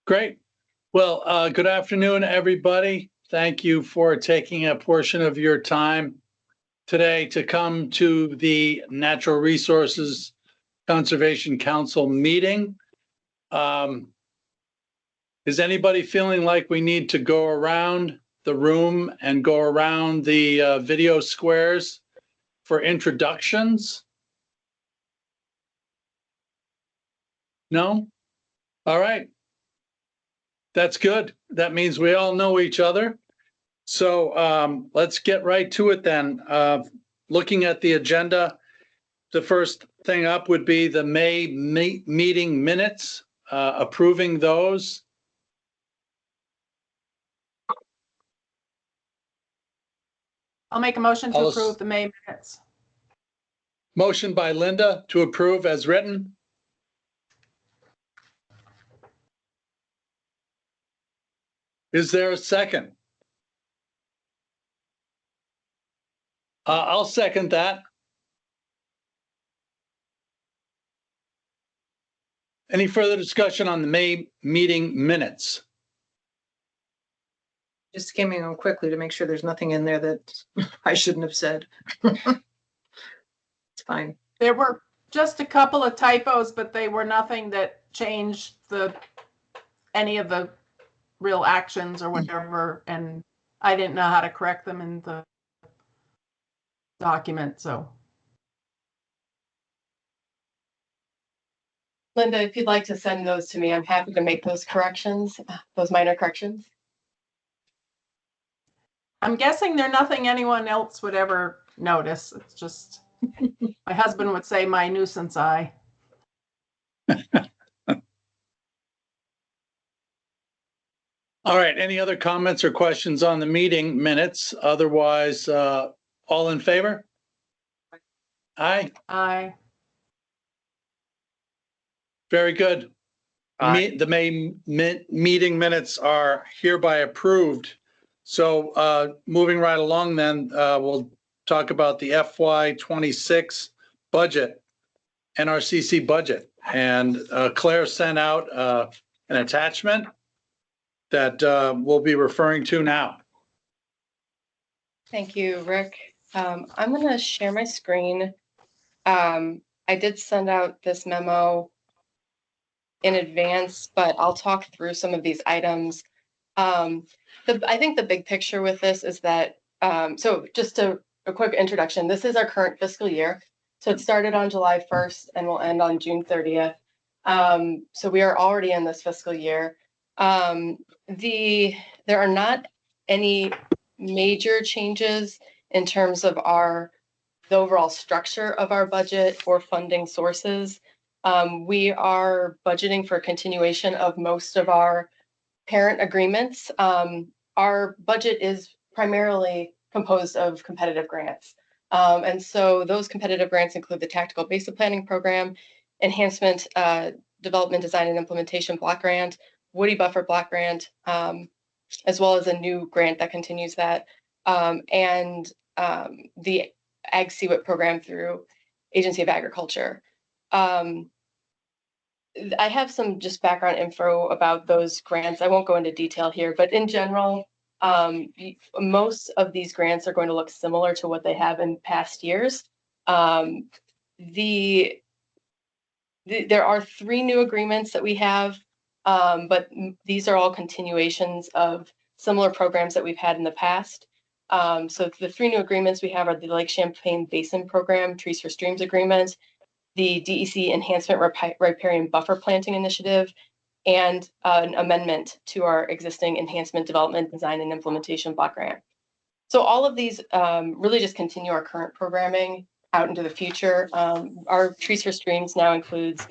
Great. Well, good afternoon, everybody. Thank you for taking a portion of your time today to come to the Natural Resources Conservation Council meeting. Is anybody feeling like we need to go around the room and go around the video squares for introductions? No? All right. That's good. That means we all know each other. So let's get right to it then. Looking at the agenda, the first thing up would be the May meeting minutes, approving those. I'll make a motion to approve the May minutes. Motion by Linda to approve as written. Is there a second? I'll second that. Any further discussion on the May meeting minutes? Just skimming them quickly to make sure there's nothing in there that I shouldn't have said. It's fine. There were just a couple of typos, but they were nothing that changed any of the real actions or whatever. And I didn't know how to correct them in the document, so. Linda, if you'd like to send those to me, I'm happy to make those corrections, those minor corrections. I'm guessing they're nothing anyone else would ever notice. It's just, my husband would say my nuisance eye. All right, any other comments or questions on the meeting minutes? Otherwise, all in favor? Aye. Aye. Very good. The May meeting minutes are hereby approved. So moving right along then, we'll talk about the FY26 budget, NRCC budget. And Claire sent out an attachment that we'll be referring to now. Thank you, Rick. I'm going to share my screen. I did send out this memo in advance, but I'll talk through some of these items. I think the big picture with this is that, so just a quick introduction, this is our current fiscal year. So it started on July 1st and will end on June 30th. So we are already in this fiscal year. There are not any major changes in terms of the overall structure of our budget or funding sources. We are budgeting for continuation of most of our parent agreements. Our budget is primarily composed of competitive grants. And so those competitive grants include the Tactical Basic Planning Program, Enhancement Development Design and Implementation Block Grant, Woody Buffer Block Grant, as well as a new grant that continues that, and the Ag CWIP program through Agency of Agriculture. I have some just background info about those grants. I won't go into detail here, but in general, most of these grants are going to look similar to what they have in past years. There are 3 new agreements that we have, but these are all continuations of similar programs that we've had in the past. So the 3 new agreements we have are the Lake Champlain Basin Program, Trees for Streams Agreement, the DEC Enhancement Riparian Buffer Planting Initiative, and an amendment to our existing Enhancement Development Design and Implementation Block Grant. So all of these really just continue our current programming out into the future. Our Trees for Streams now includes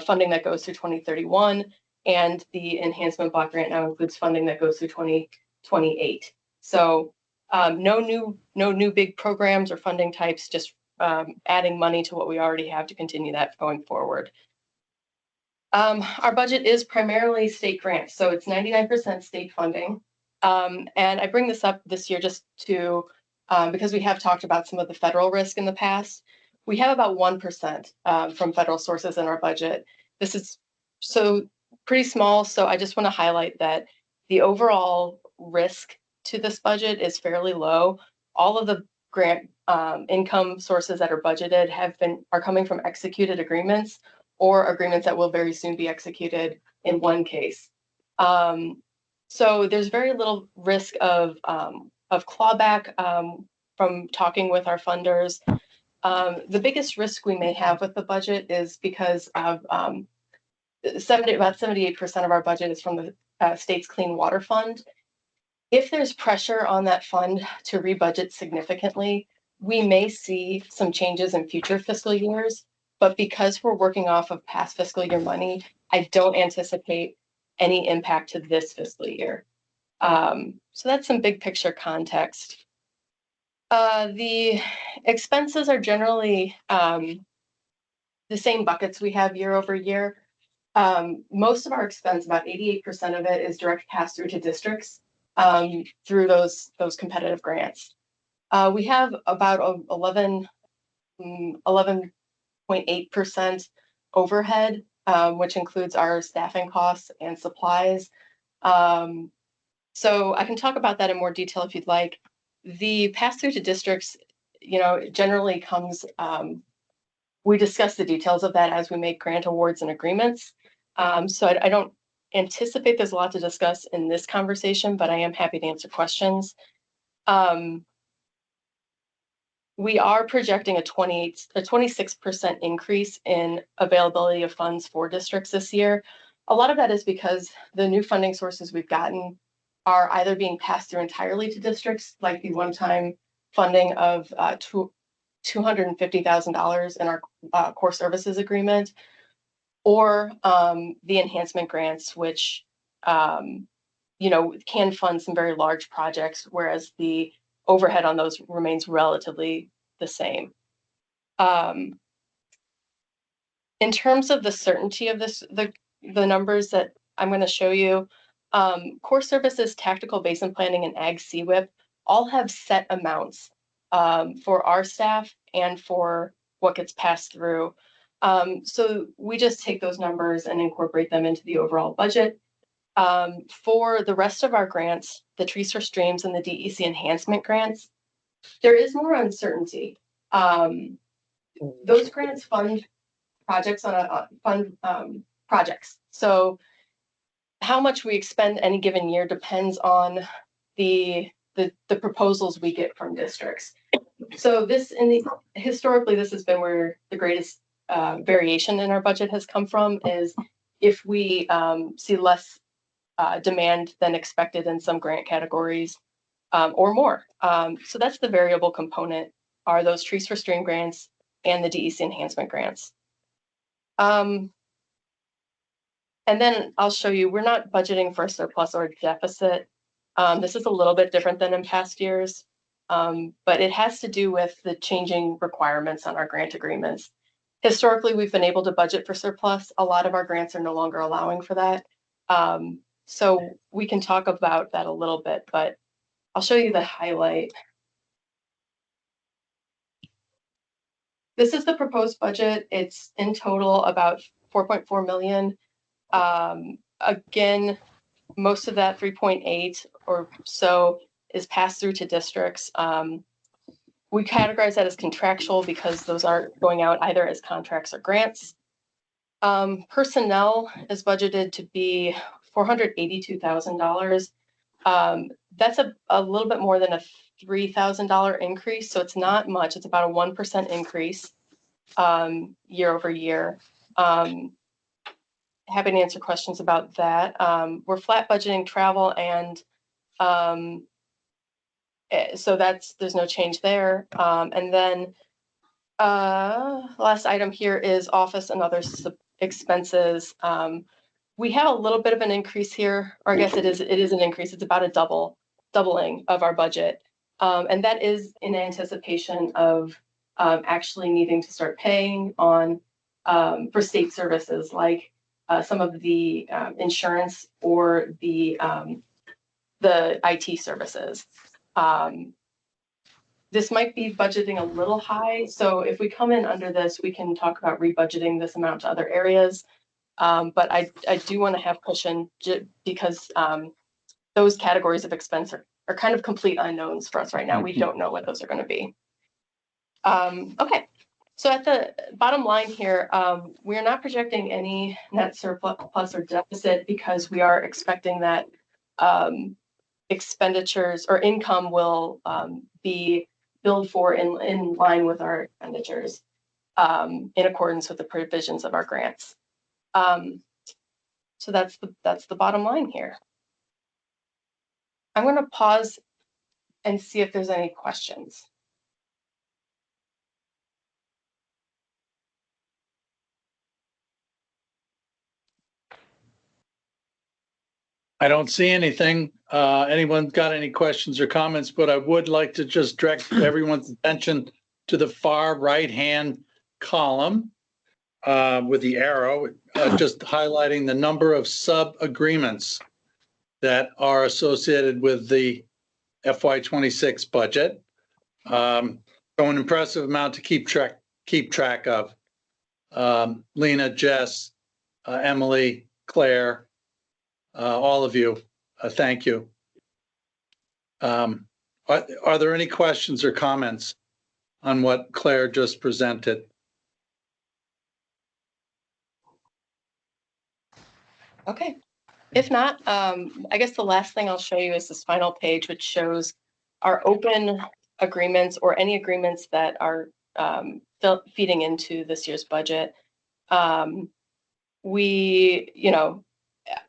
funding that goes through 2031, and the Enhancement Block Grant now includes funding that goes through 2028. So no new big programs or funding types, just adding money to what we already have to continue that going forward. Our budget is primarily state grants, so it's 99% state funding. And I bring this up this year just to, because we have talked about some of the federal risk in the past. We have about 1% from federal sources in our budget. This is so pretty small. So I just want to highlight that the overall risk to this budget is fairly low. All of the grant income sources that are budgeted are coming from executed agreements or agreements that will very soon be executed in one case. So there's very little risk of clawback from talking with our funders. The biggest risk we may have with the budget is because of about 78% of our budget is from the state's Clean Water Fund. If there's pressure on that fund to rebudget significantly, we may see some changes in future fiscal years. But because we're working off of past fiscal year money, I don't anticipate any impact to this fiscal year. So that's some big picture context. The expenses are generally the same buckets we have year over year. Most of our expense, about 88% of it, is direct pass through to districts through those competitive grants. We have about 11.8% overhead, which includes our staffing costs and supplies. So I can talk about that in more detail if you'd like. The pass through to districts, generally comes, we discuss the details of that as we make grant awards and agreements. So I don't anticipate there's a lot to discuss in this conversation, but I am happy to answer questions. We are projecting a 26% increase in availability of funds for districts this year. A lot of that is because the new funding sources we've gotten are either being passed through entirely to districts, like the one-time funding of $250,000 in our core services agreement, or the enhancement grants, which can fund some very large projects, whereas the overhead on those remains relatively the same. In terms of the certainty of the numbers that I'm going to show you, core services, tactical basin planning, and ag CWIP all have set amounts for our staff and for what gets passed through. So we just take those numbers and incorporate them into the overall budget. For the rest of our grants, the Trees for Streams and the DEC enhancement grants, there is more uncertainty. Those grants fund projects projects. So how much we expend any given year depends on the proposals we get from districts. So historically, this has been where the greatest variation in our budget has come from, is if we see less demand than expected in some grant categories or more. So that's the variable component, are those Trees for Stream grants and the DEC enhancement grants. And then I'll show you, we're not budgeting for a surplus or a deficit. This is a little bit different than in past years, but it has to do with the changing requirements on our grant agreements. Historically, we've been able to budget for surplus. A lot of our grants are no longer allowing for that. So we can talk about that a little bit, but I'll show you the highlight. This is the proposed budget. It's in total about 4.4 million. Again, most of that 3.8 or so is passed through to districts. We categorize that as contractual because those aren't going out either as contracts or grants. Personnel is budgeted to be $482,000. That's a little bit more than a $3,000 increase, so it's not much. It's about a 1% increase year over year. Happy to answer questions about that. We're flat budgeting travel, and so there's no change there. And then last item here is office and other expenses. We have a little bit of an increase here, or I guess it is an increase. It's about a doubling of our budget. And that is in anticipation of actually needing to start paying on for state services like some of the insurance or the IT services. This might be budgeting a little high. So if we come in under this, we can talk about rebudgeting this amount to other areas. But I do want to have cushion because those categories of expense are kind of complete unknowns for us right now. We don't know what those are going to be. Okay, so at the bottom line here, we are not projecting any net surplus or deficit because we are expecting that expenditures or income will be billed for in line with our expenditures in accordance with the provisions of our grants. So that's the bottom line here. I'm going to pause and see if there's any questions. I don't see anything. Anyone got any questions or comments? But I would like to just direct everyone's attention to the far right-hand column with the arrow, just highlighting the number of sub-agreements that are associated with the FY26 budget. So an impressive amount to keep track of. Lena, Jess, Emily, Claire, all of you, thank you. Are there any questions or comments on what Claire just presented? Okay. If not, I guess the last thing I'll show you is this final page, which shows our open agreements or any agreements that are feeding into this year's budget. We, you know,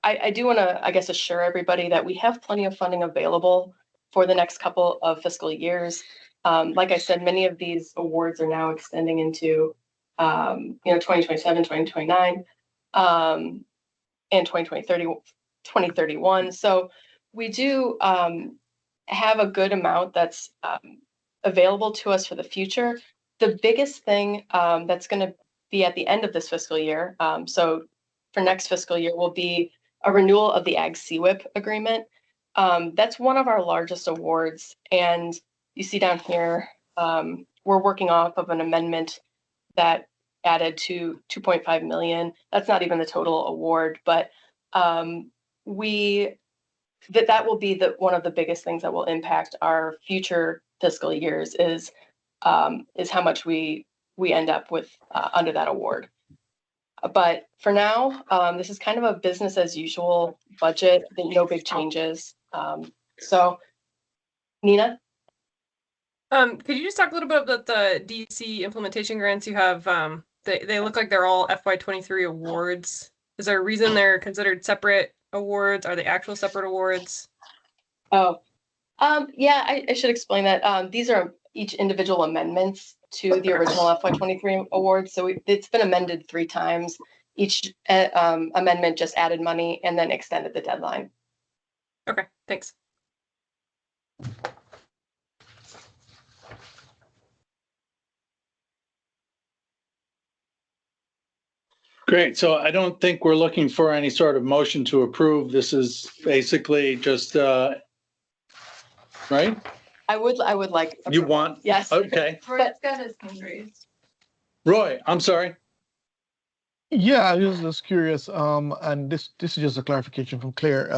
I do want to, I guess, assure everybody that we have plenty of funding available for the next couple of fiscal years. Like I said, many of these awards are now extending into, 2027, 2029, and 2031. So we do have a good amount that's available to us for the future. The biggest thing that's going to be at the end of this fiscal year, so for next fiscal year, will be a renewal of the Ag CWIP agreement. That's one of our largest awards. And you see down here, we're working off of an amendment that added to 2.5 million. That's not even the total award, but that will be one of the biggest things that will impact our future fiscal years is how much we end up with under that award. But for now, this is kind of a business as usual budget, no big changes. So, Nina? Could you just talk a little bit about the DC implementation grants you have? They look like they're all FY23 awards. Is there a reason they're considered separate awards? Are they actual separate awards? Oh, yeah, I should explain that. These are each individual amendments to the original FY23 award. So it's been amended 3 times. Each amendment just added money and then extended the deadline. Okay, thanks. Great. So I don't think we're looking for any sort of motion to approve. This is basically just, right? I would like. You want? Yes. Okay. Roy's got his hand raised. Roy, I'm sorry. Yeah, I was just curious, and this is just a clarification from Claire.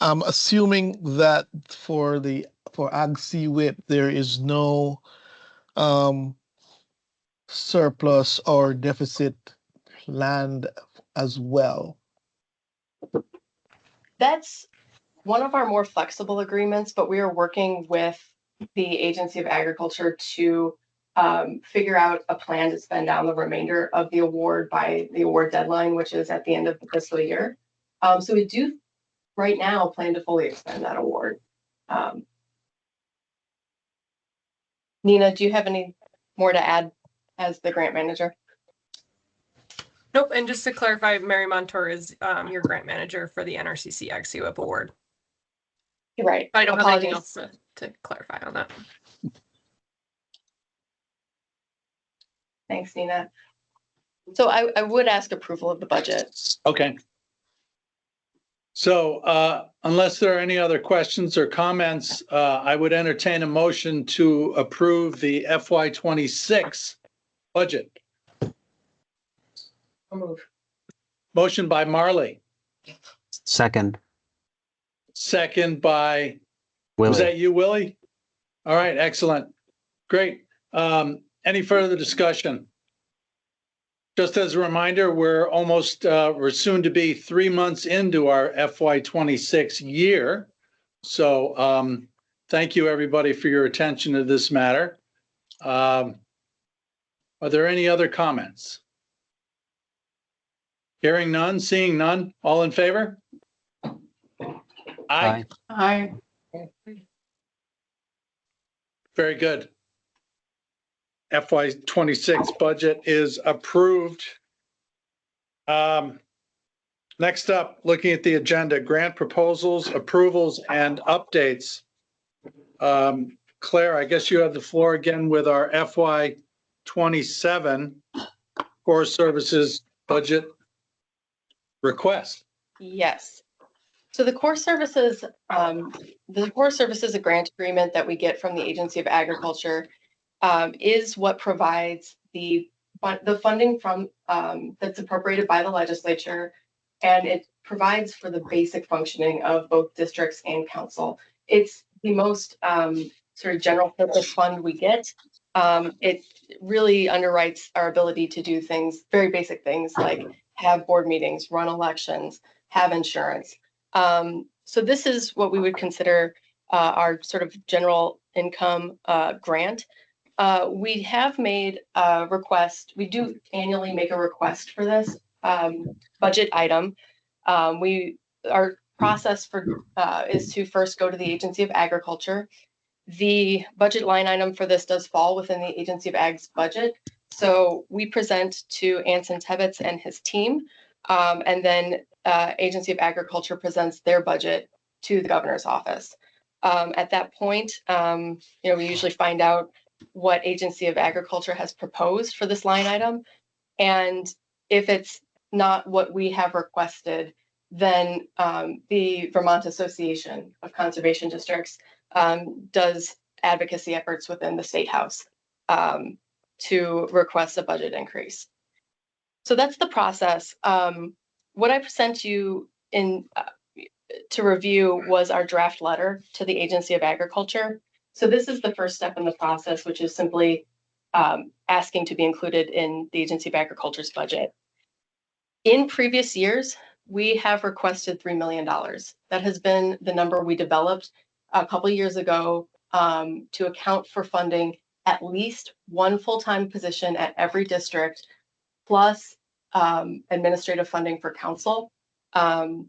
I'm assuming that for Ag CWIP, there is no surplus or deficit planned as well. That's one of our more flexible agreements, but we are working with the Agency of Agriculture to figure out a plan to spend down the remainder of the award by the award deadline, which is at the end of the fiscal year. So we do right now plan to fully expend that award. Nina, do you have any more to add as the grant manager? Nope. And just to clarify, Mary Montour is your grant manager for the NRCC Ag CWIP award. You're right. I don't have anything else to clarify on that. Thanks, Nina. So I would ask approval of the budget. Okay. So unless there are any other questions or comments, I would entertain a motion to approve the FY26 budget. I'll move. Motion by Marley, Second, second by, was Willie. that you, Willie? All right, excellent. Great. Any further discussion? Just as a reminder, we're soon to be 3 months into our FY26 year. So thank you, everybody, for your attention to this matter. Are there any other comments? Hearing none, seeing none, all in favor? Aye. Aye. I, Very good. FY26 budget is approved. Next up, looking at the agenda, grant proposals, approvals, and updates. Claire, I guess you have the floor again with our FY27 Core Services budget request. Yes. So the core services, a grant agreement that we get from the Agency of Agriculture is what provides the funding from that's appropriated by the legislature, and it provides for the basic functioning of both districts and council. It's the most sort of general purpose fund we get. It really underwrites our ability to do things, very basic things like have board meetings, run elections, have insurance. So this is what we would consider our sort of general income grant. We have made a request. We do annually make a request for this budget item. Our process is to first go to the Agency of Agriculture. The budget line item for this does fall within the Agency of Ag's budget. So we present to Anson Tebbets and his team, and then Agency of Agriculture presents their budget to the governor's office. At that point, we usually find out what Agency of Agriculture has proposed for this line item. And if it's not what we have requested, then the Vermont Association of Conservation Districts does advocacy efforts within the State House to request a budget increase. So that's the process. What I sent you in to review was our draft letter to the Agency of Agriculture. So this is the first step in the process, which is simply asking to be included in the Agency of Agriculture's budget. In previous years, we have requested $3 million. That has been the number we developed a couple of years ago to account for funding at least one full-time position at every district, plus administrative funding for council. I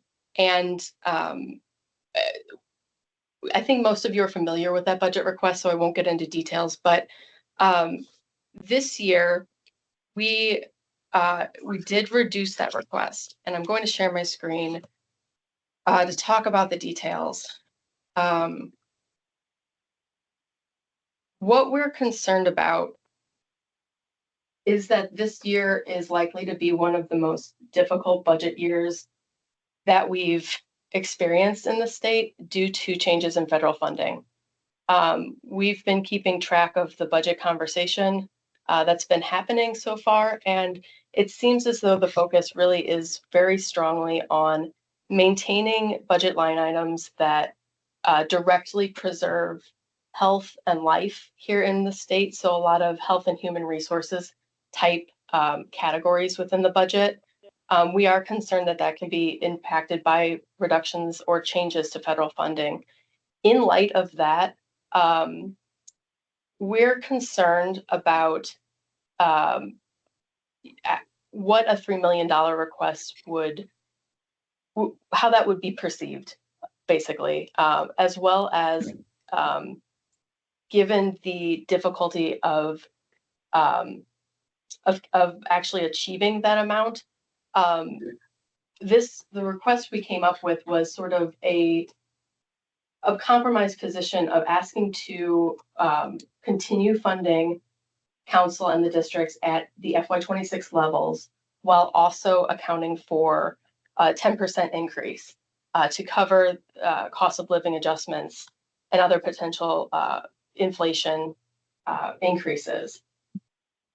think most of you are familiar with that budget request, so I won't get into details. But this year, we did reduce that request, and I'm going to share my screen to talk about the details. What we're concerned about is that this year is likely to be one of the most difficult budget years that we've experienced in the state due to changes in federal funding. We've been keeping track of the budget conversation that's been happening so far, and it seems as though the focus really is very strongly on maintaining budget line items that directly preserve health and life here in the state. So a lot of health and human resources type categories within the budget. We are concerned that that can be impacted by reductions or changes to federal funding. In light of that, we're concerned about what a $3 million request how that would be perceived, basically, as well as given the difficulty of actually achieving that amount. The request we came up with was sort of a compromise position of asking to continue funding council and the districts at the FY26 levels, while also accounting for a 10% increase to cover cost of living adjustments and other potential inflation increases.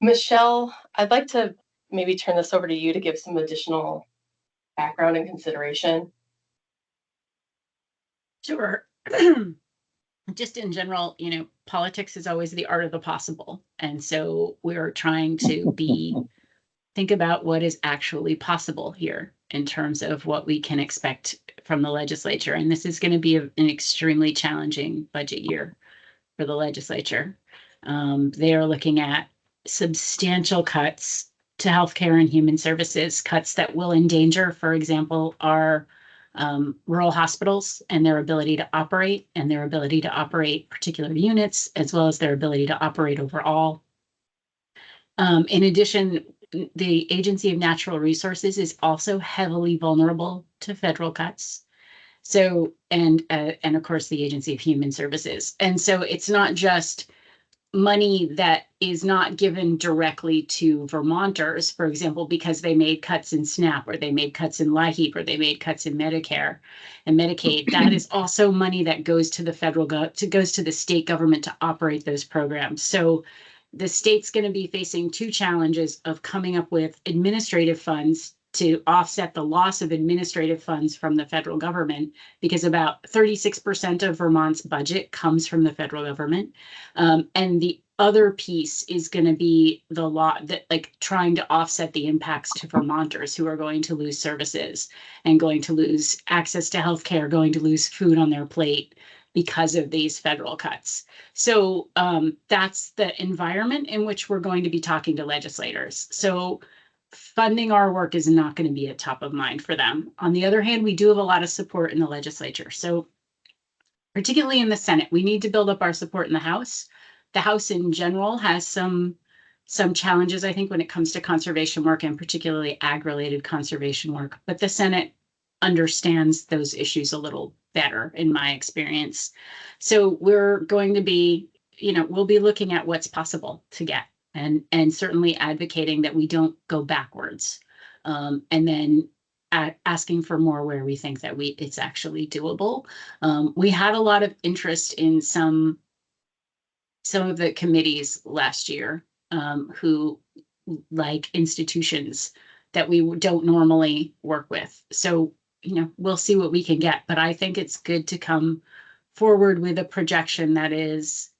Michelle, I'd like to maybe turn this over to you to give some additional background and consideration? Sure. Just in general, politics is always the art of the possible. And so we're trying to think about what is actually possible here in terms of what we can expect from the legislature. And this is going to be an extremely challenging budget year for the legislature. They are looking at substantial cuts to healthcare and human services, cuts that will endanger, for example, our rural hospitals and their ability to operate particular units, as well as their ability to operate overall. In addition, the Agency of Natural Resources is also heavily vulnerable to federal cuts. So, and of course, the Agency of Human Services. And so it's not just money that is not given directly to Vermonters, for example, because they made cuts in SNAP or they made cuts in LIHEAP or they made cuts in Medicare and Medicaid. That is also money that goes to the goes to the state government to operate those programs. So the state's going to be facing two challenges of coming up with administrative funds to offset the loss of administrative funds from the federal government, because about 36% of Vermont's budget comes from the federal government. And the other piece is going to be the law that trying to offset the impacts to Vermonters who are going to lose services and going to lose access to healthcare, going to lose food on their plate because of these federal cuts. So that's the environment in which we're going to be talking to legislators. So funding our work is not going to be at top of mind for them. On the other hand, we do have a lot of support in the legislature. So particularly in the Senate, we need to build up our support in the House. The House in general has some challenges, I think, when it comes to conservation work, and particularly ag-related conservation work. But the Senate understands those issues a little better, in my experience. So we're going to be, we'll be looking at what's possible to get, and certainly advocating that we don't go backwards, and then asking for more where we think that it's actually doable. We had a lot of interest in some of the committees last year, who like institutions that we don't normally work with. So, we'll see what we can get, but I think it's good to come forward with a projection that is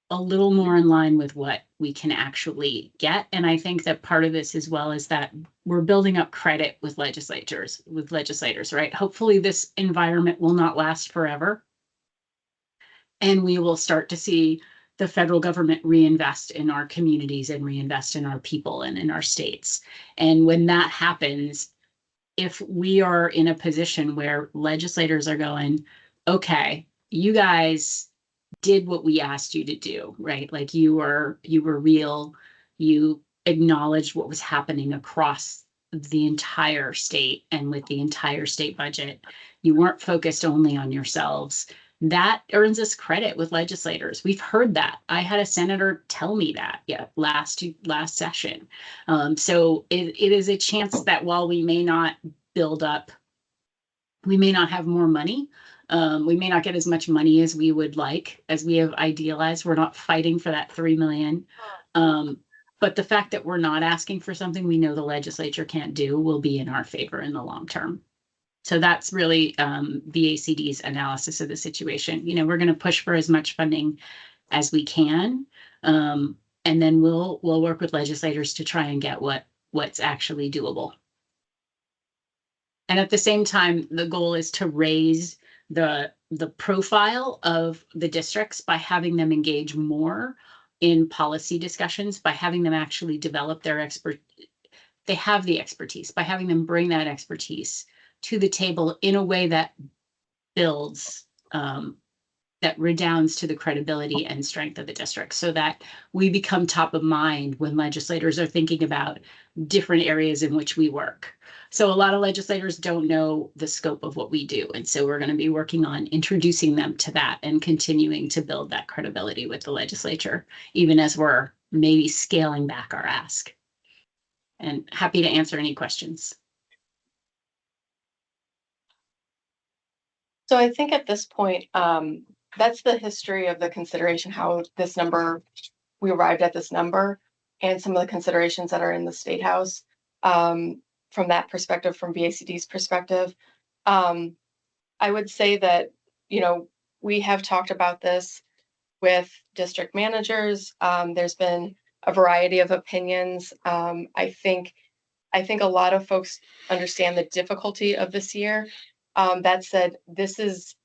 a little more in line with what we can actually get. And I think that part of this as well is that we're building up credit with legislators, right? Hopefully this environment will not last forever. And we will start to see the federal government reinvest in our communities and reinvest in our people and in our states. And when that happens, if we are in a position where legislators are going, okay, you guys did what we asked you to do, right? Like you were real, you acknowledged what was happening across the entire state and with the entire state budget. You weren't focused only on yourselves. That earns us credit with legislators. We've heard that. I had a senator tell me that last session. So it is a chance that while we may not build up, we may not have more money. We may not get as much money as we would like, as we have idealized. We're not fighting for that $3 million. But the fact that we're not asking for something we know the legislature can't do will be in our favor in the long term. So that's really VACD's analysis of the situation. We're going to push for as much funding as we can, and then we'll work with legislators to try and get what's actually doable. And at the same time, the goal is to raise the profile of the districts by having them engage more in policy discussions, by having them actually develop their they have the expertise, by having them bring that expertise to the table in a way that builds, that redounds to the credibility and strength of the district, so that we become top of mind when legislators are thinking about different areas in which we work. So a lot of legislators don't know the scope of what we do. And so we're going to be working on introducing them to that and continuing to build that credibility with the legislature, even as we're maybe scaling back our ask. And happy to answer any questions. So I think at this point, that's the history of the consideration, how this number, we arrived at this number, and some of the considerations that are in the State House. from that perspective, from VACD's perspective. I would say that, you know, we have talked about this with district managers. There's been a variety of opinions. I think a lot of folks understand the difficulty of this year. That said, this is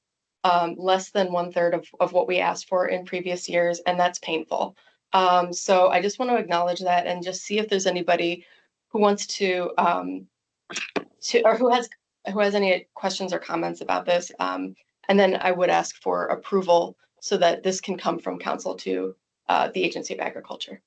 less than 1/3 of what we asked for in previous years, and that's painful. So I just want to acknowledge that and just see if there's anybody who wants to or who has any questions or comments about this. And then I would ask for approval so that this can come from council to the Agency of Agriculture.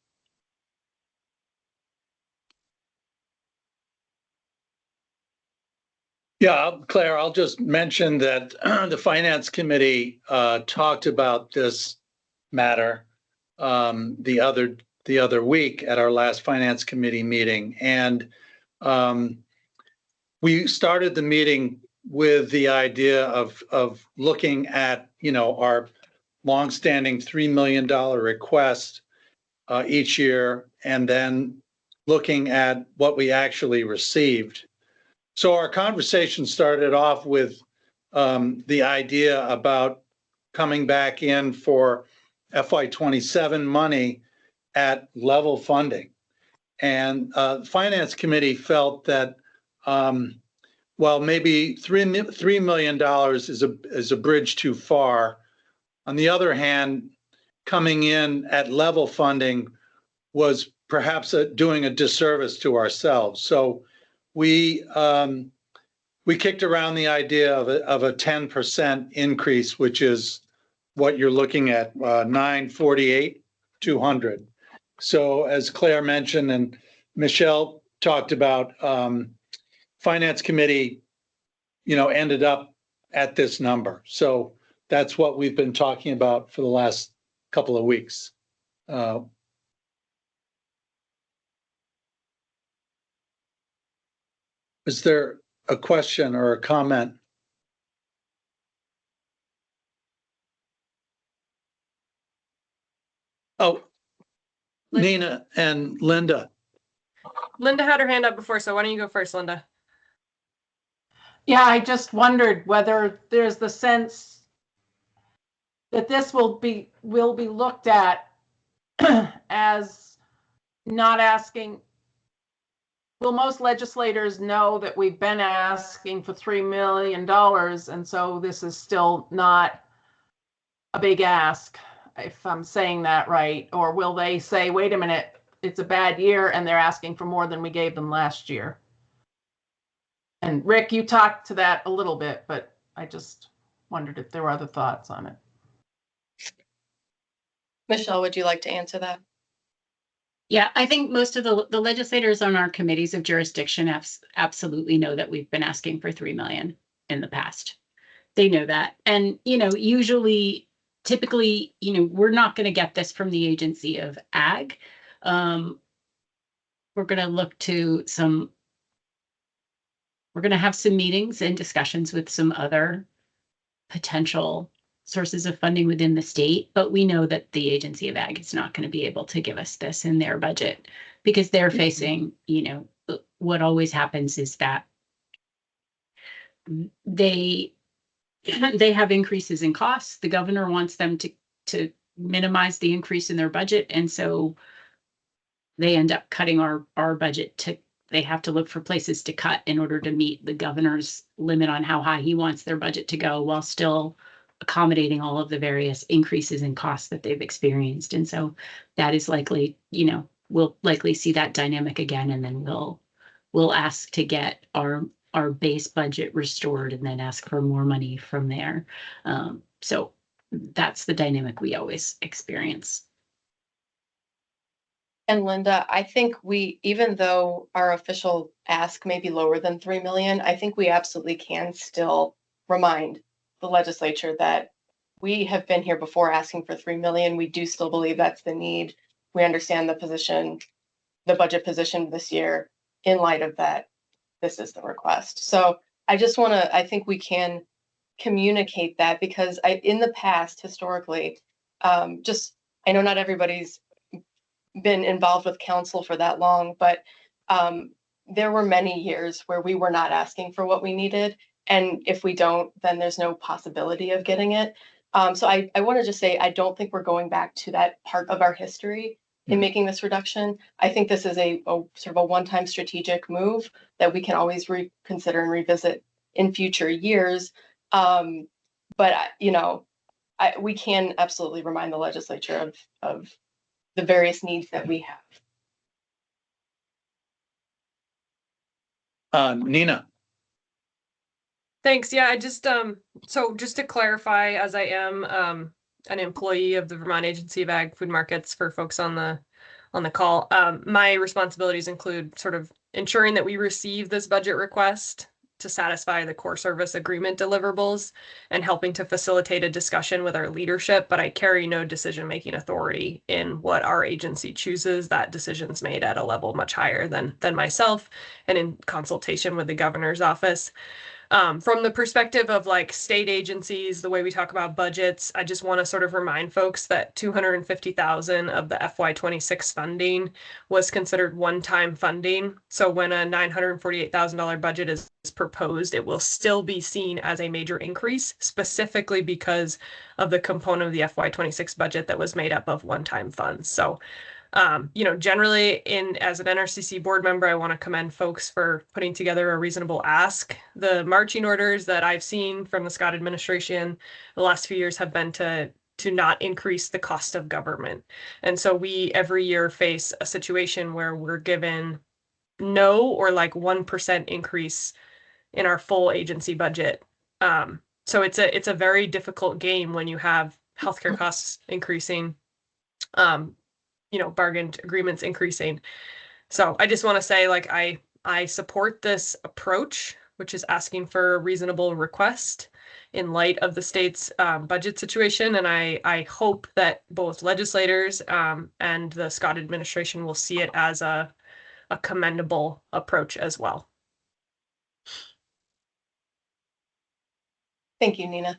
Yeah, Claire, I'll just mention that the Finance Committee talked about this matter the other week at our last Finance Committee meeting, and we started the meeting with the idea of looking at, you know, our longstanding $3 million request each year, and then looking at what we actually received. So our conversation started off with the idea about coming back in for FY27 money at level funding. And the Finance Committee felt that, well, maybe $3 million is a bridge too far. On the other hand, coming in at level funding was perhaps doing a disservice to ourselves. So we kicked around the idea of a 10% increase, which is what you're looking at, 948, 200. So as Claire mentioned and Michelle talked about, Finance Committee, you know, ended up at this number. So that's what we've been talking about for the last couple of weeks. Is there a question or a comment? Oh, Nina and Linda. Linda had her hand up before, so why don't you go first, Linda? Yeah, I just wondered whether there's the sense that this will be looked at as not asking. Will most legislators know that we've been asking for $3 million, and so this is still not a big ask, if I'm saying that right? Or will they say, wait a minute, it's a bad year and they're asking for more than we gave them last year? And Rick, you talked to that a little bit, but I just wondered if there were other thoughts on it. Michelle, would you like to answer that? Yeah, I think most of the legislators on our committees of jurisdiction absolutely know that we've been asking for 3 million in the past. They know that. And, you know, usually, typically, you know, we're not going to get this from the Agency of Ag. We're going to look to we're going to have some meetings and discussions with some other potential sources of funding within the state, but we know that the Agency of Ag is not going to be able to give us this in their budget because they're facing, you know, what always happens is that they have increases in costs. The governor wants them to minimize the increase in their budget, and so they end up cutting our budget. They have to look for places to cut in order to meet the governor's limit on how high he wants their budget to go, while still accommodating all of the various increases in costs that they've experienced. And so that is likely, you know, we'll likely see that dynamic again, and then we'll ask to get our base budget restored and then ask for more money from there. So that's the dynamic we always experience. And Linda, I think even though our official ask may be lower than 3 million, I think we absolutely can still remind the legislature that we have been here before asking for 3 million. We do still believe that's the need. We understand the position, the budget position this year. In light of that, this is the request. So I think we can communicate that, because in the past, historically, I know not everybody's been involved with council for that long, but there were many years where we were not asking for what we needed. And if we don't, then there's no possibility of getting it. So I want to just say, I don't think we're going back to that part of our history in making this reduction. I think this is a sort of a one-time strategic move that we can always reconsider and revisit in future years. But we can absolutely remind the legislature of the various needs that we have. Nina. Thanks. Yeah, I just so just to clarify, as I am an employee of the Vermont Agency of Ag Food Markets for folks on the call, my responsibilities include sort of ensuring that we receive this budget request to satisfy the core service agreement deliverables and helping to facilitate a discussion with our leadership, but I carry no decision-making authority in what our agency chooses. That decision's made at a level much higher than myself and in consultation with the governor's office. From the perspective of like state agencies, the way we talk about budgets, I just want to sort of remind folks that $250,000 of the FY26 funding was considered one-time funding. So when a $948,000 budget is proposed, it will still be seen as a major increase, specifically because of the component of the FY26 budget that was made up of one-time funds. So generally as an NRCC board member, I want to commend folks for putting together a reasonable ask. The marching orders that I've seen from the Scott administration the last few years have been to not increase the cost of government. And so we every year face a situation where we're given no or like 1% increase in our full agency budget. So it's a very difficult game when you have healthcare costs increasing, bargained agreements increasing. So I just want to say, like, I support this approach, which is asking for a reasonable request in light of the state's budget situation. And I hope that both legislators and the Scott administration will see it as a commendable approach as well. Thank you, Nina.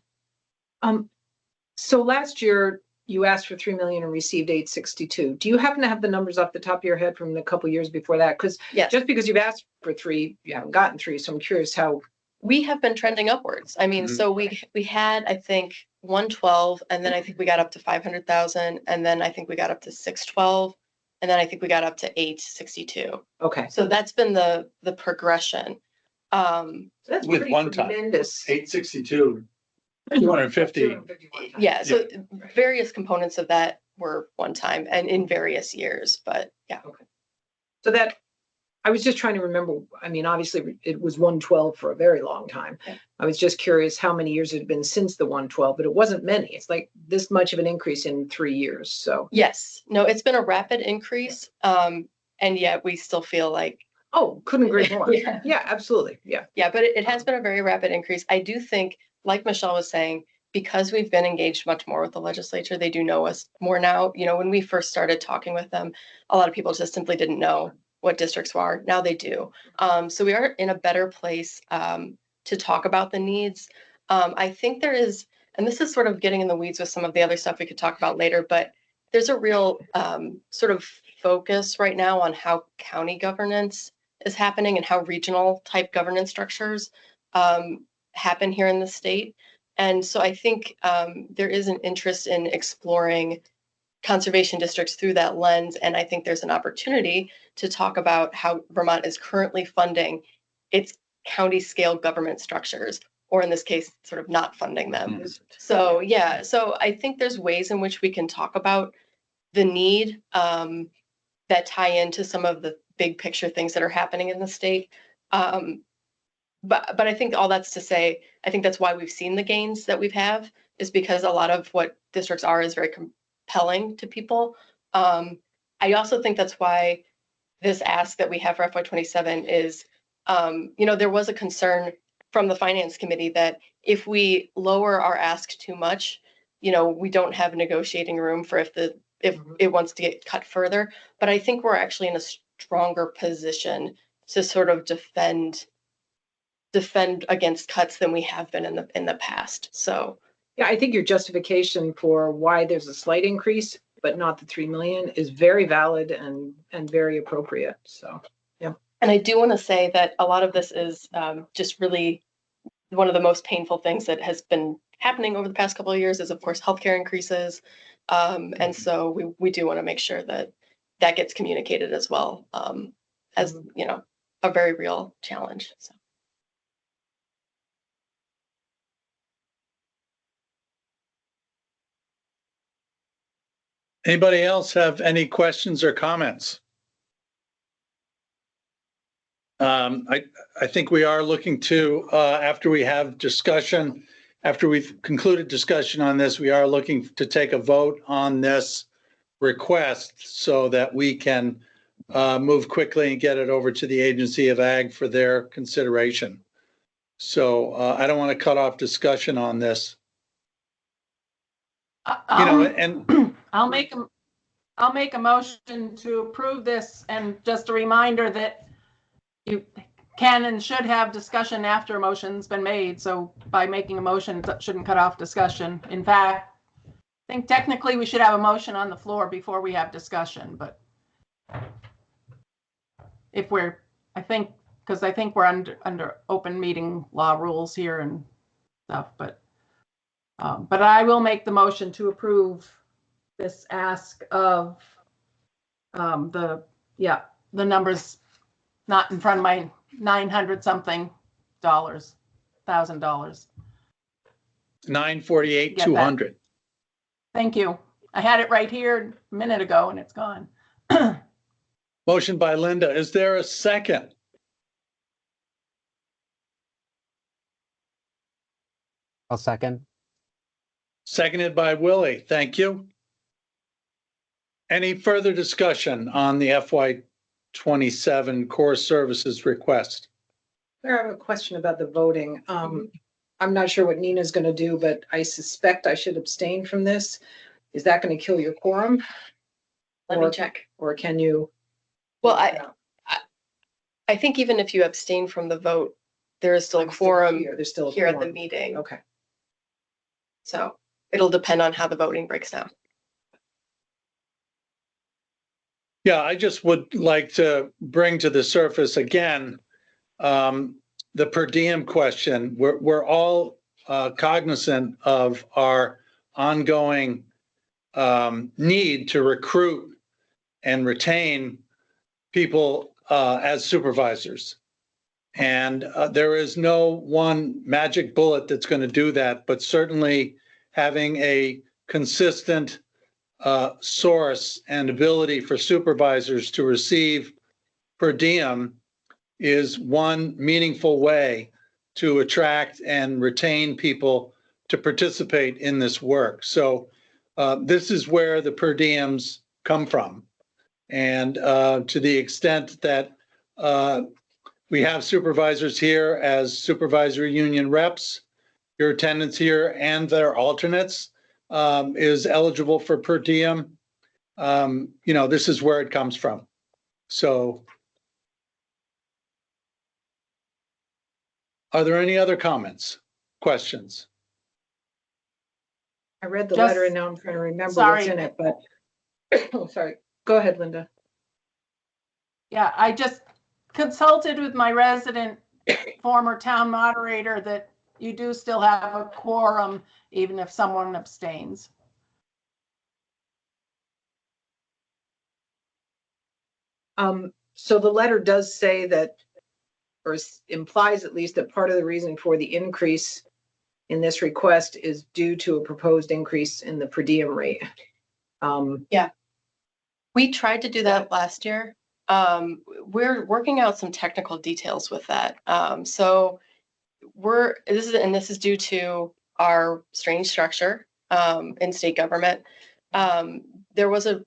So last year you asked for 3 million and received 862. Do you happen to have the numbers off the top of your head from the couple years before that? Because just because you've asked for 3, you haven't gotten 3. So I'm curious how. We have been trending upwards. I mean, so we had, I think, 112, and then I think we got up to 500,000, and then I think we got up to 612, and then I think we got up to 862. Okay. So that's been the progression. That's with pretty one time. Tremendous. 862. 250. Yeah, so various components of that were one time and in various years, but yeah. Okay. So that, I was just trying to remember, I mean, obviously it was 112 for a very long time. Yeah. I was just curious how many years it had been since the 112, but it wasn't many. It's like this much of an increase in 3 years, so. Yes, no, it's been a rapid increase, and yet we still feel like. Oh, couldn't agree more. Yeah, absolutely, yeah. Yeah, but it has been a very rapid increase. I do think, like Michelle was saying, because we've been engaged much more with the legislature, they do know us more now. When we first started talking with them, a lot of people just simply didn't know what districts are. Now they do. So we are in a better place to talk about the needs. I think there is, and this is sort of getting in the weeds with some of the other stuff we could talk about later, but there's a real sort of focus right now on how county governance is happening and how regional type governance structures happen here in the state. And so I think there is an interest in exploring conservation districts through that lens. And I think there's an opportunity to talk about how Vermont is currently funding its county scale government structures, or in this case, sort of not funding them. So yeah, so I think there's ways in which we can talk about the need that tie into some of the big picture things that are happening in the state. But I think all that's to say, I think that's why we've seen the gains that we've have, is because a lot of what districts are is very compelling to people. I also think that's why this ask that we have for FY27 is, there was a concern from the finance committee that if we lower our ask too much, we don't have negotiating room for if it wants to get cut further. But I think we're actually in a stronger position to sort of defend against cuts than we have been in the past. So yeah, I think your justification for why there's a slight increase, but not the 3 million, is very valid and very appropriate. So yeah. And I do want to say that a lot of this is just really one of the most painful things that has been happening over the past couple of years is, of course, healthcare increases. And so we do want to make sure that that gets communicated as well, as, you know, a very real challenge. So. Anybody else have any questions or comments? I think we are looking to, after we have discussion, after we've concluded discussion on this, we are looking to take a vote on this request so that we can move quickly and get it over to the Agency of Ag for their consideration. So I don't want to cut off discussion on this. You know, and I'll make a motion to approve this, and just a reminder that you can and should have discussion after a motion's been made. So by making a motion, it shouldn't cut off discussion. In fact, I think technically we should have a motion on the floor before we have discussion, but if we're, I think we're under open meeting law rules here and stuff, but I will make the motion to approve this ask of the numbers not in front of my $900-something thousand. $948,200. Thank you. I had it right here a minute ago and it's gone. Motion by Linda. Is there a second? I'll second. Seconded by Willie. Thank you. Any further discussion on the FY27 core services request? I have a question about the voting. I'm not sure what Nina's going to do, but I suspect I should abstain from this. Is that going to kill your quorum? Let me check. Or can you? Well, I think even if you abstain from the vote, there is still a quorum There's still a here at quorum. the meeting. Okay. So it'll depend on how the voting breaks down. Yeah, I just would like to bring to the surface again the per diem question. We're all cognizant of our ongoing need to recruit and retain people as supervisors. And there is no one magic bullet that's going to do that, but certainly having a consistent source and ability for supervisors to receive per diem is one meaningful way to attract and retain people to participate in this work. So this is where the per diems come from. And to the extent that we have supervisors here as supervisory union reps, your attendance here and their alternates is eligible for per diem. You know, this is where it comes from. So are there any other comments, questions? I read the Just- letter and now I'm trying to remember Sorry. what's in it, but oh, sorry. Go ahead, Linda. Yeah, I just consulted with my resident former town moderator that you do still have a quorum even if someone abstains. So the letter does say that, or implies at least, that part of the reason for the increase in this request is due to a proposed increase in the per diem rate. We tried to do that last year. We're working out some technical details with that. So this is due to our strange structure in state government. There was a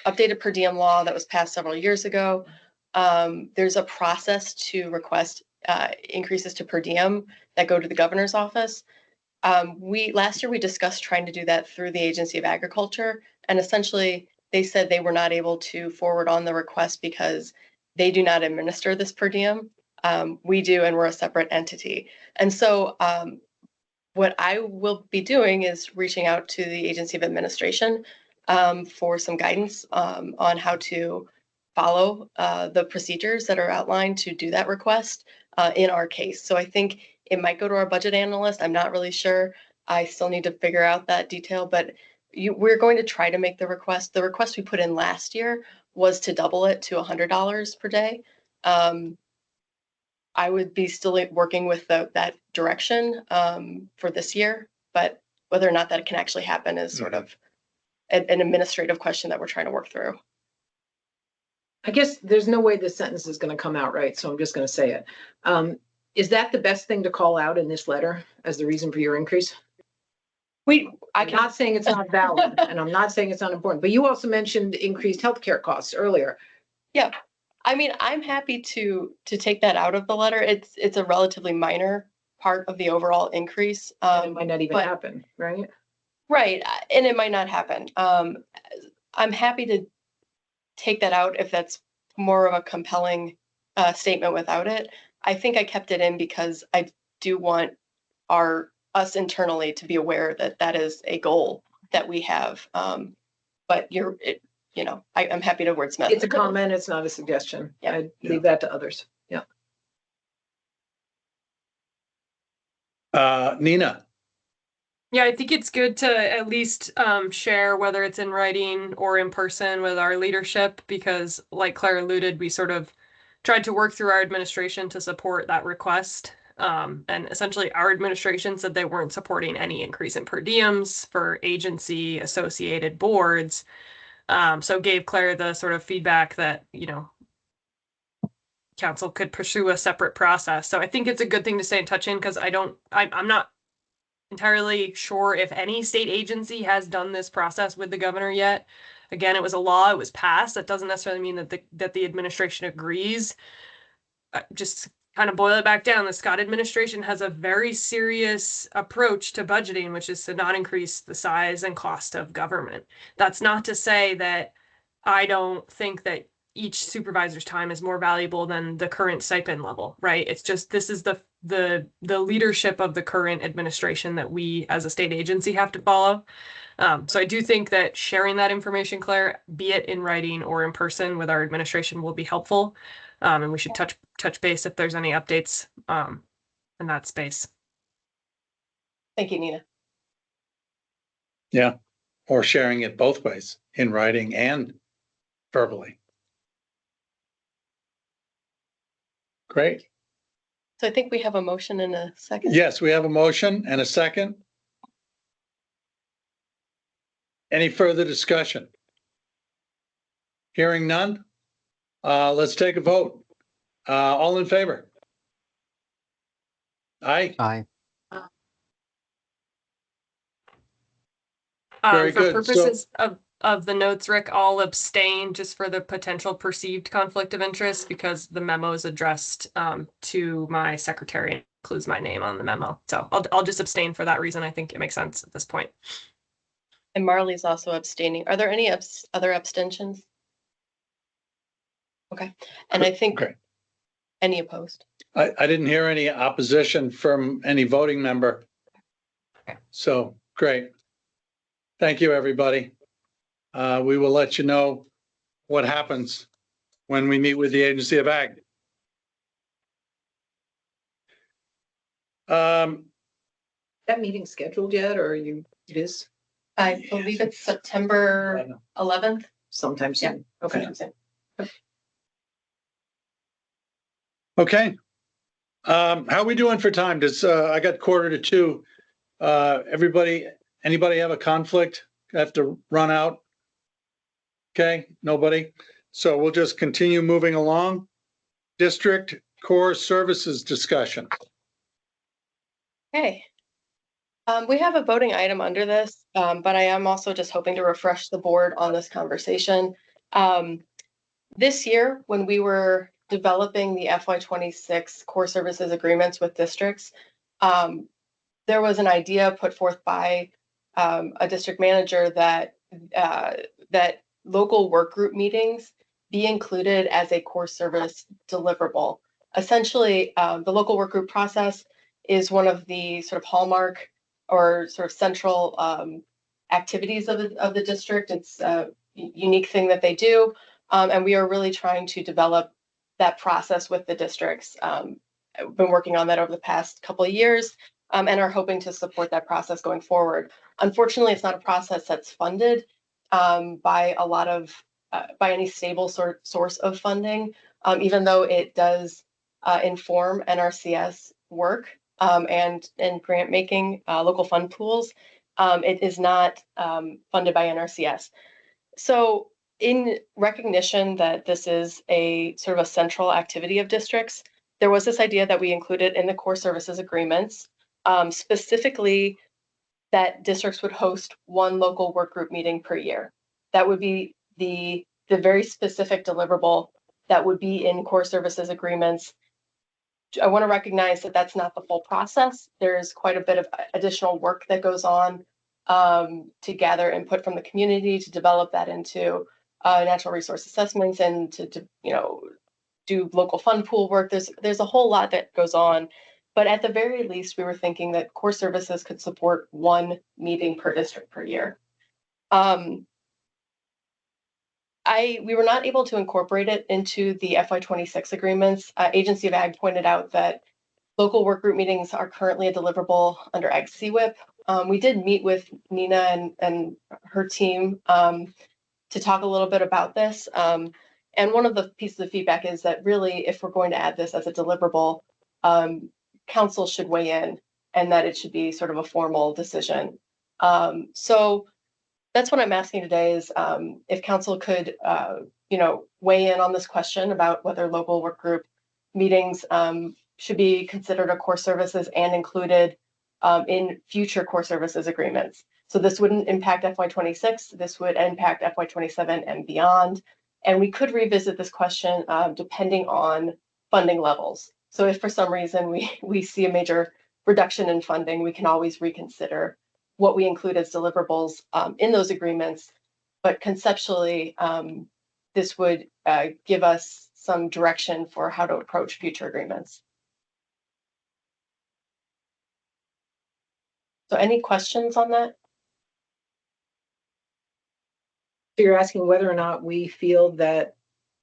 updated per diem law that was passed several years ago. There's a process to request increases to per diem that go to the governor's office. Last year we discussed trying to do that through the Agency of Agriculture, and essentially they said they were not able to forward on the request because they do not administer this per diem. We do, and we're a separate entity. And so what I will be doing is reaching out to the Agency of Administration for some guidance on how to follow the procedures that are outlined to do that request in our case. So I think it might go to our budget analyst. I'm not really sure. I still need to figure out that detail, but we're going to try to make the request. The request we put in last year was to double it to $100 per day. I would be still working with that direction for this year, but whether or not that can actually happen is sort of an administrative question that we're trying to work through. I guess there's no way this sentence is going to come out right, so I'm just going to say it. Is that the best thing to call out in this letter as the reason for your increase? I'm not saying it's not valid, and I'm not saying it's not important, but you also mentioned increased healthcare costs earlier. Yeah, I mean, I'm happy to take that out of the letter. It's a relatively minor part of the overall increase. It might not even happen, right? Right, and it might not happen. I'm happy to take that out if that's more of a compelling statement without it. I think I kept it in because I do want us internally to be aware that that is a goal that we have. But I'm happy to wordsmith. It's a comment, it's not a suggestion. Yeah. I'd leave that to others. Yeah. Nina. Yeah, I think it's good to at least share, whether it's in writing or in person, with our leadership, because like Claire alluded, we sort of tried to work through our administration to support that request. And essentially our administration said they weren't supporting any increase in per diems for agency associated boards. So gave Claire the sort of feedback that, council could pursue a separate process. So I think it's a good thing to stay in touch in, because I'm not entirely sure if any state agency has done this process with the governor yet. Again, it was a law, it was passed. That doesn't necessarily mean that the administration agrees. Just kind of boil it back down. The Scott administration has a very serious approach to budgeting, which is to not increase the size and cost of government. That's not to say that I don't think that each supervisor's time is more valuable than the current stipend level, right? It's just, this is the leadership of the current administration that we as a state agency have to follow. So I do think that sharing that information, Claire, be it in writing or in person with our administration, will be helpful. And we should touch base if there's any updates in that space. Thank you, Nina. Yeah, or sharing it both ways, in writing and verbally. Great. So I think we have a motion in a second. Yes, we have a motion and a second. Any further discussion? Hearing none. Let's take a vote. All in favor? Aye. Aye. Very For good. purposes of the notes, Rick, I'll abstain just for the potential perceived conflict of interest, because the memo is addressed to my secretary and includes my name on the memo. So I'll just abstain for that reason. I think it makes sense at this point. And Marley's also abstaining. Are there any other abstentions? Okay. And I think any opposed? I didn't hear any opposition from any voting member. Okay. So great. Thank you, everybody. We will let you know what happens when we meet with the Agency of Ag. That meeting scheduled yet, or it is? I believe it's September 11th. Sometime soon. Okay. Sometime soon. Okay. How are we doing for time? I got 1:45. Anybody have a conflict? Have to run out? Okay, nobody. So we'll just continue moving along. District Core Services discussion. Okay. We have a voting item under this, but I am also just hoping to refresh the board on this conversation. This year, when we were developing the FY26 core services agreements with districts, there was an idea put forth by a district manager that local work group meetings be included as a core service deliverable. Essentially, the local work group process is one of the sort of hallmark or sort of central activities of the district. It's a unique thing that they do. And we are really trying to develop that process with the districts. I've been working on that over the past couple of years, and are hoping to support that process going forward. Unfortunately, it's not a process that's funded by a lot of by any stable source of funding, even though it does inform NRCS work and grant making, local fund pools. It is not funded by NRCS. So in recognition that this is a sort of a central activity of districts, there was this idea that we included in the core services agreements, specifically that districts would host one local work group meeting per year. That would be the very specific deliverable that would be in core services agreements. I want to recognize that that's not the full process. There's quite a bit of additional work that goes on to gather input from the community, to develop that into natural resource assessments, and to do local fund pool work. There's a whole lot that goes on, but at the very least, we were thinking that core services could support one meeting per district per year. We were not able to incorporate it into the FY26 agreements. Agency of Ag pointed out that local work group meetings are currently a deliverable under Ag CWIP. We did meet with Nina and her team to talk a little bit about this. And one of the pieces of feedback is that really, if we're going to add this as a deliverable, council should weigh in, and that it should be sort of a formal decision. So that's what I'm asking today is if council could, weigh in on this question about whether local work group meetings should be considered a core services and included in future core services agreements. So this wouldn't impact FY26. This would impact FY27 and beyond. And we could revisit this question depending on funding levels. So if for some reason we see a major reduction in funding, we can always reconsider what we include as deliverables in those agreements. But conceptually, this would give us some direction for how to approach future agreements. So any questions on that? So you're asking whether or not we feel that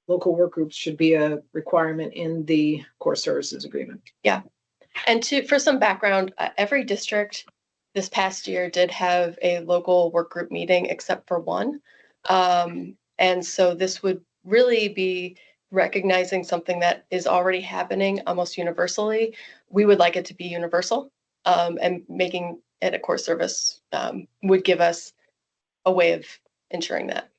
local work groups should be a requirement in the core services agreement. Yeah. And for some background, every district this past year did have a local work group meeting except for one. And so this would really be recognizing something that is already happening almost universally. We would like it to be universal, and making it a core service would give us a way of ensuring that.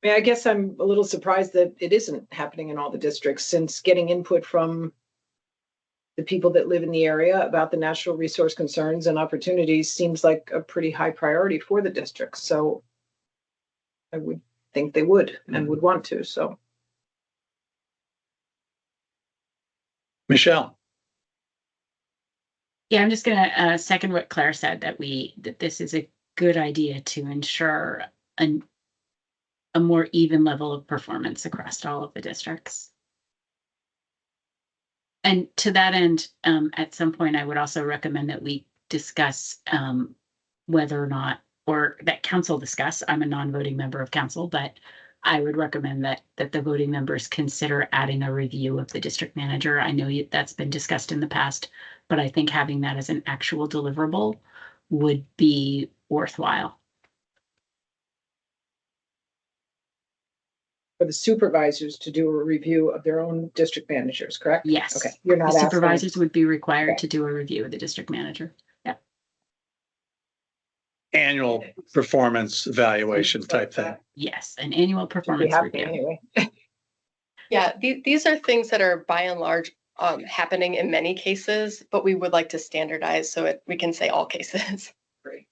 I mean, I guess I'm a little surprised that it isn't happening in all the districts, since getting input from the people that live in the area about the natural resource concerns and opportunities seems like a pretty high priority for the districts. So I would think they would and would want to. So Michelle. Yeah, I'm just going to second what Claire said, that this is a good idea to ensure a more even level of performance across all of the districts. And to that end, at some point, I would also recommend that we discuss whether or not, or that council discuss. I'm a non-voting member of council, but I would recommend that the voting members consider adding a review of the district manager. I know that's been discussed in the past, but I think having that as an actual deliverable would be worthwhile. for the supervisors to do a review of their own district managers, correct? Yes. Okay, you're not The asking. supervisors would be required Okay. to do a review of the district manager. Yeah. Annual performance evaluation type thing. Yes, an annual We performance have to review. anyway. Yeah, these are things that are by and large happening in many cases, but we would like to standardize so we can say all cases. Great.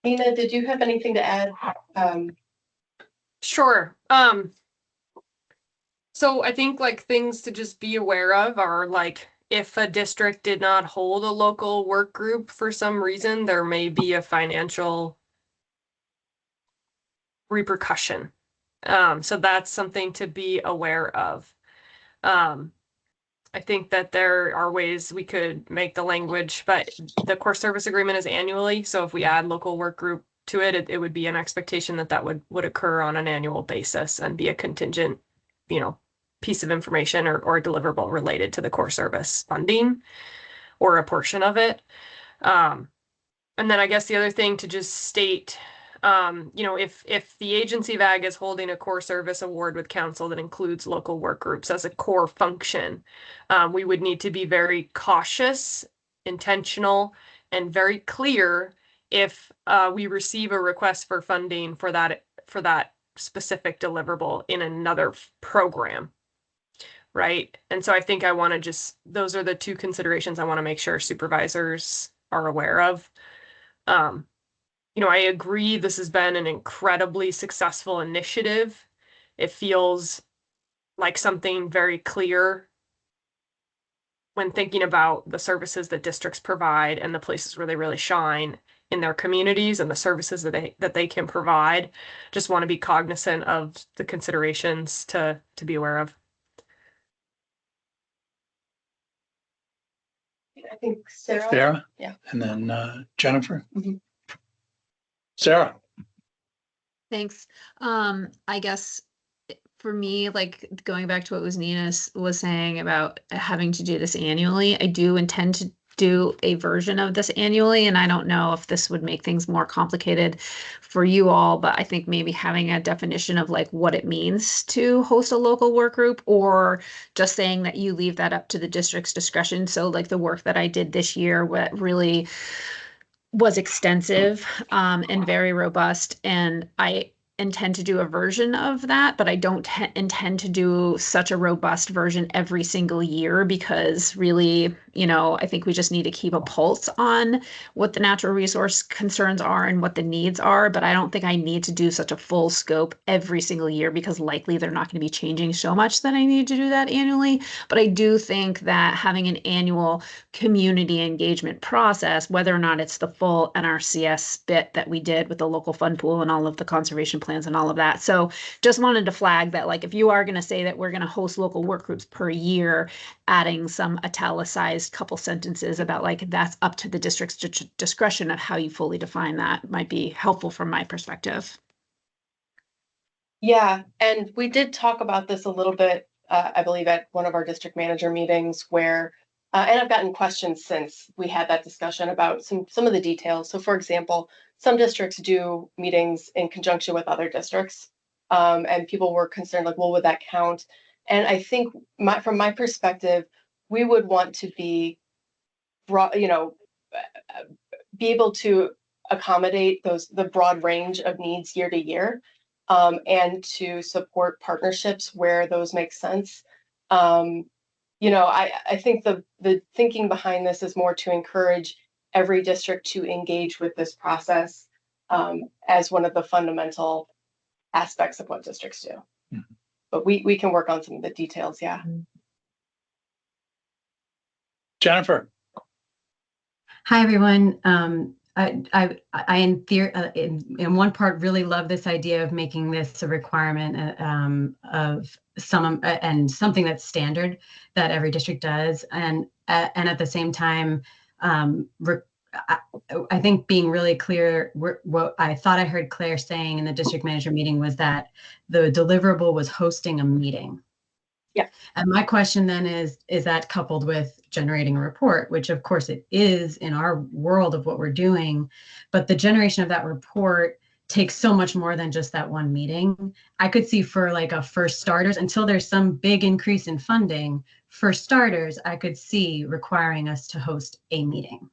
Nina, did you have anything to add? Sure. So I think like things to just be aware of are like if a district did not hold a local work group for some reason, there may be a financial repercussion. So that's something to be aware of. I think that there are ways we could make the language, but the core service agreement is annually. So if we add local work group to it, it would be an expectation that that would occur on an annual basis and be a contingent, piece of information or deliverable related to the core service funding or a portion of it. And then I guess the other thing to just state, if the agency of ag is holding a core service award with council that includes local work groups as a core function, we would need to be very cautious, intentional, and very clear if we receive a request for funding for that specific deliverable in another program. Right. And so I think I want to those are the two considerations I want to make sure supervisors are aware of. I agree this has been an incredibly successful initiative. It feels like something very clear when thinking about the services that districts provide and the places where they really shine in their communities and the services that they can provide. Just want to be cognizant of the considerations to be aware of. I think Sarah. Sarah? Yeah. And then Jennifer? Mhm. Sarah? Thanks. I guess for me, like going back to what Nina was saying about having to do this annually, I do intend to do a version of this annually, and I don't know if this would make things more complicated for you all, but I think maybe having a definition of like what it means to host a local work group, or just saying that you leave that up to the district's discretion. So like the work that I did this year, what really was extensive and very robust, and I intend to do a version of that, but I don't intend to do such a robust version every single year, because really, I think we just need to keep a pulse on what the natural resource concerns are and what the needs are. But I don't think I need to do such a full scope every single year, because likely they're not going to be changing so much that I need to do that annually. But I do think that having an annual community engagement process, whether or not it's the full NRCS bit that we did with the local fund pool and all of the conservation plans and all of that. So just wanted to flag that, like, if you are going to say that we're going to host local work groups per year, adding some italicized couple sentences about like that's up to the district's discretion of how you fully define that might be helpful from my perspective. Yeah, and we did talk about this a little bit, I believe, at one of our district manager meetings where, and I've gotten questions since we had that discussion about some of the details. So for example, some districts do meetings in conjunction with other districts, and people were concerned, like, well, would that count? And I think from my perspective, we would want to be be able to accommodate the broad range of needs year to year, and to support partnerships where those make sense. I think the thinking behind this is more to encourage every district to engage with this process as one of the fundamental aspects of what districts do. Mm-hmm. But we can work on some of the details. Yeah. Jennifer? Hi, everyone. I in theory, in one part, really love this idea of making this a requirement of and something that's standard that every district does, and at the same time, I think being really clear, what I thought I heard Claire saying in the district manager meeting was that the deliverable was hosting a meeting. Yeah. And my question then is that coupled with generating a report, which of course it is in our world of what we're doing, but the generation of that report takes so much more than just that one meeting. I could see for like a first starters, until there's some big increase in funding, for starters, I could see requiring us to host a meeting.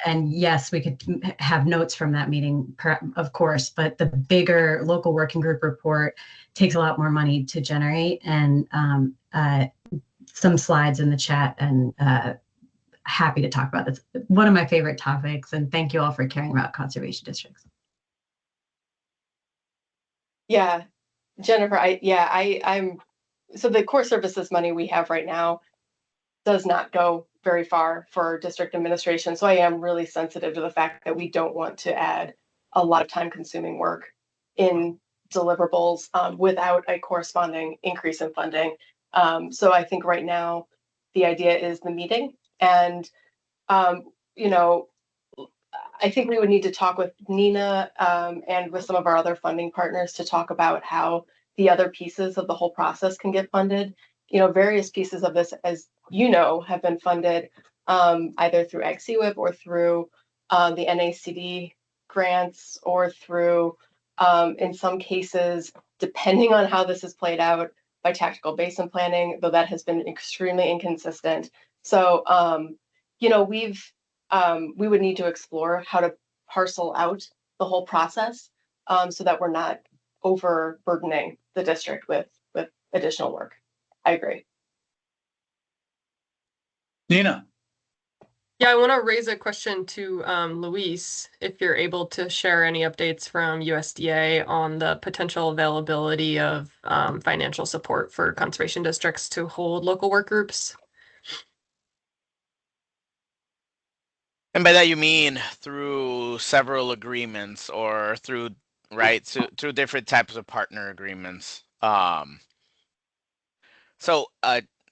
And yes, we could have notes from that meeting, of course, but the bigger local working group report takes a lot more money to generate, and some slides in the chat, and happy to talk about this. One of my favorite topics, and thank you all for caring about conservation districts. Yeah, Jennifer, I'm so the core services money we have right now does not go very far for district administration. So I am really sensitive to the fact that we don't want to add a lot of time consuming work in deliverables without a corresponding increase in funding. So I think right now the idea is the meeting, and I think we would need to talk with Nina and with some of our other funding partners to talk about how the other pieces of the whole process can get funded. You know, various pieces of this, as you know, have been funded either through XCWIP or through the NACD grants or through, in some cases, depending on how this is played out, by tactical basin planning, though that has been extremely inconsistent. So, you know, we would need to explore how to parcel out the whole process so that we're not overburdening the district with additional work. I agree. Nina, Yeah, I want to raise a question to Luis, if you're able to share any updates from USDA on the potential availability of financial support for conservation districts to hold local work groups. And by that you mean through several agreements or through, right, so through different types of partner agreements. So,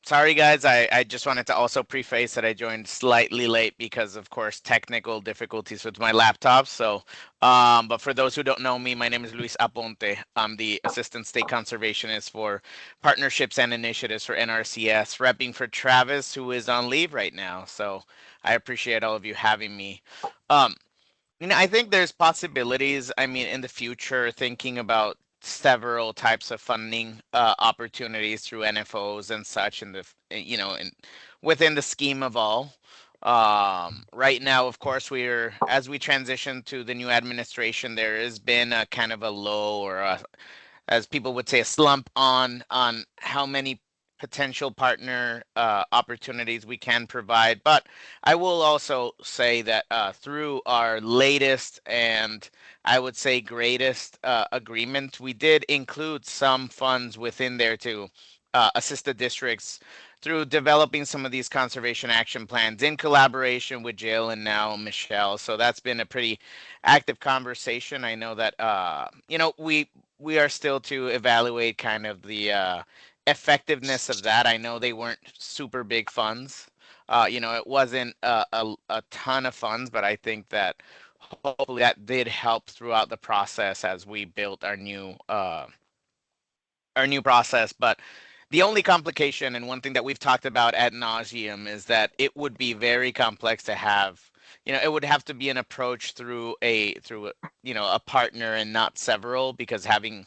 sorry guys, I just wanted to also preface that I joined slightly late because of course technical difficulties with my laptop. So, but for those who don't know me, my name is Luis Aponte. I'm the Assistant State Conservationist for Partnerships and Initiatives for NRCS, repping for Travis, who is on leave right now. So I appreciate all of you having me. You know, I think there's possibilities. I mean, in the future, thinking about several types of funding opportunities through NFOs and such, in the you know, in within the scheme of all. Right now, of course, as we transition to the new administration, there has been a kind of a low or as people would say, a slump on how many potential partner opportunities we can provide. But I will also say that through our latest and I would say greatest agreement, we did include some funds within there to assist the districts through developing some of these conservation action plans in collaboration with Jill and now Michelle. So that's been a pretty active conversation. I know that you know, we are still to evaluate kind of the effectiveness of that. I know they weren't super big funds. You know, it wasn't a ton of funds, but I think that hopefully that did help throughout the process as we built our new process. But the only complication and one thing that we've talked about ad nauseum is that it would be very complex to have, you know, it would have to be an approach through you know, a partner and not several, because having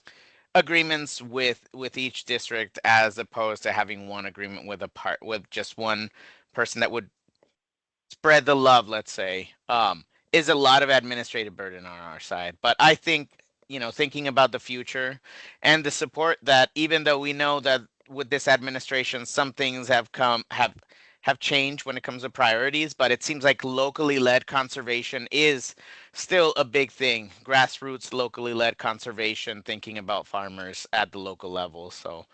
agreements with each district as opposed to having one agreement with just one person that would spread the love, let's say, is a lot of administrative burden on our side. But I think, you know, thinking about the future and the support that, even though we know that with this administration, some things have changed when it comes to priorities, but it seems like locally led conservation is still a big thing. Grassroots, locally led conservation, thinking about farmers at the local level. So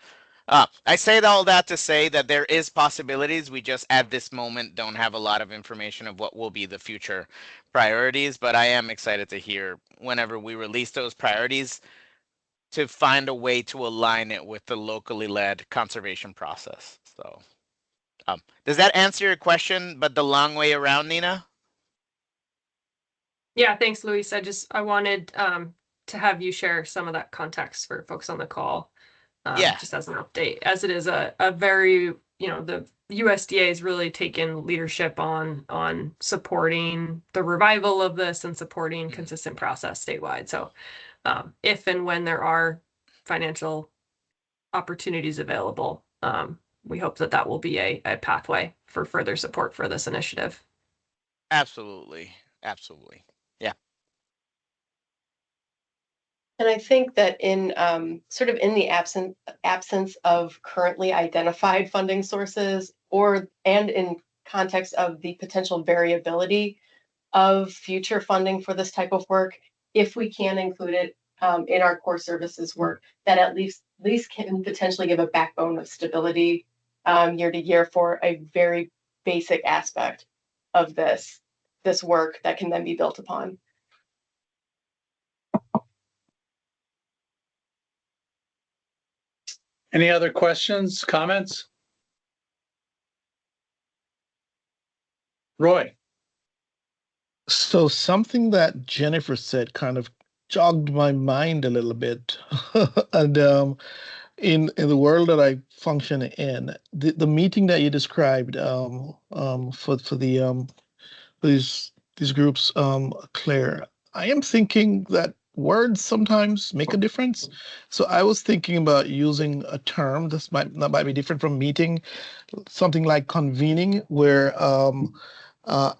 I say all that to say that there is possibilities. We just at this moment don't have a lot of information of what will be the future priorities, but I am excited to hear whenever we release those priorities to find a way to align it with the locally led conservation process. So, does that answer your question, but the long way around, Nina? Yeah, thanks, Luis. I wanted to have you share some of that context for folks on the call. Yeah. Just as an update, as it is a very, you know, the USDA has really taken leadership on supporting the revival of this and supporting consistent process statewide. So if and when there are financial opportunities available, we hope that that will be a pathway for further support for this initiative. Absolutely. Absolutely. Yeah. And I think that in sort of in the absence of currently identified funding sources, and in context of the potential variability of future funding for this type of work, if we can include it in our core services work, that at least can potentially give a backbone of stability year to year for a very basic aspect of this work that can then be built upon. Any other questions, comments? Roy? So something that Jennifer said kind of jogged my mind a little bit. And in the world that I function in, the meeting that you described for the these groups, Claire, I am thinking that words sometimes make a difference. So I was thinking about using a term that might be different from meeting, something like convening, where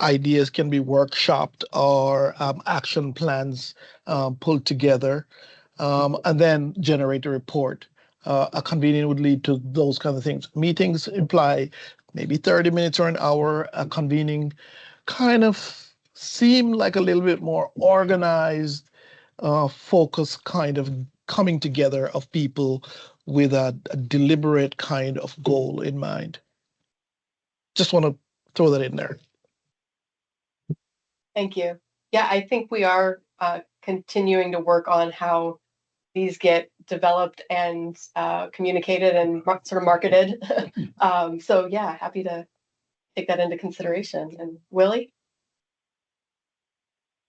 ideas can be workshopped or action plans pulled together, and then generate a report. A convening would lead to those kind of things. Meetings imply maybe 30 minutes or an hour. A convening kind of seem like a little bit more organized, focused kind of coming together of people with a deliberate kind of goal in mind. Just want to throw that in there. Thank you. Yeah, I think we are continuing to work on how these get developed and communicated and sort of marketed. So yeah, happy to take that into consideration. And Willie?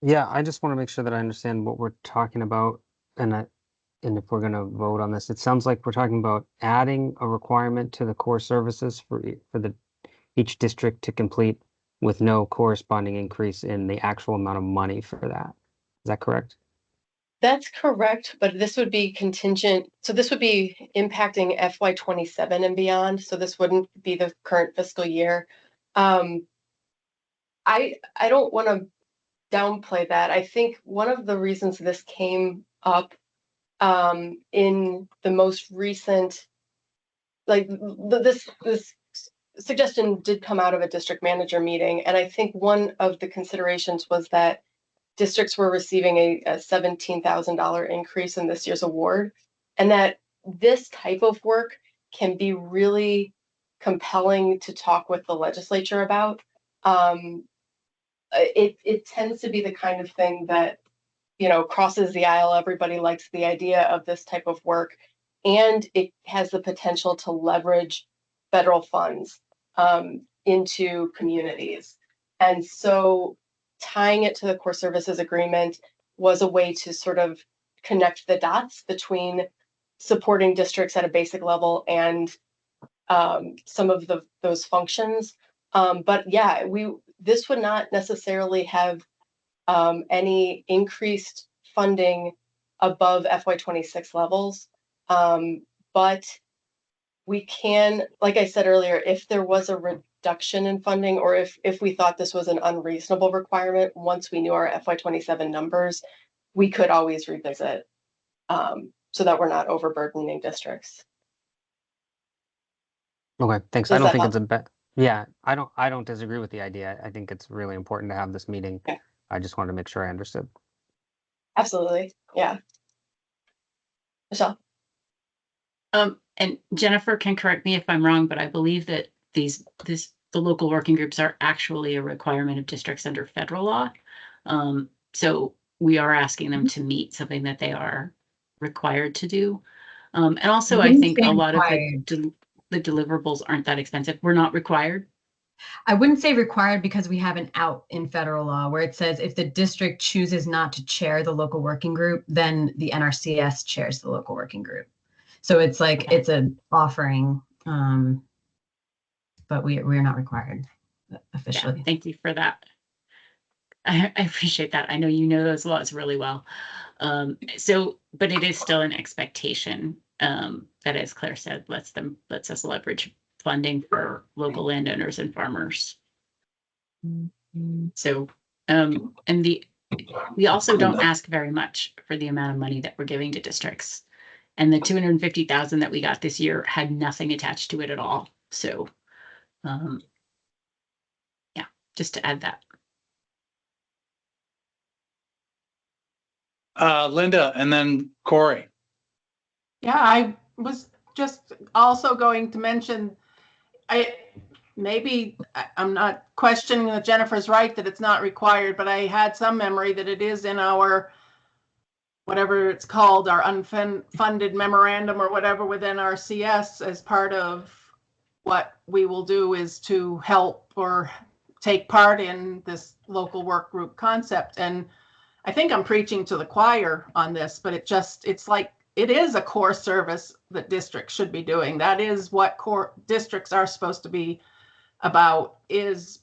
Yeah, I just want to make sure that I understand what we're talking about, and if we're going to vote on this, it sounds like we're talking about adding a requirement to the core services for each district to complete with no corresponding increase in the actual amount of money for that. Is that correct? That's correct, but this would be contingent. So this would be impacting FY27 and beyond. So this wouldn't be the current fiscal year. I don't want to downplay that. I think one of the reasons this came up in the most recent, like this suggestion did come out of a district manager meeting, and I think one of the considerations was that districts were receiving a $17,000 increase in this year's award, and that this type of work can be really compelling to talk with the legislature about. It tends to be the kind of thing that, you know, crosses the aisle. Everybody likes the idea of this type of work, and it has the potential to leverage federal funds into communities. And so tying it to the core services agreement was a way to sort of connect the dots between supporting districts at a basic level and some of those functions. But yeah, this would not necessarily have any increased funding above FY26 levels. But we can, like I said earlier, if there was a reduction in funding, or if we thought this was an unreasonable requirement, once we knew our FY27 numbers, we could always revisit so that we're not overburdening districts. Okay, thanks. Does I don't that think help? it's a bet. Yeah, I don't disagree with the idea. I think it's really important to have this meeting. Okay. I just wanted to make sure I understood. Absolutely. Yeah. Michelle? And Jennifer can correct me if I'm wrong, but I believe that the local working groups are actually a requirement of districts under federal law. So we are asking them to meet something that they are required to do. And also, I think a lot of the deliverables aren't that expensive. We're not required. I wouldn't say required because we have an out in federal law where it says if the district chooses not to chair the local working group, then the NRCS chairs the local working group. So it's like, it's an offering, but we're not required officially. Yeah, thank you for that. I appreciate that. I know you know those laws really well. But it is still an expectation that, as Claire said, lets us leverage funding for local landowners and farmers. So, we also don't ask very much for the amount of money that we're giving to districts. And the 250,000 that we got this year had nothing attached to it at all. So, yeah, just to add that. Linda, and then Corey. Yeah, I was just also going to mention, I'm not questioning that Jennifer's right that it's not required, but I had some memory that it is in our, whatever it's called, our unfunded memorandum or whatever within NRCS, as part of what we will do is to help or take part in this local work group concept. And I think I'm preaching to the choir on this, but it's like, it is a core service that districts should be doing. That is what core districts are supposed to be about, is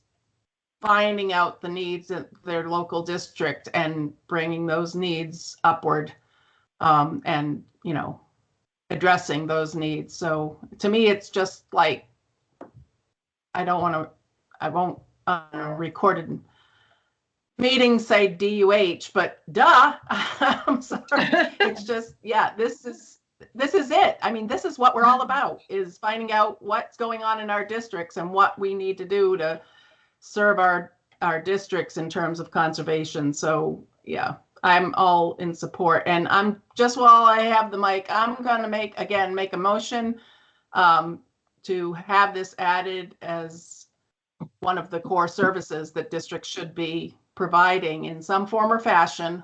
finding out the needs of their local district and bringing those needs upward, and, you know, addressing those needs. So to me, it's just like, I won't recorded meetings say DUH, but duh, I'm sorry. It's just, yeah, this is it. I mean, this is what we're all about, is finding out what's going on in our districts and what we need to do to serve our districts in terms of conservation. So yeah, I'm all in support. And I'm just, while I have the mic, I'm gonna make a motion to have this added as one of the core services that districts should be providing in some form or fashion,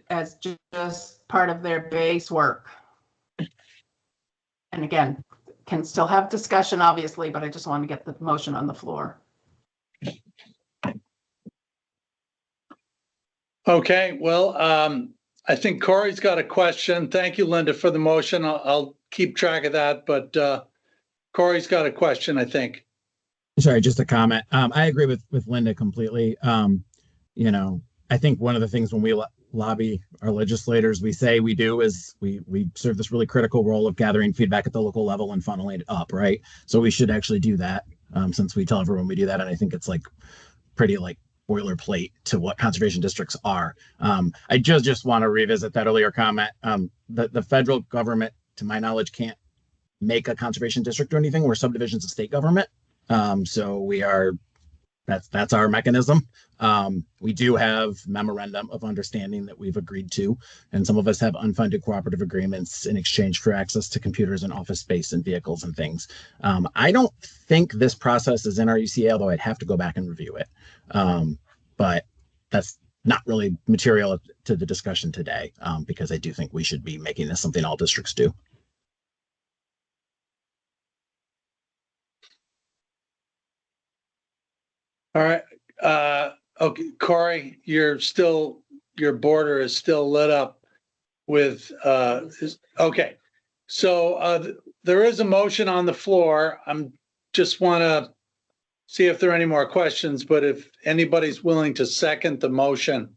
as just part of their base work. And again, can still have discussion, obviously, but I just want to get the motion on the floor. Okay, well, I think Corey's got a question. Thank you, Linda, for the motion. I'll keep track of that, but Corey's got a question, I think. Sorry, just a comment. I agree with Linda completely. You know, I think one of the things when we lobby our legislators, we say we do is we serve this really critical role of gathering feedback at the local level and funneling it up, right? So we should actually do that, since we tell everyone we do that. And I think it's like pretty like boilerplate to what conservation districts are. I just want to revisit that earlier comment. The federal government, to my knowledge, can't make a conservation district or anything. We're subdivisions of state government. So we are, that's our mechanism. We do have memorandum of understanding that we've agreed to, and some of us have unfunded cooperative agreements in exchange for access to computers and office space and vehicles and things. I don't think this process is in our UCA, although I'd have to go back and review it. But that's not really material to the discussion today, because I do think we should be making this something all districts do. All right. Okay, Corey, your border is still lit up with, okay. So there is a motion on the floor. Just want to see if there are any more questions, but if anybody's willing to second the motion.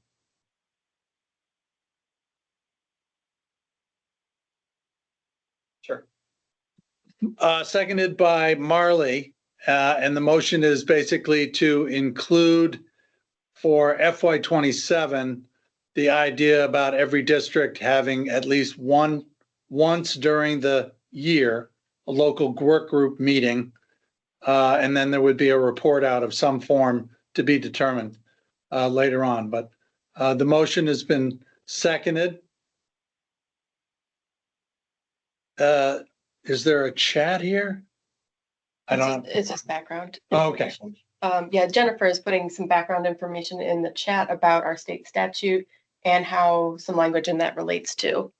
Sure. Seconded by Marley. And the motion is basically to include for FY27 the idea about every district having at least once during the year a local work group meeting, and then there would be a report out of some form to be determined later on. But the motion has been seconded. Is there a chat here? It's just background. Oh, okay. Yeah, Jennifer is putting some background information in the chat about our state statute and how some language in that relates to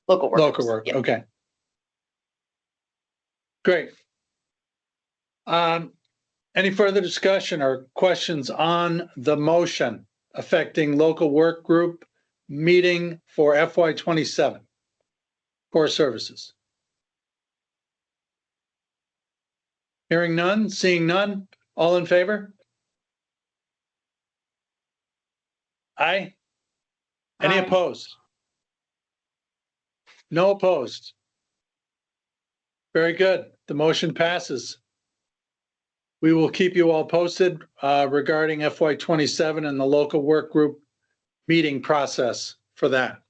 local work. Local work, Yep. okay. Great. Any further discussion or questions on the motion affecting local work group meeting for FY27 core services? Hearing none, seeing none, all in favor? Aye. Any Aye. opposed? No opposed. Very good. The motion passes. We will keep you all posted regarding FY27 and the local work group meeting process for that.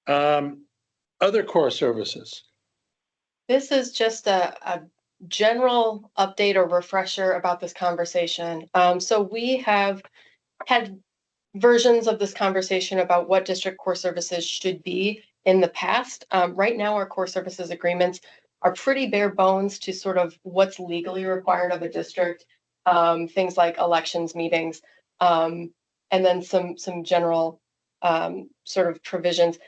Other core services. This is just a general update or refresher about this conversation. So we have had versions of this conversation about what district core services should be in the past. Right now, our core services agreements are pretty bare bones to sort of what's legally required of a district, things like elections meetings, and then some general sort of provisions.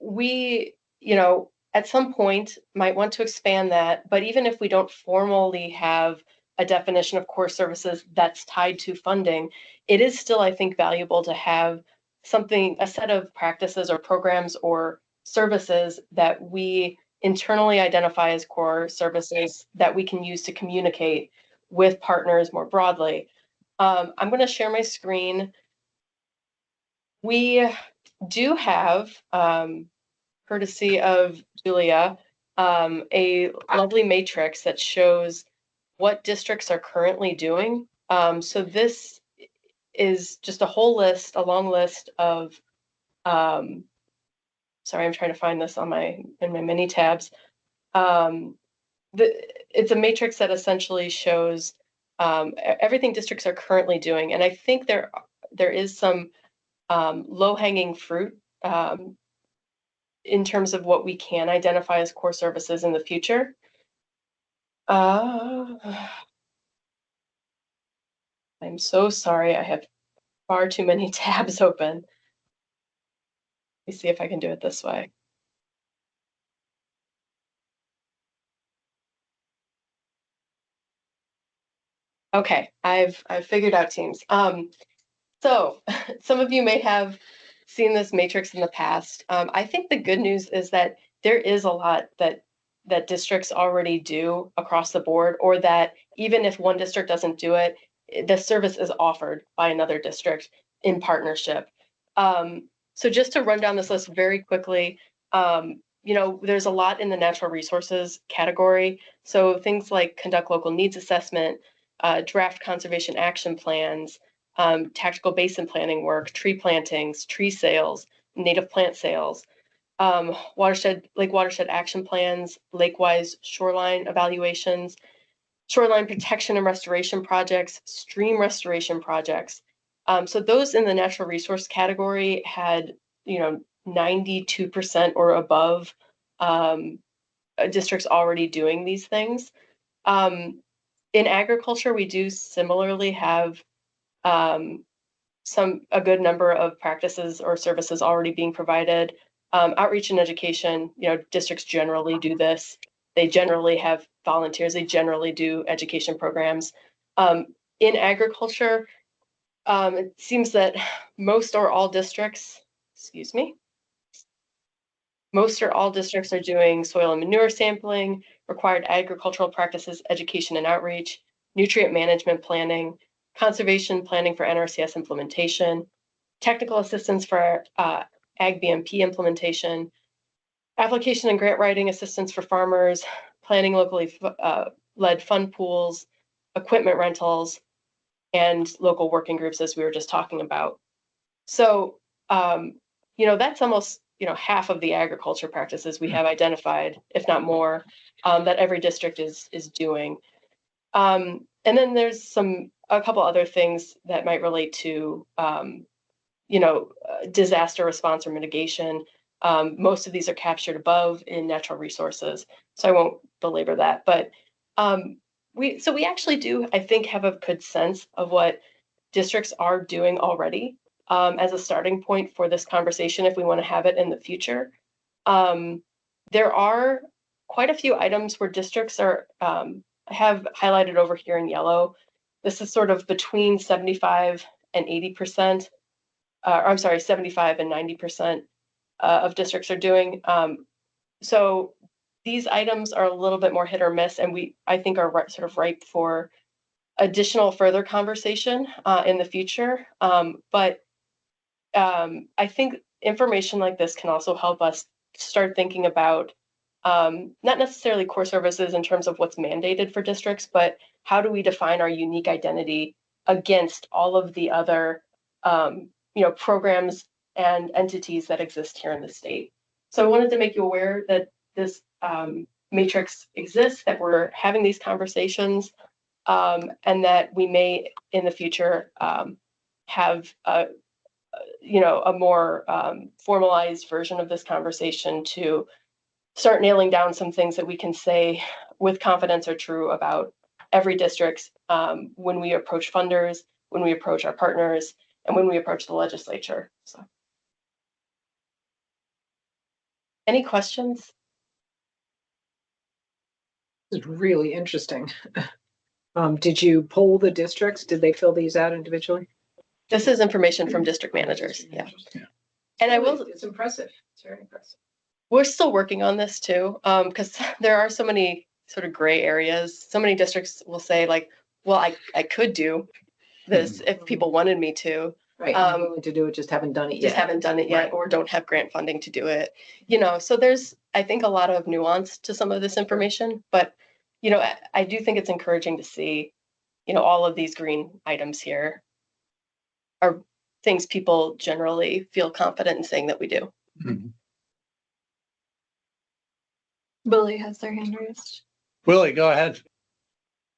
We, you know, at some point might want to expand that, but even if we don't formally have a definition of core services that's tied to funding, it is still, I think, valuable to have something, a set of practices or programs or services that we internally identify as core services that we can use to communicate with partners more broadly. I'm going to share my screen. We do have, courtesy of Julia, a lovely matrix that shows what districts are currently doing. So this is just a whole list, a long list of, sorry, I'm trying to find this on in my many tabs. It's a matrix that essentially shows everything districts are currently doing. And I think there is some low-hanging fruit in terms of what we can identify as core services in the future. I'm so sorry, I have far too many tabs open. Let me see if I can do it this way. Okay, I've figured out Teams. So some of you may have seen this matrix in the past. I think the good news is that there is a lot that districts already do across the board, or that even if one district doesn't do it, the service is offered by another district in partnership. So just to run down this list very quickly, you know, there's a lot in the natural resources category. So things like conduct local needs assessment, draft conservation action plans, tactical basin planning work, tree plantings, tree sales, native plant sales, lake watershed action plans, lake-wise shoreline evaluations, shoreline protection and restoration projects, stream restoration projects. So those in the natural resource category had, you know, 92% or above districts already doing these things. In agriculture, we do similarly have a good number of practices or services already being provided. Outreach and education, you know, districts generally do this. They generally have volunteers. They generally do education programs. In agriculture, it seems that most or all districts, most or all districts are doing soil and manure sampling, required agricultural practices, education and outreach, nutrient management planning, conservation planning for NRCS implementation, technical assistance for Ag BMP implementation, application and grant writing assistance for farmers, planning locally led fund pools, equipment rentals, and local working groups, as we were just talking about. So, you know, that's almost, you know, half of the agriculture practices we have identified, if not more, that every district is doing. And then there's a couple other things that might relate to, you know, disaster response or mitigation. Most of these are captured above in natural resources, so I won't belabor that. But we actually do, I think, have a good sense of what districts are doing already as a starting point for this conversation if we want to have it in the future. There are quite a few items where districts are have highlighted over here in yellow. This is sort of between 75 and 80%. I'm sorry, 75 and 90% of districts are doing. So these items are a little bit more hit or miss, and I think are sort of ripe for additional further conversation in the future. But I think information like this can also help us start thinking about not necessarily core services in terms of what's mandated for districts, but how do we define our unique identity against all of the other you know, programs and entities that exist here in the state. So I wanted to make you aware that this matrix exists, that we're having these conversations, and that we may in the future have you know, a more formalized version of this conversation to start nailing down some things that we can say with confidence are true about every district when we approach funders, when we approach our partners, and when we approach the legislature. So, any questions? It's really interesting. Did you poll the districts? Did they fill these out individually? This is information from district managers. Yeah. And I will, It's impressive. It's very impressive. we're still working on this too, because there are so many sort of gray areas. So many districts will say like, well, I could do this if people wanted me to. Right. I'm willing to do it, just haven't done it yet. Just haven't done it yet, Right. or don't have grant funding to do it. So there's, I think, a lot of nuance to some of this information, but, I do think it's encouraging to see, all of these green items here are things people generally feel confident in saying that we do. Billy has their hand raised. Willie, go ahead.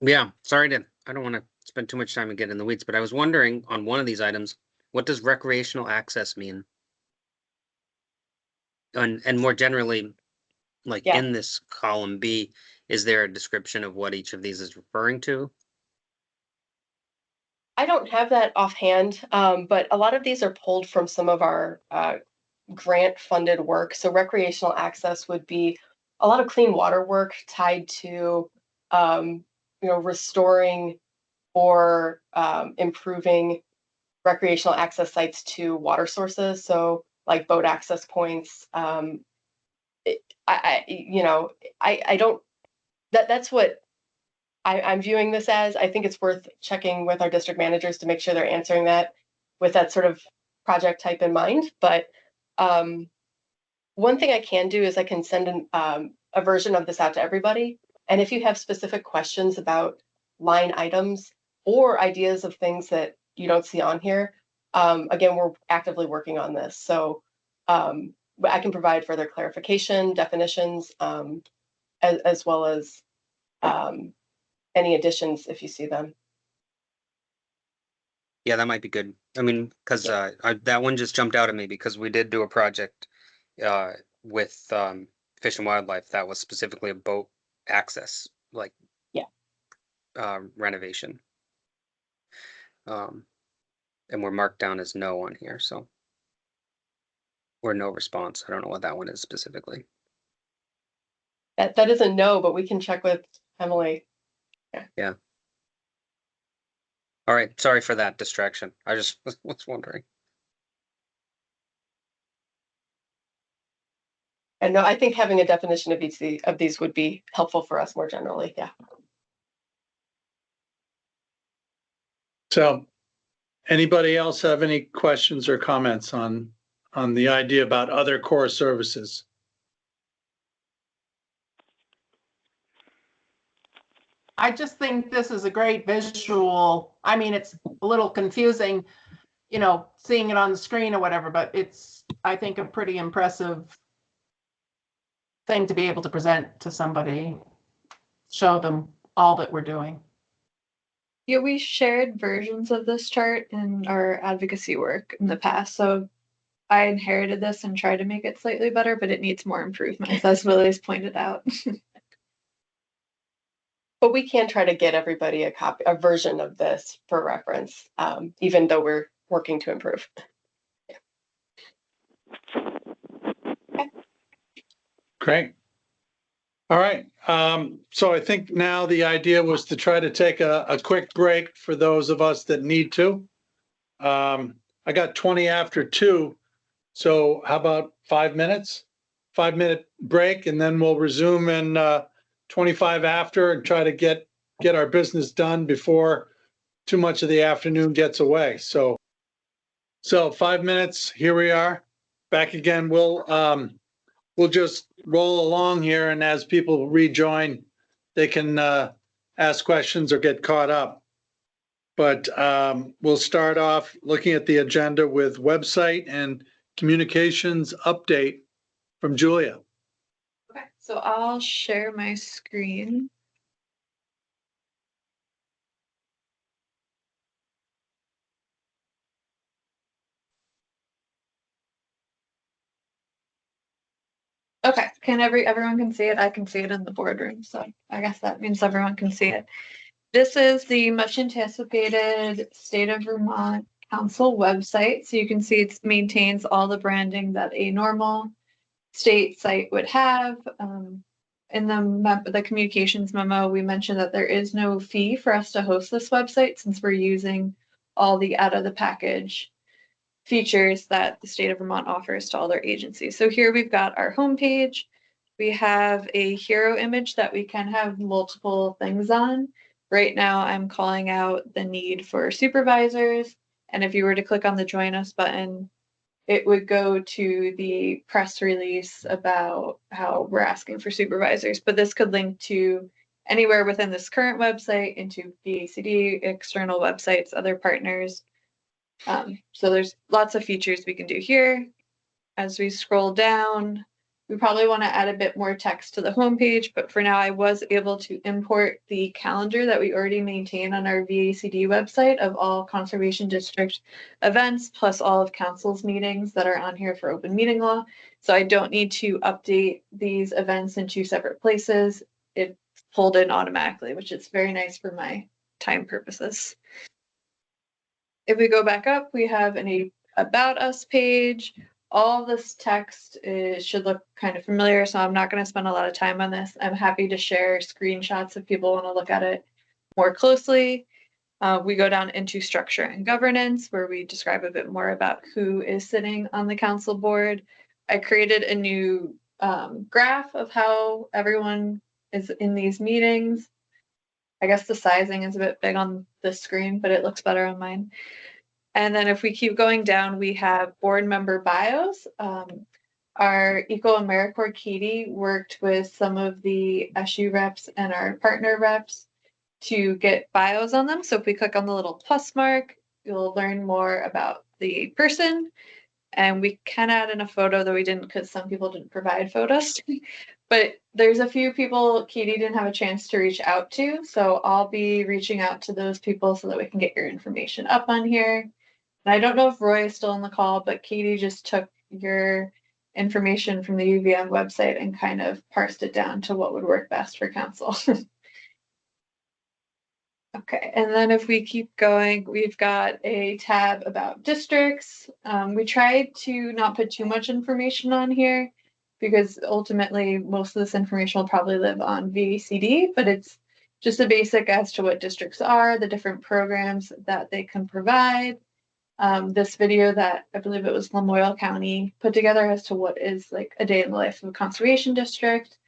Yeah, I don't want to spend too much time and get in the weeds, but I was wondering on one of these items, what does recreational access mean? And more generally, like Yeah. in this column B, is there a description of what each of these is referring to? I don't have that offhand, but a lot of these are pulled from some of our grant funded work. So recreational access would be a lot of clean water work tied to, restoring or improving recreational access sites to water sources. So like boat access points. That's what I'm viewing this as. I think it's worth checking with our district managers to make sure they're answering that with that sort of project type in mind. But one thing I can do is I can send a version of this out to everybody. And if you have specific questions about line items or ideas of things that you don't see on here, again, we're actively working on this. So I can provide further clarification, definitions, as well as any additions if you see them. Yeah, that might be good. I mean, because that one just jumped out at me because we did do a project with Fish and Wildlife that was specifically a boat access, like renovation. And we're marked down as no on here, so or no response. I don't know what that one is specifically. That is a no, but we can check with Emily. Yeah. All right. Sorry for that distraction. I just was wondering. And no, I think having a definition of each of these would be helpful for us more generally. Yeah. So anybody else have any questions or comments on the idea about other core services? I just think this is a great visual. I mean, it's a little confusing, seeing it on the screen or whatever, but it's, I think, a pretty impressive thing to be able to present to somebody, show them all that we're doing. Yeah, we shared versions of this chart in our advocacy work in the past. So I inherited this and tried to make it slightly better, but it needs more improvements, as Willie's pointed out. But we can try to get everybody a version of this for reference, even though we're working to improve. Okay. Great. All right. So I think now the idea was to try to take a quick break for those of us that need to. I got 20 after 2. So how about 5 minutes? 5-minute break, and then we'll resume in 25 after and try to get our business done before too much of the afternoon gets away. So 5 minutes, here we are, back again. We'll just roll along here, and as people rejoin, they can ask questions or get caught up. But we'll start off looking at the agenda with website and communications update from Julia. Okay, so I'll share my screen. Okay, everyone can see it? I can see it in the boardroom, so I guess that means everyone can see it. This is the much anticipated State of Vermont Council website. So you can see it maintains all the branding that a normal state site would have. in the communications memo, we mentioned that there is no fee for us to host this website since we're using all the out of the package features that the state of Vermont offers to all their agencies. So here we've got our homepage. We have a hero image that we can have multiple things on. Right now, I'm calling out the need for supervisors. And if you were to click on the Join Us button, it would go to the press release about how we're asking for supervisors. But this could link to anywhere within this current website, into VACD, external websites, other partners. So there's lots of features we can do here. As we scroll down, we probably want to add a bit more text to the homepage, but for now I was able to import the calendar that we already maintain on our VACD website of all Conservation District events, plus all of council's meetings that are on here for open meeting law. So I don't need to update these events in two separate places. It's pulled in automatically, which is very nice for my time purposes. If we go back up, we have an About Us page. All this text should look kind of familiar, so I'm not going to spend a lot of time on this. I'm happy to share screenshots if people want to look at it more closely. We go down into structure and governance, where we describe a bit more about who is sitting on the council board. I created a new graph of how everyone is in these meetings. I guess the sizing is a bit big on this screen, but it looks better on mine. And then if we keep going down, we have board member bios. Our Eco AmeriCorps Katie worked with some of the SU reps and our partner reps to get bios on them. So if we click on the little plus mark, you'll learn more about the person. And we can add in a photo, though we didn't because some people didn't provide photos. But there's a few people Katie didn't have a chance to reach out to. So I'll be reaching out to those people so that we can get your information up on here. And I don't know if Roy is still on the call, but Katie just took your information from the UVM website and kind of parsed it down to what would work best for council. Okay, and then if we keep going, we've got a tab about districts. We tried to not put too much information on here because ultimately most of this information will probably live on VACD, but it's just a basic as to what districts are, the different programs that they can provide. This video that I believe it was Lamoille County put together as to what is like a day in the life of a conservation district,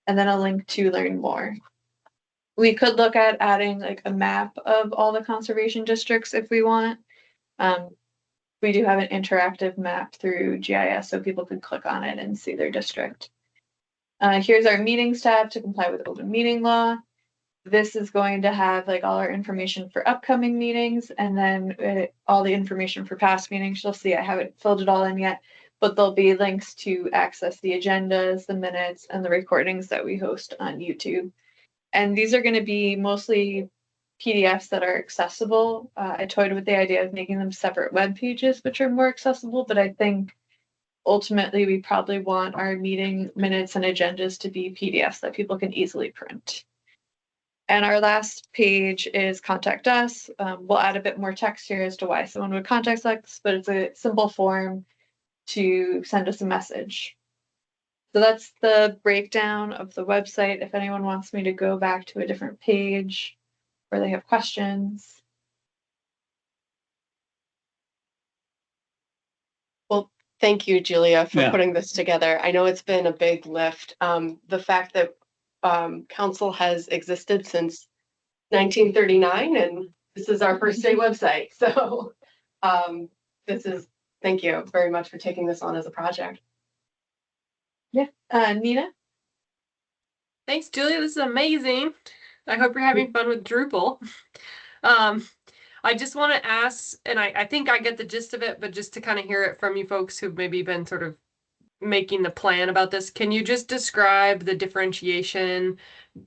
and then a link to learn more. We could look at adding like a map of all the conservation districts if we want. We do have an interactive map through GIS so people can click on it and see their district. Here's our meetings tab to comply with open meeting law. This is going to have like all our information for upcoming meetings and then all the information for past meetings. You'll see I haven't filled it all in yet, but there'll be links to access the agendas, the minutes, and the recordings that we host on YouTube. And these are going to be mostly PDFs that are accessible. I toyed with the idea of making them separate web pages, which are more accessible, but I think ultimately we probably want our meeting minutes and agendas to be PDFs that people can easily print. And our last page is contact us. We'll add a bit more text here as to why someone would contact us, but it's a simple form to send us a message. So that's the breakdown of the website. If anyone wants me to go back to a different page or they have questions. Well, thank you, Julia, for Yeah. putting this together. I know it's been a big lift. The fact that council has existed since 1939 and this is our first day website. So thank you very much for taking this on as a project. Yeah, Nina? Thanks, Julia. This is amazing. I hope you're having fun with Drupal. I just want to ask, and I think I get the gist of it, but just to kind of hear it from you folks who've maybe been sort of making the plan about this, can you just describe the differentiation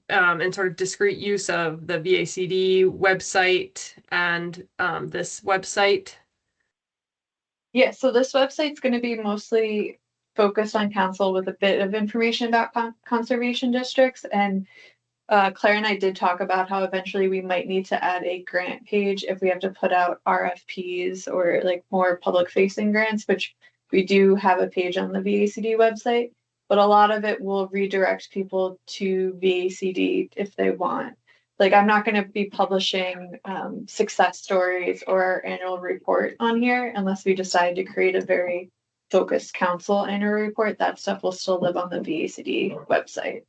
and sort of discrete use of the VACD website and this website? Yeah, so this website's going to be mostly focused on council with a bit of information about conservation districts. And Claire and I did talk about how eventually we might need to add a grant page if we have to put out RFPs or like more public facing grants, which we do have a page on the VACD website. but a lot of it will redirect people to VACD if they want. Like, I'm not going to be publishing success stories or our annual report on here unless we decide to create a very focused council annual report. That stuff will still live on the VACD website.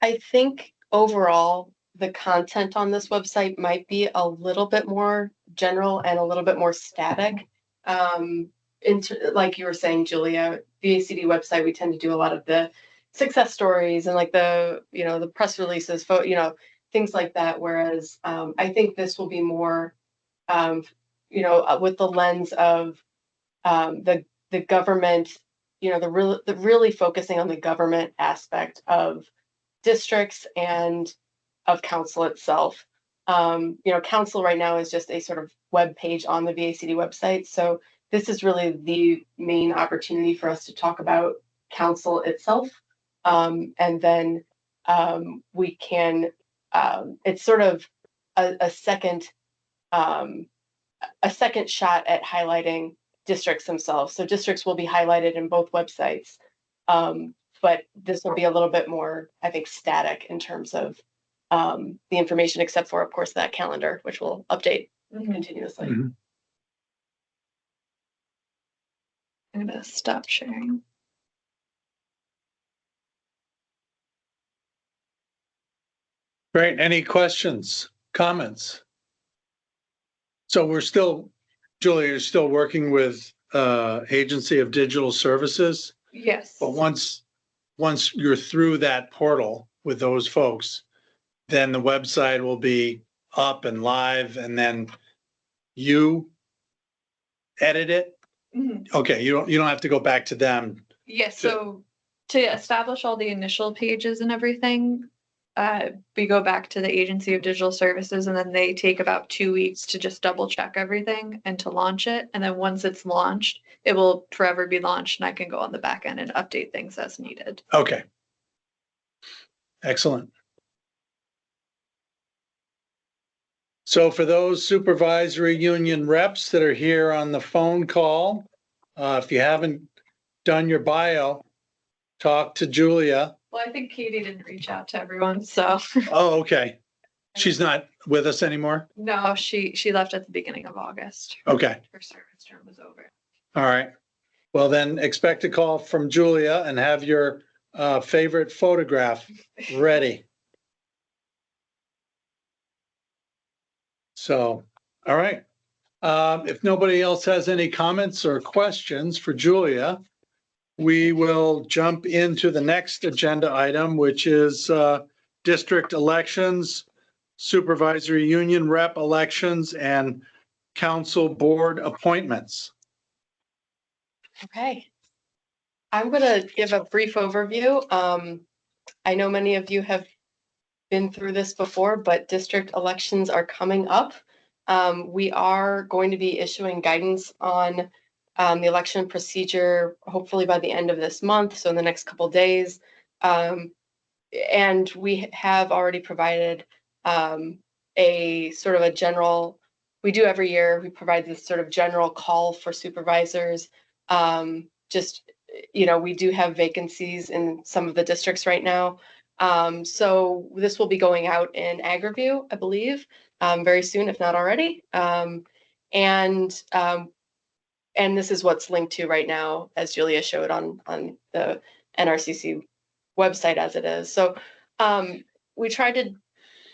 I think overall, the content on this website might be a little bit more general and a little bit more static. Like you were saying, Julia, VACD website, we tend to do a lot of the success stories and like the, the press releases, things like that. Whereas I think this will be more, with the lens of the government, the really focusing on the government aspect of districts and of council itself. Council right now is just a sort of web page on the VACD website. So this is really the main opportunity for us to talk about council itself. And then we can, it's sort of a second shot at highlighting districts themselves. So districts will be highlighted in both websites. But this will be a little bit more, I think, static in terms of the information, except for, of course, that calendar, which will update continuously. Mm-hmm. I'm going to stop sharing. Great. Any questions, comments? So we're still, Julia, you're still working with Agency of Digital Services, Yes. but once you're through that portal with those folks, then the website will be up and live, and then you edit it. Mhm. Okay, you don't have to go back to them. Yes. So to establish all the initial pages and everything, we go back to the Agency of Digital Services, and then they take about 2 weeks to just double check everything and to launch it. And then once it's launched, it will forever be launched, and I can go on the back end and update things as needed. Okay. Excellent. So for those supervisory union reps that are here on the phone call, if you haven't done your bio, talk to Julia. Well, I think Katie didn't reach out to everyone, so. Oh, okay. She's not with us anymore? No, she left at the beginning of August. Okay. Her service term was over. All right. Well, then expect a call from Julia and have your favorite photograph ready. So, all right. If nobody else has any comments or questions for Julia, we will jump into the next agenda item, which is district elections, supervisory union rep elections, and council board appointments. Okay. I'm going to give a brief overview. I know many of you have been through this before, but district elections are coming up. We are going to be issuing guidance on the election procedure, hopefully by the end of this month, so in the next couple of days. And we have already provided a sort of a general, we do every year, we provide this sort of general call for supervisors. We do have vacancies in some of the districts right now. So this will be going out in AgriView, I believe, very soon, if not already. And this is what's linked to right now, as Julia showed on the NRCC website as it is. So we tried to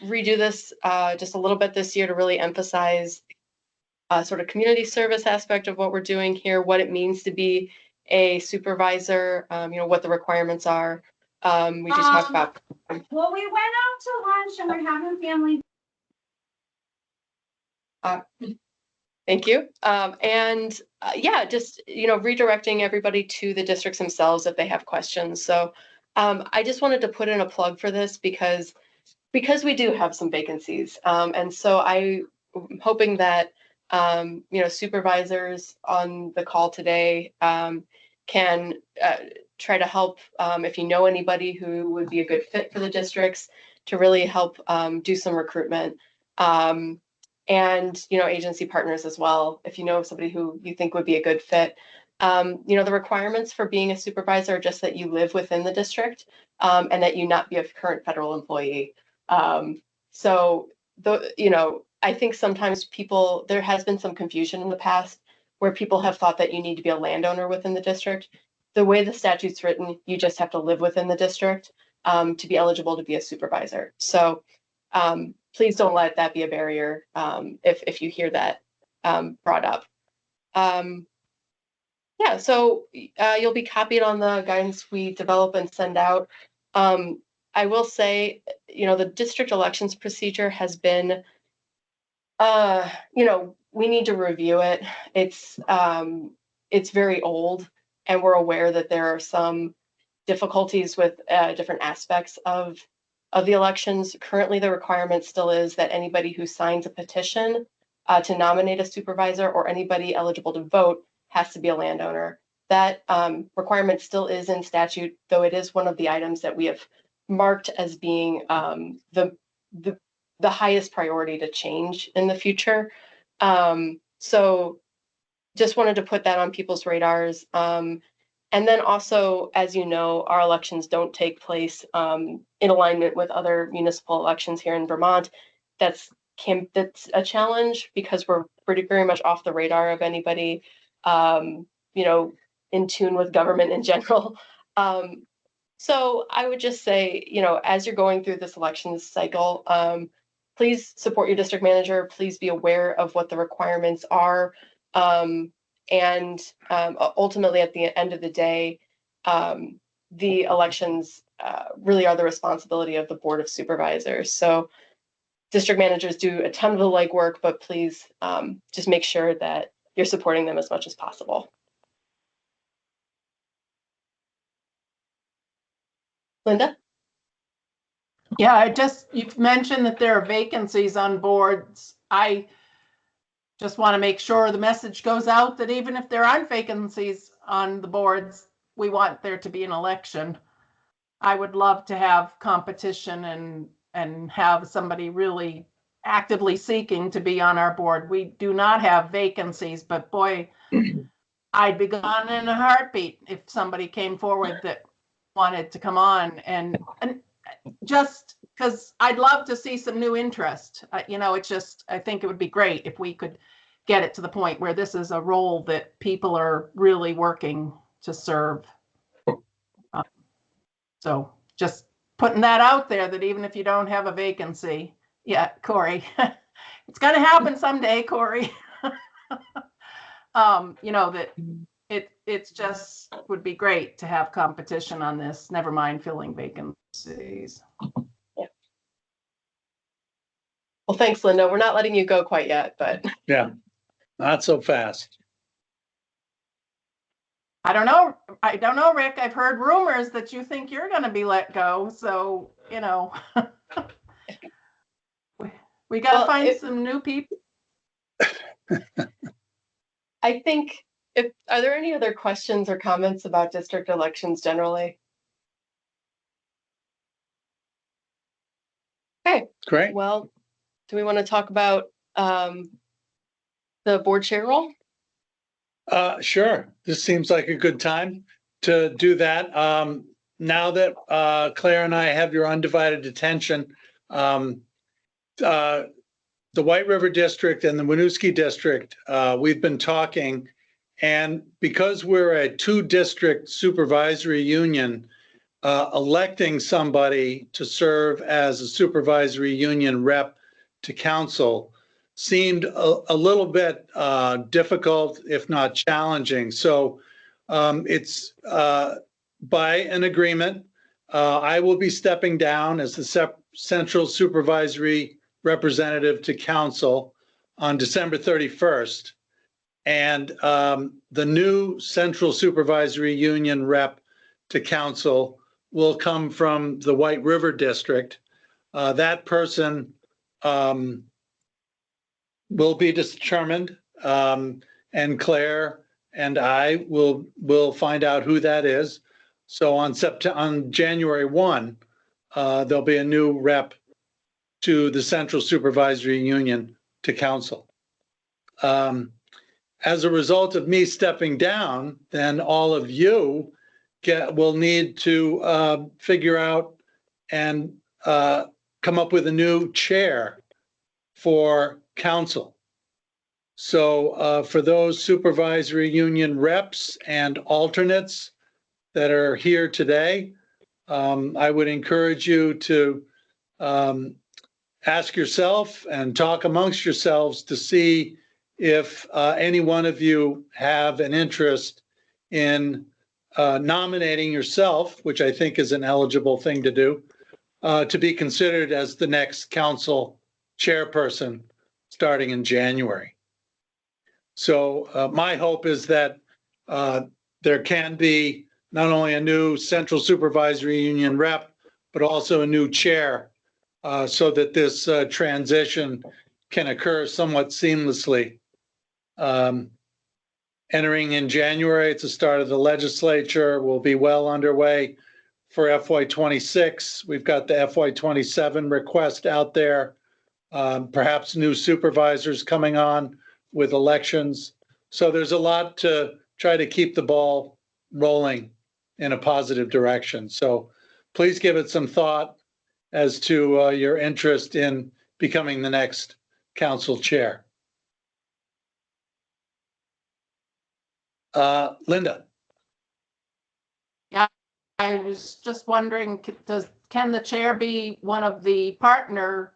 redo this just a little bit this year to really emphasize sort of community service aspect of what we're doing here, what it means to be a supervisor, what the requirements are. We do talk about. Well, we went out to lunch and we're having family. Thank you. Just, redirecting everybody to the districts themselves if they have questions. So I just wanted to put in a plug for this because we do have some vacancies. And so I'm hoping that, supervisors on the call today can try to help if you know anybody who would be a good fit for the districts to really help do some recruitment. And agency partners as well. If you know somebody who you think would be a good fit, The requirements for being a supervisor are just that you live within the district and that you not be a current federal employee. I think sometimes there has been some confusion in the past where people have thought that you need to be a landowner within the district. The way the statute's written, you just have to live within the district to be eligible to be a supervisor. So please don't let that be a barrier if you hear that brought up. So you'll be copied on the guidance we develop and send out. I will say, the district elections procedure has been, we need to review it. It's very old, and we're aware that there are some difficulties with different aspects of the elections. Currently, the requirement still is that anybody who signs a petition to nominate a supervisor or anybody eligible to vote has to be a landowner. That requirement still is in statute, though it is one of the items that we have marked as being the highest priority to change in the future. So just wanted to put that on people's radars. And then also, as you know, our elections don't take place in alignment with other municipal elections here in Vermont. That's a challenge because we're very much off the radar of anybody, in tune with government in general. So I would just say, as you're going through this elections cycle, please support your district manager. Please be aware of what the requirements are. And ultimately, at the end of the day, the elections really are the responsibility of the Board of Supervisors. So district managers do a ton of the legwork, but please just make sure that you're supporting them as much as possible. Linda? Yeah, you've mentioned that there are vacancies on boards. I just want to make sure the message goes out that even if there aren't vacancies on the boards, we want there to be an election. I would love to have competition and have somebody really actively seeking to be on our board. We do not have vacancies, but boy, I'd be gone in a heartbeat if somebody came forward that wanted to come on, and just because I'd love to see some new interest. It's just, I think it would be great if we could get it to the point where this is a role that people are really working to serve. So just putting that out there, that even if you don't have a vacancy, yeah, Corey, it's going to happen someday, Corey. That it's just would be great to have competition on this, never mind filling vacancies. Yeah. Well, thanks, Linda. We're not letting you go quite yet, but Yeah, not so fast. I don't know, Rick. I've heard rumors that you think you're going to be let go. So, we got to find some new people. I think, are there any other questions or comments about district elections generally? Okay. Great. Well, do we want to talk about the board chair role? Sure. This seems like a good time to do that. Now that Claire and I have your undivided attention, the White River District and the Winooski District, we've been talking, and because we're a two-district supervisory union, electing somebody to serve as a supervisory union rep to council seemed a little bit difficult, if not challenging. So it's by an agreement. I will be stepping down as the central supervisory representative to council on December 31st. And the new central supervisory union rep to council will come from the White River District. That person will be determined, and Claire and I will find out who that is. So on January 1, there'll be a new rep to the Central Supervisory Union to council. as a result of me stepping down, then all of you will need to figure out and come up with a new chair for council. So for those supervisory union reps and alternates that are here today, I would encourage you to ask yourself and talk amongst yourselves to see if any one of you have an interest in nominating yourself, which I think is an eligible thing to do, to be considered as the next council chairperson starting in January. So my hope is that there can be not only a new Central Supervisory Union rep, but also a new chair so that this transition can occur somewhat seamlessly. Entering in January, it's the start of the legislature. We'll be well underway for FY26. We've got the FY27 request out there, perhaps new supervisors coming on with elections. So there's a lot to try to keep the ball rolling in a positive direction. So please give it some thought as to your interest in becoming the next council chair. Linda. Yeah, I was just wondering, can the chair be one of the partner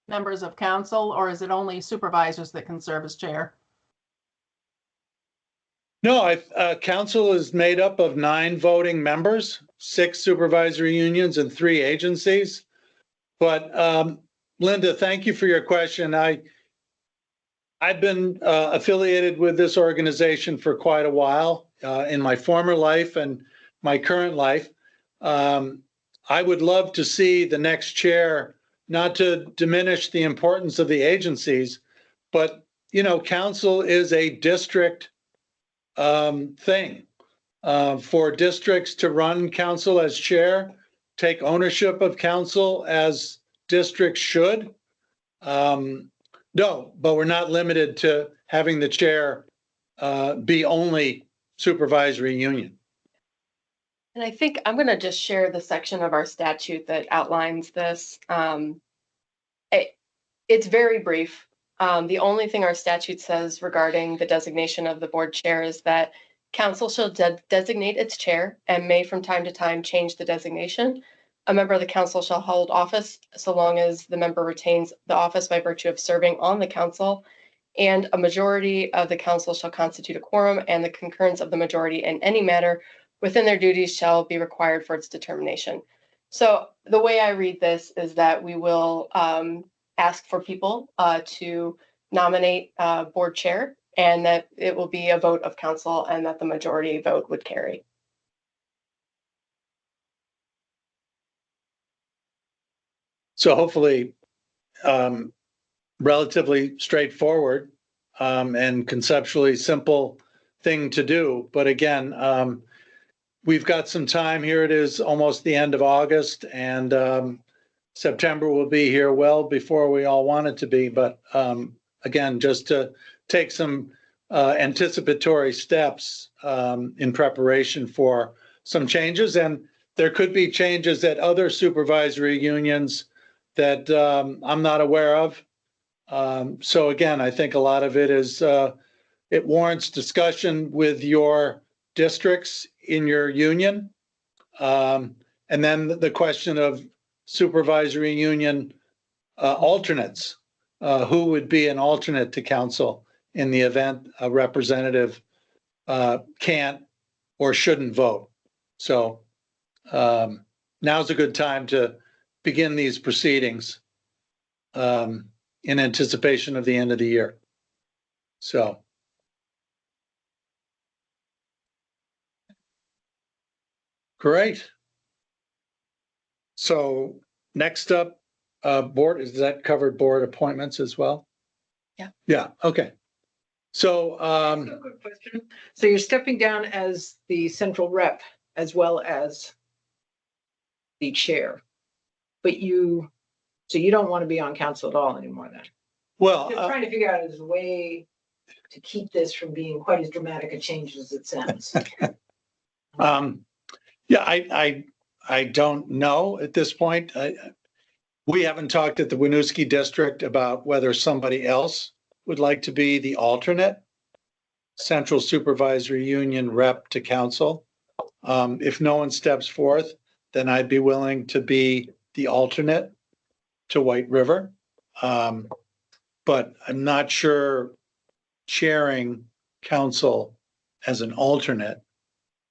members of council, or is it only supervisors that can serve as chair? No, council is made up of 9 voting members, 6 supervisory unions and 3 agencies. But Linda, thank you for your question. I've been affiliated with this organization for quite a while in my former life and my current life. I would love to see the next chair, not to diminish the importance of the agencies, but, you know, council is a district thing. For districts to run council as chair, take ownership of council as districts should. No, but we're not limited to having the chair be only supervisory union. And I think I'm going to just share the section of our statute that outlines this. It's very brief. The only thing our statute says regarding the designation of the board chair is that council shall designate its chair and may from time to time change the designation. A member of the council shall hold office so long as the member retains the office by virtue of serving on the council, and a majority of the council shall constitute a quorum, and the concurrence of the majority in any matter within their duties shall be required for its determination. So the way I read this is that we will ask for people to nominate board chair, and that it will be a vote of council and that the majority vote would carry. So hopefully relatively straightforward and conceptually simple thing to do. But again, we've got some time here. It is almost the end of August, and September will be here well before we all want it to be. But again, just to take some anticipatory steps in preparation for some changes. And there could be changes at other supervisory unions that I'm not aware of. So again, I think a lot of it is, it warrants discussion with your districts in your union. And then the question of supervisory union alternates. Who would be an alternate to council in the event a representative can't or shouldn't vote? So now's a good time to begin these proceedings in anticipation of the end of the year. So. Great. So next up, board, is that covered board appointments as well? Yeah. Yeah, okay. So Quick question. So you're stepping down as the central rep as well as the chair, but so you don't want to be on council at all anymore then? well, Just trying to figure out is a way to keep this from being quite as dramatic a change as it sounds? Yeah, I don't know at this point. We haven't talked at the Winooski district about whether somebody else would like to be the alternate Central Supervisory Union rep to council. If no one steps forth, then I'd be willing to be the alternate to White River. But I'm not sure chairing council as an alternate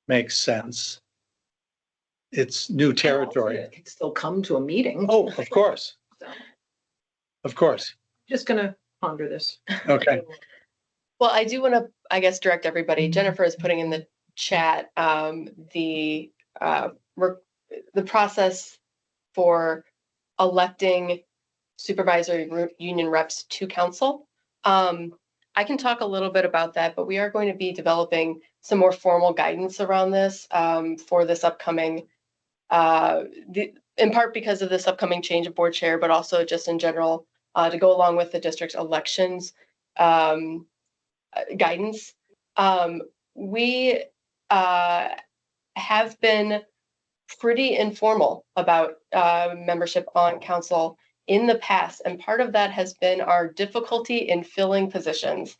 makes sense. It's new territory. It can still come to a meeting. Oh, of course. So, Of course. just gonna ponder this. Okay. Well, I do want to, I guess, direct everybody. Jennifer is putting in the chat the process for electing supervisory union reps to council. I can talk a little bit about that, but we are going to be developing some more formal guidance around this for this upcoming, in part because of this upcoming change of board chair, but also just in general to go along with the district's elections guidance. We have been pretty informal about membership on council in the past, and part of that has been our difficulty in filling positions.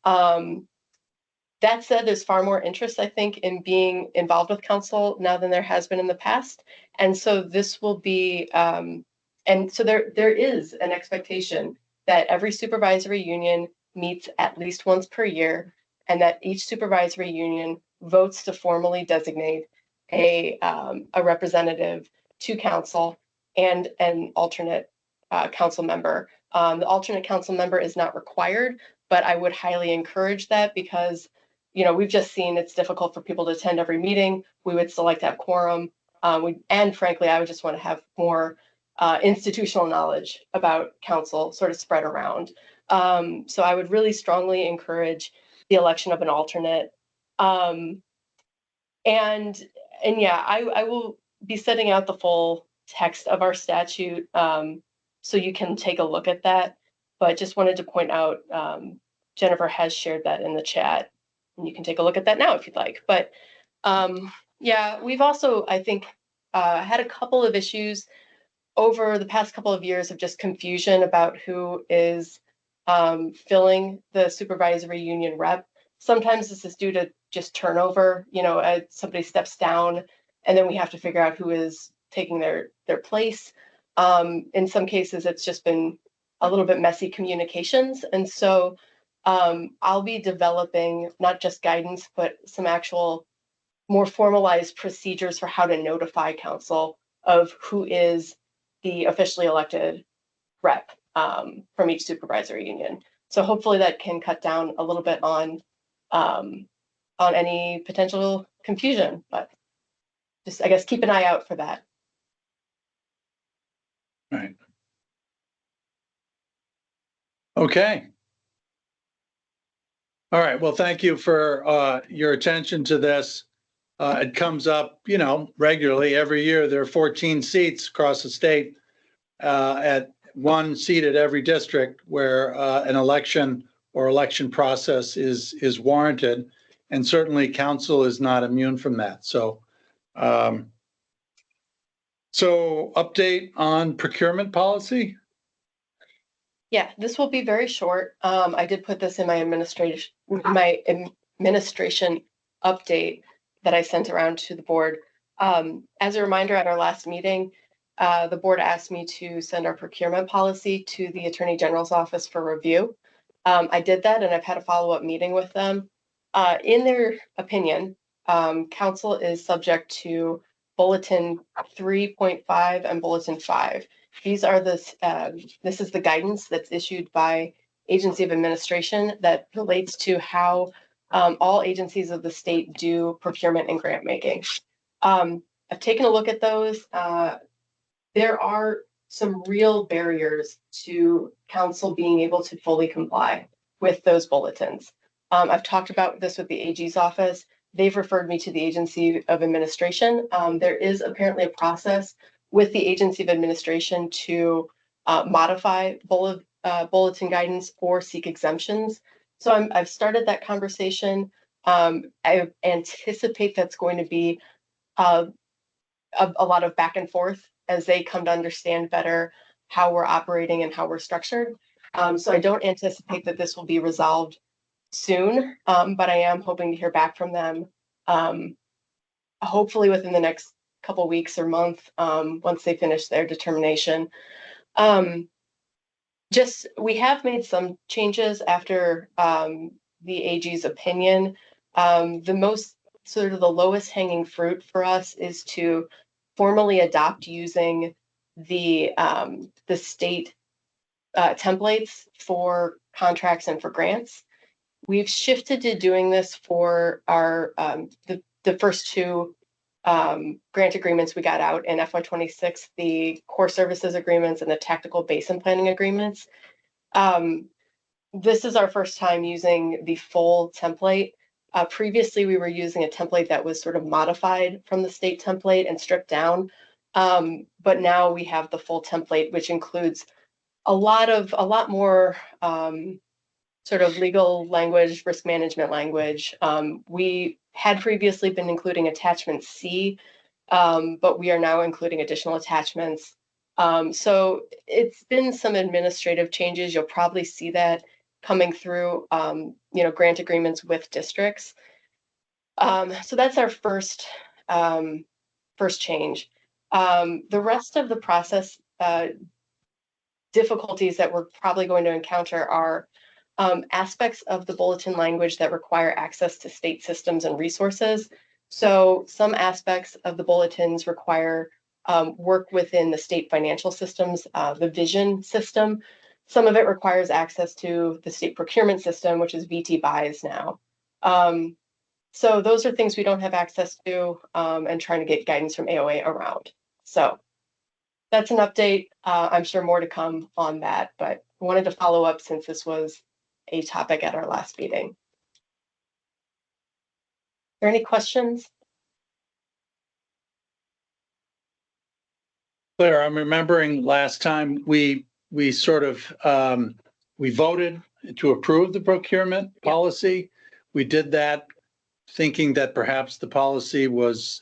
That said, there's far more interest, I think, in being involved with council now than there has been in the past. And so this will be, and so there is an expectation that every supervisory union meets at least once per year, and that each supervisory union votes to formally designate a representative to council and an alternate council member. The alternate council member is not required, but I would highly encourage that because, you know, we've just seen it's difficult for people to attend every meeting. We would still like to have quorum. And frankly, I would just want to have more institutional knowledge about council sort of spread around. So I would really strongly encourage the election of an alternate. And yeah, I will be setting out the full text of our statute so you can take a look at that. But just wanted to point out, Jennifer has shared that in the chat, and you can take a look at that now if you'd like. But yeah, we've also, I think, had a couple of issues over the past couple of years of just confusion about who is filling the supervisory union rep. Sometimes this is due to just turnover, you know, somebody steps down and then we have to figure out who is taking their place. In some cases, it's just been a little bit messy communications. And so I'll be developing not just guidance, but some actual more formalized procedures for how to notify council of who is the officially elected rep from each supervisory union. So hopefully that can cut down a little bit on any potential confusion, but just, I guess, keep an eye out for that. Right. Okay. All right. Well, thank you for your attention to this. It comes up, you know, regularly every year. There are 14 seats across the state at one seat at every district where an election or election process is warranted. And certainly council is not immune from that. So, update on procurement policy. Yeah, this will be very short. I did put this in my administration update that I sent around to the board. As a reminder, at our last meeting, the board asked me to send our procurement policy to the Attorney General's office for review. I did that, and I've had a follow-up meeting with them. In their opinion, council is subject to Bulletin 3.5 and Bulletin 5. These are this is the guidance that's issued by Agency of Administration that relates to how all agencies of the state do procurement and grant making. I've taken a look at those. There are some real barriers to council being able to fully comply with those bulletins. I've talked about this with the AG's office. They've referred me to the Agency of Administration. There is apparently a process with the Agency of Administration to modify bulletin guidance or seek exemptions. I've started that conversation. I anticipate that's going to be a lot of back and forth as they come to understand better how we're operating and how we're structured. So I don't anticipate that this will be resolved soon, but I am hoping to hear back from them, hopefully within the next couple weeks or month, once they finish their determination. We have made some changes after the AG's opinion. The most sort of the lowest hanging fruit for us is to formally adopt using the state templates for contracts and for grants. We've shifted to doing this for our the first two grant agreements we got out in FY26, the core services agreements and the tactical basin planning agreements. This is our first time using the full template. Previously, we were using a template that was sort of modified from the state template and stripped down. But now we have the full template, which includes a lot more sort of legal language, risk management language. We had previously been including attachment C, but we are now including additional attachments. So it's been some administrative changes. You'll probably see that coming through, grant agreements with districts. So that's our first change. The rest of the process difficulties that we're probably going to encounter are aspects of the bulletin language that require access to state systems and resources. So some aspects of the bulletins require work within the state financial systems, the vision system. Some of it requires access to the state procurement system, which is VT buys now. So those are things we don't have access to, and trying to get guidance from AOA around. So that's an update. I'm sure more to come on that, but I wanted to follow up since this was a topic at our last meeting. Are there any questions? Claire, I'm remembering last time we sort of we voted to approve the procurement policy. We did that thinking that perhaps the policy was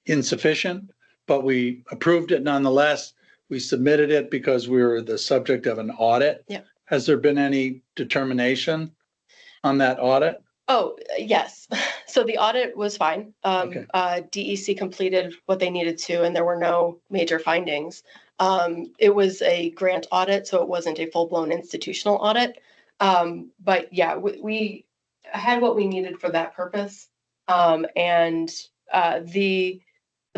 insufficient, but we approved it nonetheless. We submitted it because we were the subject of an audit. Yeah. Has there been any determination on that audit? Oh, yes. So the audit was fine. Okay. DEC completed what they needed to, and there were no major findings. It was a grant audit, so it wasn't a full-blown institutional audit. But yeah, we had what we needed for that purpose. And the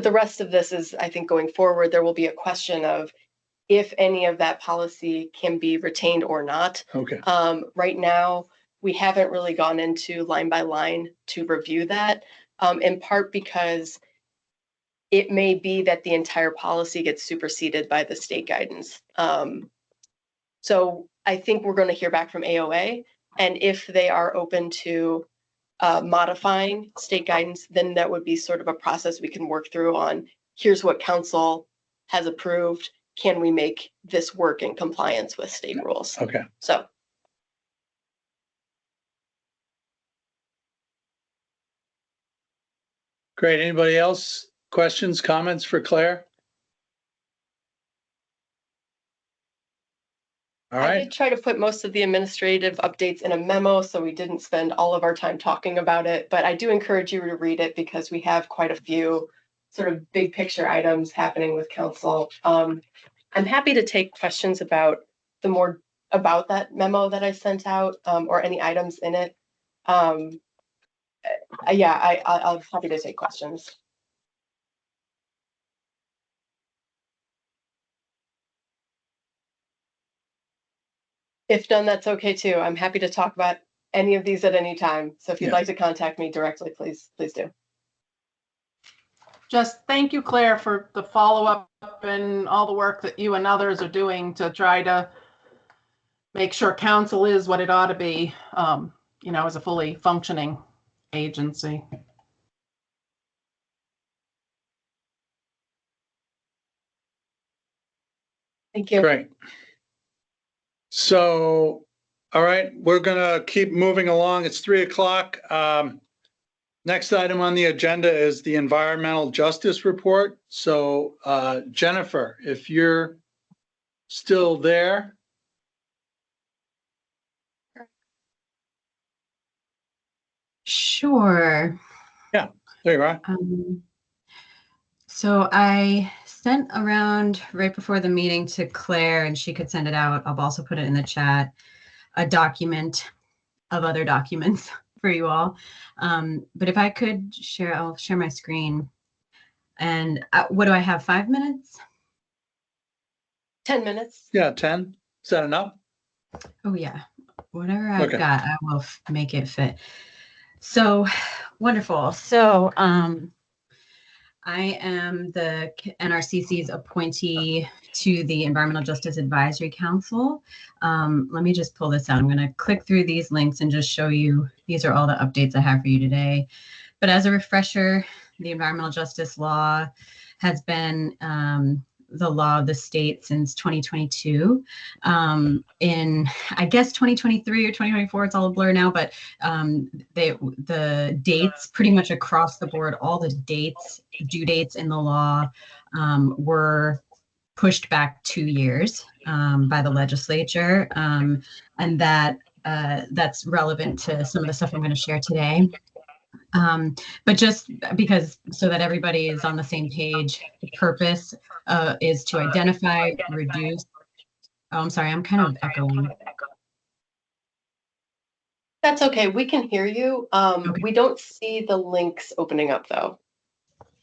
rest of this is, I think, going forward, there will be a question of if any of that policy can be retained or not. Okay. Right now, we haven't really gone into line by line to review that, in part because it may be that the entire policy gets superseded by the state guidance. So I think we're going to hear back from AOA, and if they are open to modifying state guidance, then that would be sort of a process we can work through on, here's what council has approved. Can we make this work in compliance with state rules? Okay. So. Great. Anybody else? Questions, comments for Claire? All I right. did try to put most of the administrative updates in a memo, so we didn't spend all of our time talking about it, but I do encourage you to read it because we have quite a few sort of big picture items happening with council. I'm happy to take questions about that memo that I sent out, or any items in it. I'll be happy to take questions. If done, that's okay too. I'm happy to talk about any of these at any time. So if you'd like to contact me directly, please do. Just thank you, Claire, for the follow-up and all the work that you and others are doing to try to make sure council is what it ought to be, as a fully functioning agency. Thank you. Great. So, All right, we're gonna keep moving along. It's 3:00. Next item on the agenda is the Environmental Justice Report. So Jennifer, if you're still there. Sure. Yeah, there you are. So I sent around right before the meeting to Claire, and she could send it out. I'll also put it in the chat, a document of other documents for you all. But if I could share, I'll share my screen. And what do I have, 5 minutes? 10 minutes. Yeah, 10. Is that enough? Oh yeah, whatever I've Okay. got, I will make it fit. So wonderful. So I am the NRCC's appointee to the Environmental Justice Advisory Council. Let me just pull this out. I'm going to click through these links and just show you, these are all the updates I have for you today. But as a refresher, the environmental justice law has been the law of the state since 2022. In, I guess, 2023 or 2024, it's all a blur now, but the dates pretty much across the board, all the dates, due dates in the law were pushed back 2 years by the legislature. And that's relevant to some of the stuff I'm going to share today. But just because, so that everybody is on the same page, the purpose is to identify, reduce. Oh, I'm sorry, I'm kind of echoing. That's okay. We can hear you. Okay. We don't see the links opening up though.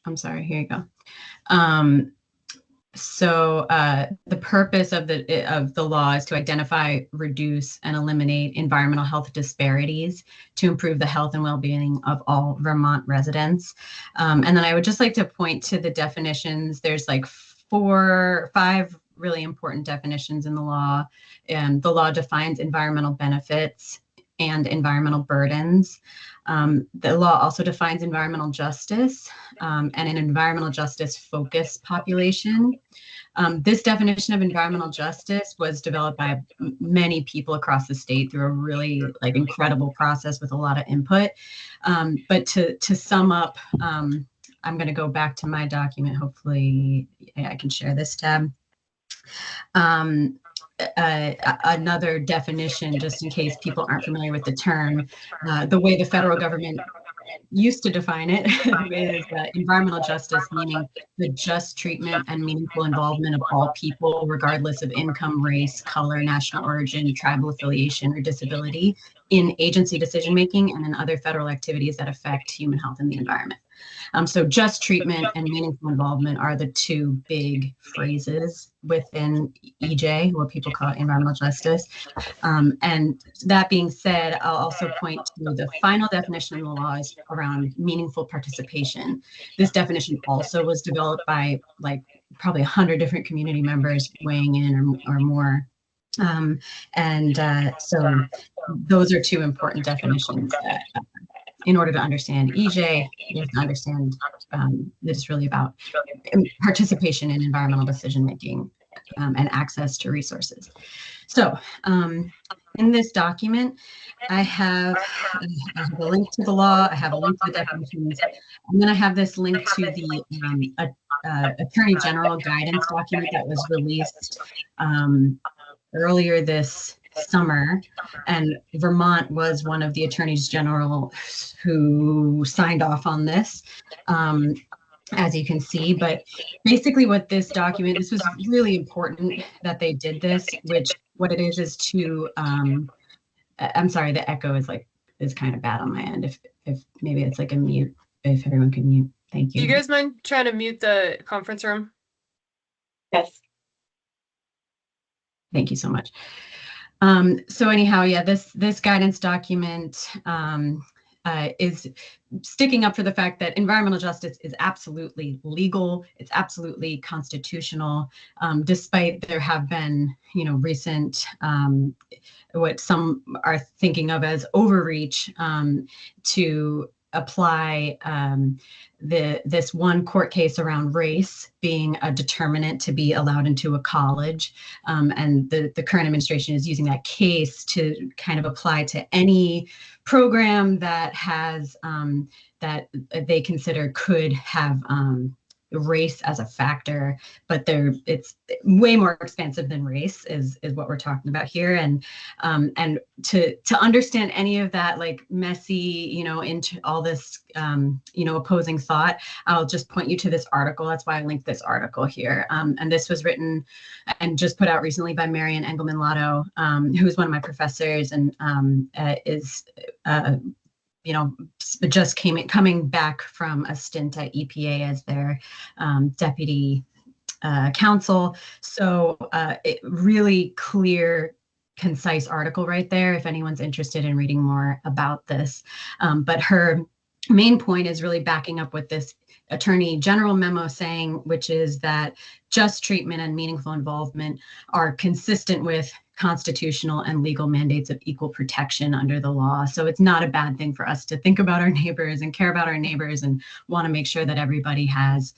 I'm sorry, here you go. So the purpose of the law is to identify, reduce, and eliminate environmental health disparities to improve the health and well-being of all Vermont residents. And then I would just like to point to the definitions. There's like 4 or 5 really important definitions in the law. And the law defines environmental benefits and environmental burdens. The law also defines environmental justice and an environmental justice focused population. This definition of environmental justice was developed by many people across the state through a really incredible process with a lot of input. But to sum up, I'm going to go back to my document. Hopefully I can share this tab. Another definition, just in case people aren't familiar with the term, the way the federal government used to define it is environmental justice, meaning the just treatment and meaningful involvement of all people, regardless of income, race, color, national origin, tribal affiliation, or disability, in agency decision-making and in other federal activities that affect human health and the environment. So just treatment and meaningful involvement are the 2 big phrases within EJ, what people call environmental justice. And that being said, I'll also point to the final definition in the law is around meaningful participation. This definition also was developed by probably 100 different community members weighing in or more. So those are 2 important definitions that in order to understand EJ, you have to understand that it's really about participation in environmental decision-making and access to resources. So in this document, I have a link to the law, I have a link to the definitions, and then I have this link to the Attorney General guidance document that was released earlier this summer, and Vermont was one of the attorneys general who signed off on this, as you can see. But basically what this document, this was really important that they did this, which what it is to, I'm sorry, the echo is kind of bad on my end. If maybe it's a mute, if everyone can mute. Thank you. Do you guys mind trying to mute the conference room? Yes. Thank you so much. So anyhow, yeah, this guidance document is sticking up for the fact that environmental justice is absolutely legal, it's absolutely constitutional, despite there have been, recent, what some are thinking of as overreach to apply this one court case around race being a determinant to be allowed into a college. And the current administration is using that case to kind of apply to any program that has that they consider could have race as a factor, but it's way more expansive than race is what we're talking about here. And to understand any of that like messy, into all this, opposing thought, I'll just point you to this article. That's why I linked this article here. And this was written and just put out recently by Marian Engelman Lotto, who is one of my professors and is just coming back from a stint at EPA as their deputy counsel. So really clear, concise article right there if anyone's interested in reading more about this. But her main point is really backing up with this Attorney General memo saying, which is that just treatment and meaningful involvement are consistent with constitutional and legal mandates of equal protection under the law. So it's not a bad thing for us to think about our neighbors and care about our neighbors and want to make sure that everybody has,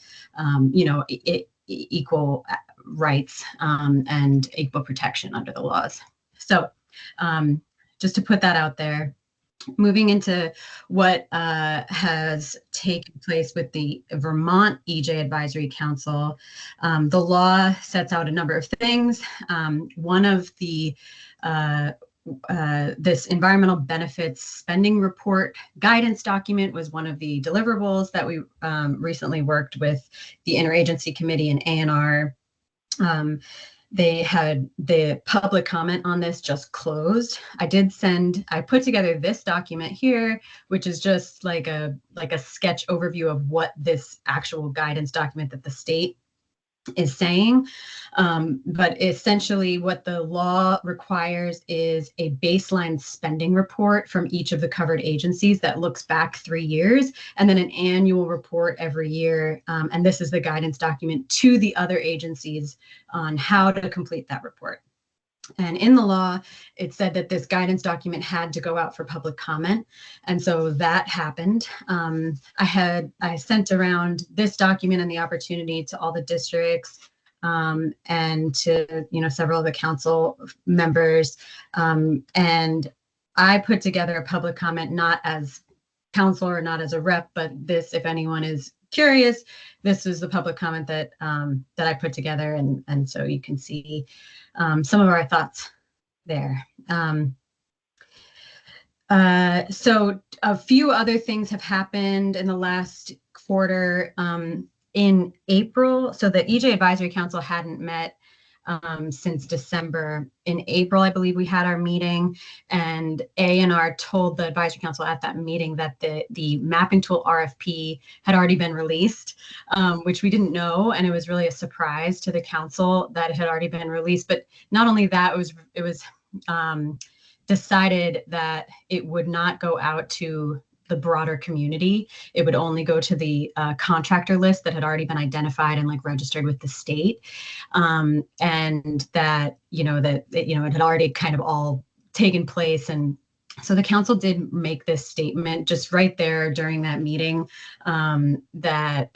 equal rights and equal protection under the laws. So just to put that out there. Moving into what has taken place with the Vermont EJ Advisory Council, the law sets out a number of things. One of the this environmental benefits spending report guidance document was one of the deliverables that we recently worked with the Interagency Committee and ANR. They had the public comment on this just closed. I put together this document here, which is just like a sketch overview of what this actual guidance document that the state is saying. But essentially what the law requires is a baseline spending report from each of the covered agencies that looks back 3 years, and then an annual report every year. And this is the guidance document to the other agencies on how to complete that report. And in the law, it said that this guidance document had to go out for public comment. And so that happened. I sent around this document and the opportunity to all the districts and to, several of the council members. And I put together a public comment, not as council or not as a rep, but this, if anyone is curious, this is the public comment that I put together. And so you can see some of our thoughts there. So a few other things have happened in the last quarter. In April, so the EJ Advisory Council hadn't met since December. In April, I believe we had our meeting, and ANR told the Advisory Council at that meeting that the mapping tool RFP had already been released, which we didn't know, and it was really a surprise to the council that it had already been released. But not only that, it was decided that it would not go out to the broader community. It would only go to the contractor list that had already been identified and registered with the state. And that, it had already kind of all taken place. And so the council did make this statement just right there during that meeting that,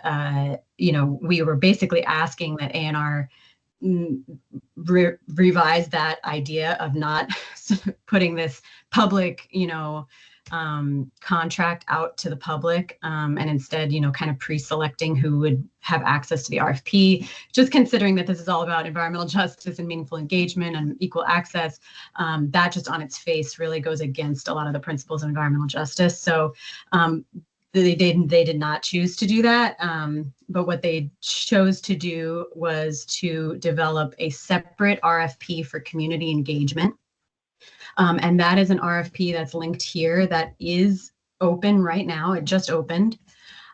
we were basically asking that ANR revise that idea of not putting this public, contract out to the public, and instead, kind of pre-selecting who would have access to the RFP, just considering that this is all about environmental justice and meaningful engagement and equal access. That just on its face really goes against a lot of the principles of environmental justice. So they did not choose to do that. But what they chose to do was to develop a separate RFP for community engagement. And that is an RFP that's linked here that is open right now. It just opened.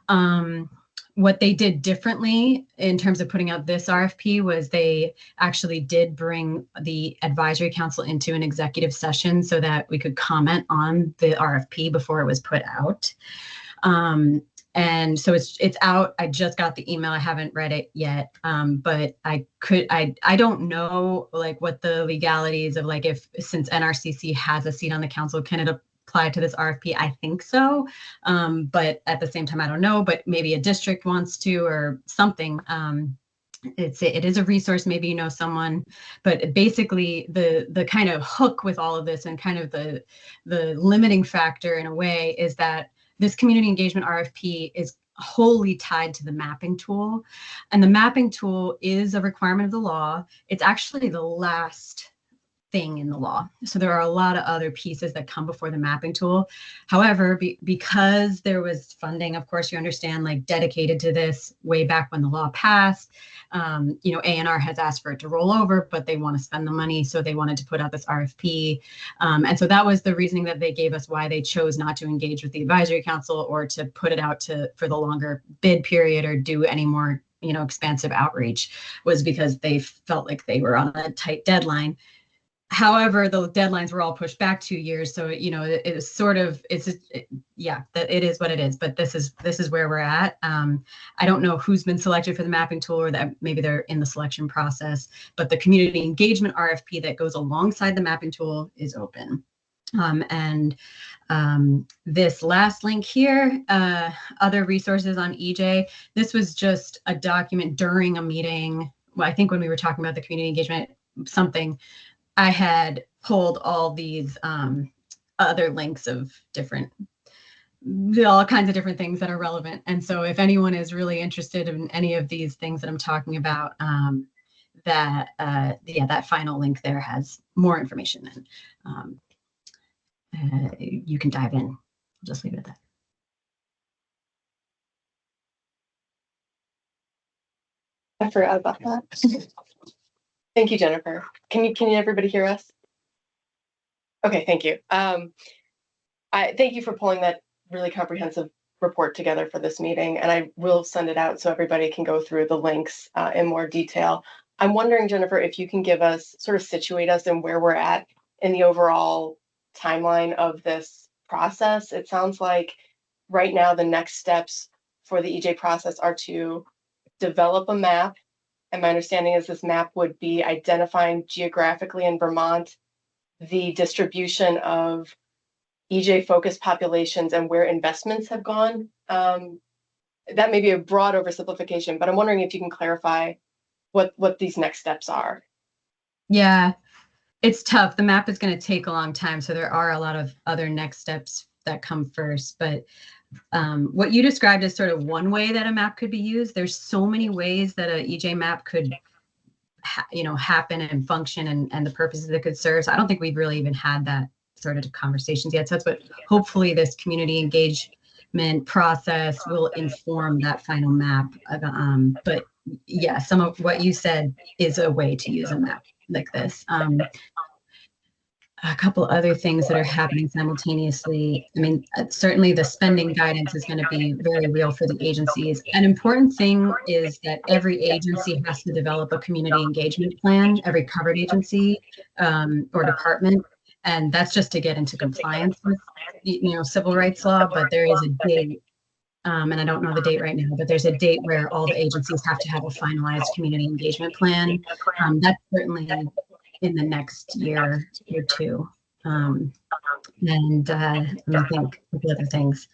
What they did differently in terms of putting out this RFP was they actually did bring the advisory council into an executive session so that we could comment on the RFP before it was put out. And so it's out. I just got the email. I haven't read it yet. But I don't know what the legalities of if since NRCC has a seat on the council, can it apply to this RFP? I think so. But at the same time, I don't know, but maybe a district wants to or something. It is a resource. Maybe you know someone, but basically the kind of hook with all of this and kind of the limiting factor in a way is that this community engagement RFP is wholly tied to the mapping tool, and the mapping tool is a requirement of the law. It's actually the last thing in the law. So there are a lot of other pieces that come before the mapping tool. However, because there was funding, of course, you understand, like dedicated to this way back when the law passed, ANR has asked for it to roll over, but they want to spend the money. So they wanted to put out this RFP. And so that was the reasoning that they gave us why they chose not to engage with the advisory council or to put it out for the longer bid period or do any more, expansive outreach, was because they felt like they were on a tight deadline. However, the deadlines were all pushed back 2 years. So, it is sort of, that it is what it is, but this is where we're at. I don't know who's been selected for the mapping tool or that maybe they're in the selection process, but the community engagement RFP that goes alongside the mapping tool is open. This last link here, other resources on EJ, this was just a document during a meeting. Well, I think when we were talking about the community engagement, I had pulled all these other links of all kinds of different things that are relevant. And so if anyone is really interested in any of these things that I'm talking about, that final link there has more information, and you can dive in. I'll just leave it at that. I forgot about that. Thank you, Jennifer. Can everybody hear us? Okay, thank you. Thank you for pulling that really comprehensive report together for this meeting, and I will send it out so everybody can go through the links in more detail. I'm wondering, Jennifer, if you can situate us in where we're at in the overall timeline of this process. It sounds like right now the next steps for the EJ process are to develop a map. And my understanding is this map would be identifying geographically in Vermont the distribution of EJ focused populations and where investments have gone. That may be a broad oversimplification, but I'm wondering if you can clarify what these next steps are. Yeah, it's tough. The map is going to take a long time, so there are a lot of other next steps that come first. But what you described is sort of one way that a map could be used. There's so many ways that a EJ map could happen and function and the purposes it could serve. So I don't think we've really even had that sort of conversations yet. So that's what hopefully this community engagement process will inform that final map. But yeah, some of what you said is a way to use a map like this. A couple other things that are happening simultaneously. I mean, certainly the spending guidance is going to be very real for the agencies. An important thing is that every agency has to develop a community engagement plan, every covered agency or department. And that's just to get into compliance with, civil rights law. But there is a date, and I don't know the date right now, but there's a date where all the agencies have to have a finalized community engagement plan. That's certainly in the next year or two. And let me think of the other things.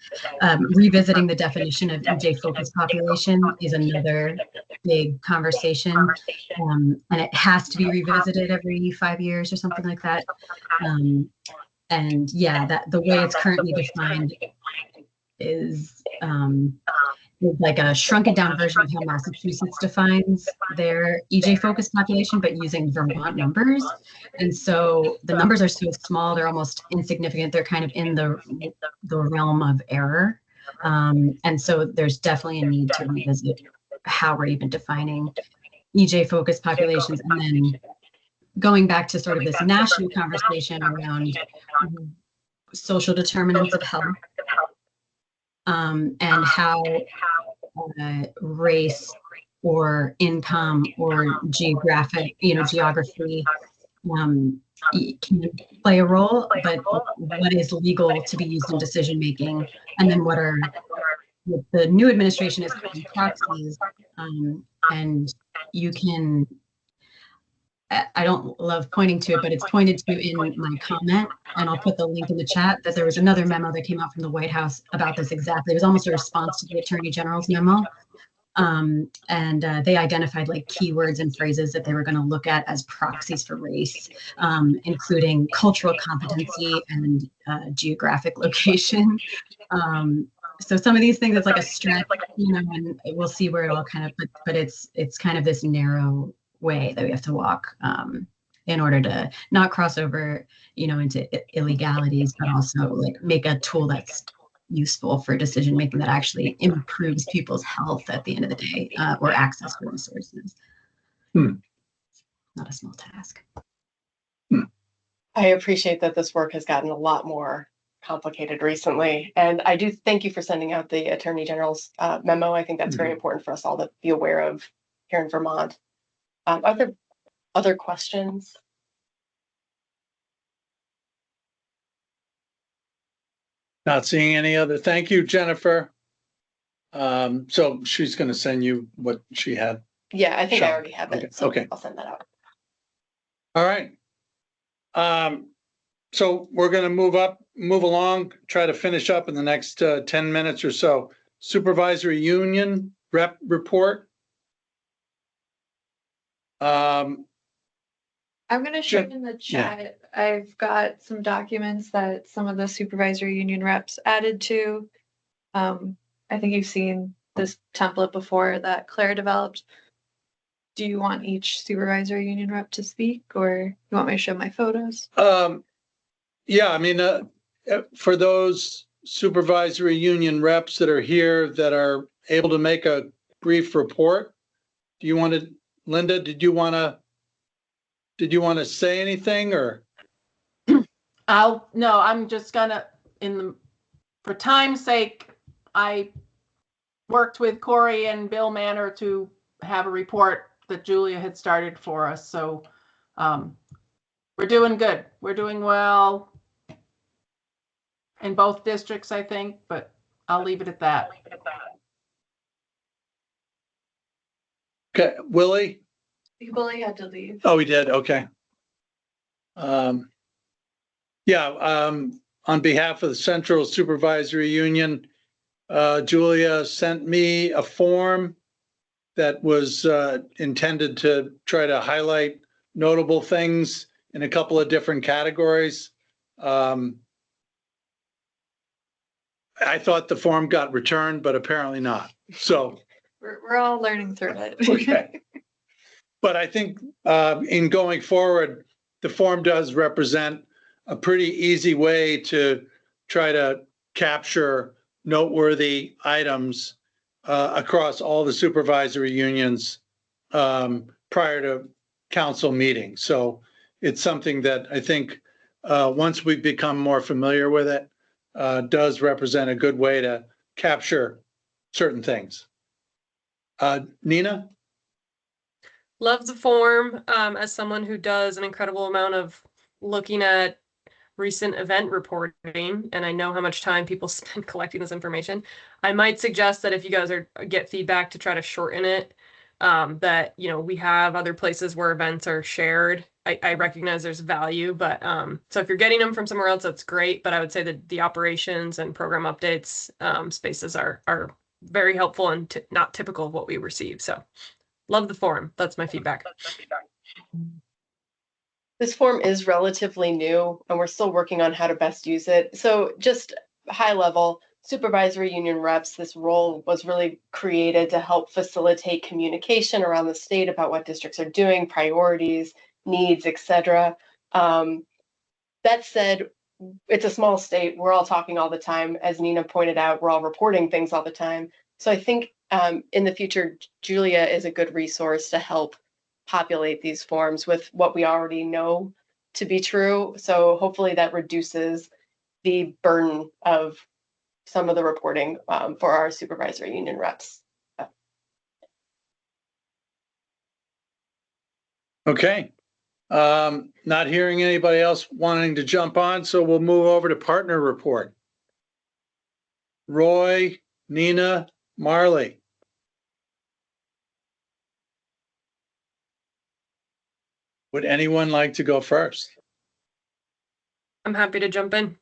Revisiting the definition of EJ focused population is another big conversation. And it has to be revisited every 5 years or something like that. And yeah, that the way it's currently defined is like a shrunken down version of how Massachusetts defines their EJ focused population, but using Vermont numbers. And so the numbers are so small, they're almost insignificant. They're kind of in the realm of error. And so there's definitely a need to revisit how we're even defining EJ focused populations. And then going back to sort of this national conversation around social determinants of health. And how race or income or geography can play a role, but what is legal to be used in decision making, and then what the new administration is calling proxies, and you can. I don't love pointing to it, but it's pointed to in my comment, and I'll put the link in the chat, that there was another memo that came out from the White House about this exactly. It was almost a response to the Attorney General's memo. They identified like keywords and phrases that they were going to look at as proxies for race, including cultural competency and geographic location. So some of these things, it's like a stretch, and we'll see where it all kind of, but it's kind of this narrow way that we have to walk in order to not cross over, into illegalities, but also like make a tool that's useful for decision making that actually improves people's health at the end of the day, or access to resources. Not a small task. I appreciate that this work has gotten a lot more complicated recently. And I do thank you for sending out the Attorney General's memo. I think that's very important for us all to be aware of here in Vermont. Are there other questions? Not seeing any other. Thank you, Jennifer. So she's going to send you what she had. Yeah, I think Sure. I already have it. Okay. So Okay. I'll send that out. All right. So we're going to move along, try to finish up in the next 10 minutes or so. Supervisory Union rep report. I'm going to share Jen- in the chat. I've got some documents that some of the supervisory union reps added to. I think you've seen this template before that Claire developed. Do you want each supervisory union rep to speak, or you want me to show my photos? Yeah, I mean, for those supervisory union reps that are here that are able to make a brief report, do you want to, Linda, did you want to say anything, or? No, I'm just gonna, for time's sake, I worked with Corey and Bill Manor to have a report that Julia had started for us. So we're doing good. We're doing well in both districts, I think, but I'll leave it at that. Okay, Willie? Willie had to leave. Oh, he did. Okay. On behalf of the Central Supervisory Union, Julia sent me a form that was intended to try to highlight notable things in a couple of different categories. I thought the form got returned, but apparently not. So We're all learning through it. okay. But I think in going forward, the form does represent a pretty easy way to try to capture noteworthy items across all the supervisory unions prior to council meetings. So it's something that I think once we become more familiar with it, does represent a good way to capture certain things. Nina? Love the form. As someone who does an incredible amount of looking at recent event reporting, and I know how much time people spend collecting this information, I might suggest that if you guys get feedback to try to shorten it, that we have other places where events are shared. I recognize there's value, but so if you're getting them from somewhere else, that's great. But I would say that the operations and program updates spaces are very helpful and not typical of what we receive. So love the form. That's my feedback. This form is relatively new and we're still working on how to best use it. So just high level, supervisory union reps, this role was really created to help facilitate communication around the state about what districts are doing, priorities, needs, etc. That said, it's a small state. We're all talking all the time. As Nina pointed out, we're all reporting things all the time. So I think in the future, Julia is a good resource to help populate these forms with what we already know to be true. So hopefully that reduces the burden of some of the reporting for our supervisory union reps. Okay. Not hearing anybody else wanting to jump on, so we'll move over to partner report. Roy, Nina, Marley. Would anyone like to go first? I'm happy to jump in.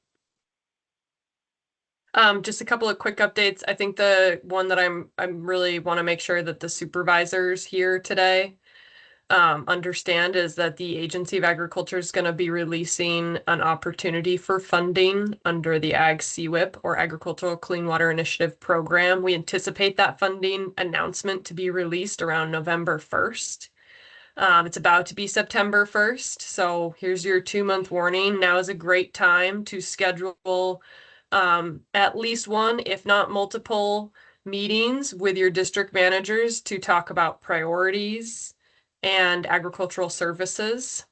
Just a couple of quick updates. I think the one that I'm really want to make sure that the supervisors here today understand is that the Agency of Agriculture is going to be releasing an opportunity for funding under the Ag CWIP or Agricultural Clean Water Initiative program. We anticipate that funding announcement to be released around November 1st. It's about to be September 1st, so here's your 2-month warning. Now is a great time to schedule at least one, if not multiple, meetings with your district managers to talk about priorities and agricultural services.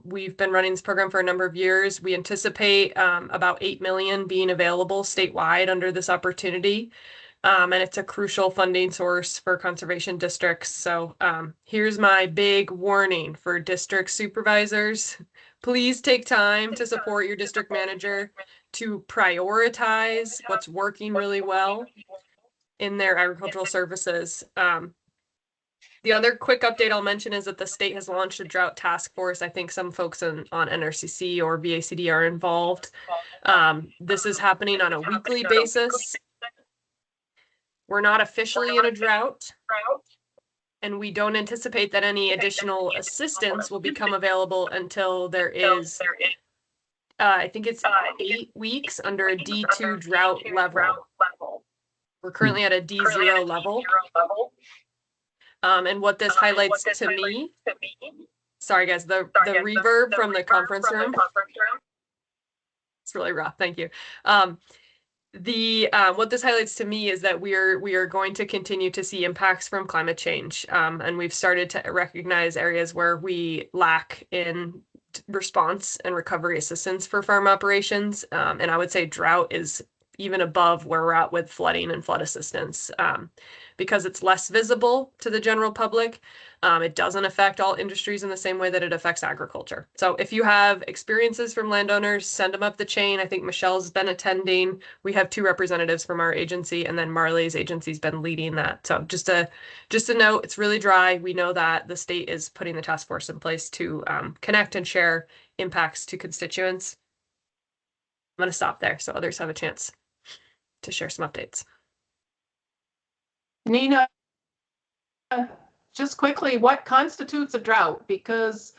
We've been running this program for a number of years. We anticipate about 8 million being available statewide under this opportunity. And it's a crucial funding source for conservation districts. So here's my big warning for district supervisors. Please take time to support your district manager to prioritize what's working really well in their agricultural services. The other quick update I'll mention is that the state has launched a drought task force. I think some folks on NRCC or VACD are involved. This is happening on a weekly basis. We're not officially in a drought, and we don't anticipate that any additional assistance will become available until there is, I think it's 8 weeks under a D2 drought level. We're currently at a D0 level. And what this highlights to me, sorry guys, the reverb from the conference room. It's really rough, thank you. What this highlights to me is that we are going to continue to see impacts from climate change, and we've started to recognize areas where we lack in response and recovery assistance for farm operations, and I would say drought is even above where we're at with flooding and flood assistance, because it's less visible to the general public. It doesn't affect all industries in the same way that it affects agriculture. So if you have experiences from landowners, send them up the chain. I think Michelle's been attending. We have 2 representatives from our agency, and then Marley's agency's been leading that. So just a note, it's really dry. We know that the state is putting the task force in place to connect and share impacts to constituents. I'm going to stop there so others have a chance to share some updates. Nina, just quickly, what constitutes a drought? Because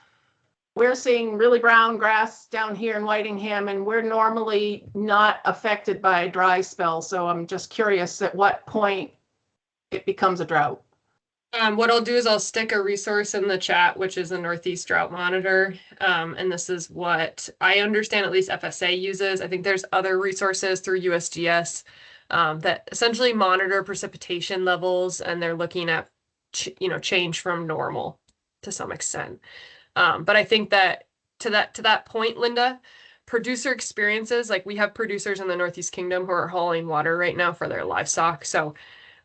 we're seeing really brown grass down here in Whitingham, and we're normally not affected by a dry spell. So I'm just curious at what point it becomes a drought. What I'll do is I'll stick a resource in the chat, which is the Northeast Drought Monitor. And this is what I understand at least FSA uses. I think there's other resources through USGS that essentially monitor precipitation levels, and they're looking at change from normal to some extent. But I think that to that point, Linda, producer experiences, like we have producers in the Northeast Kingdom who are hauling water right now for their livestock. So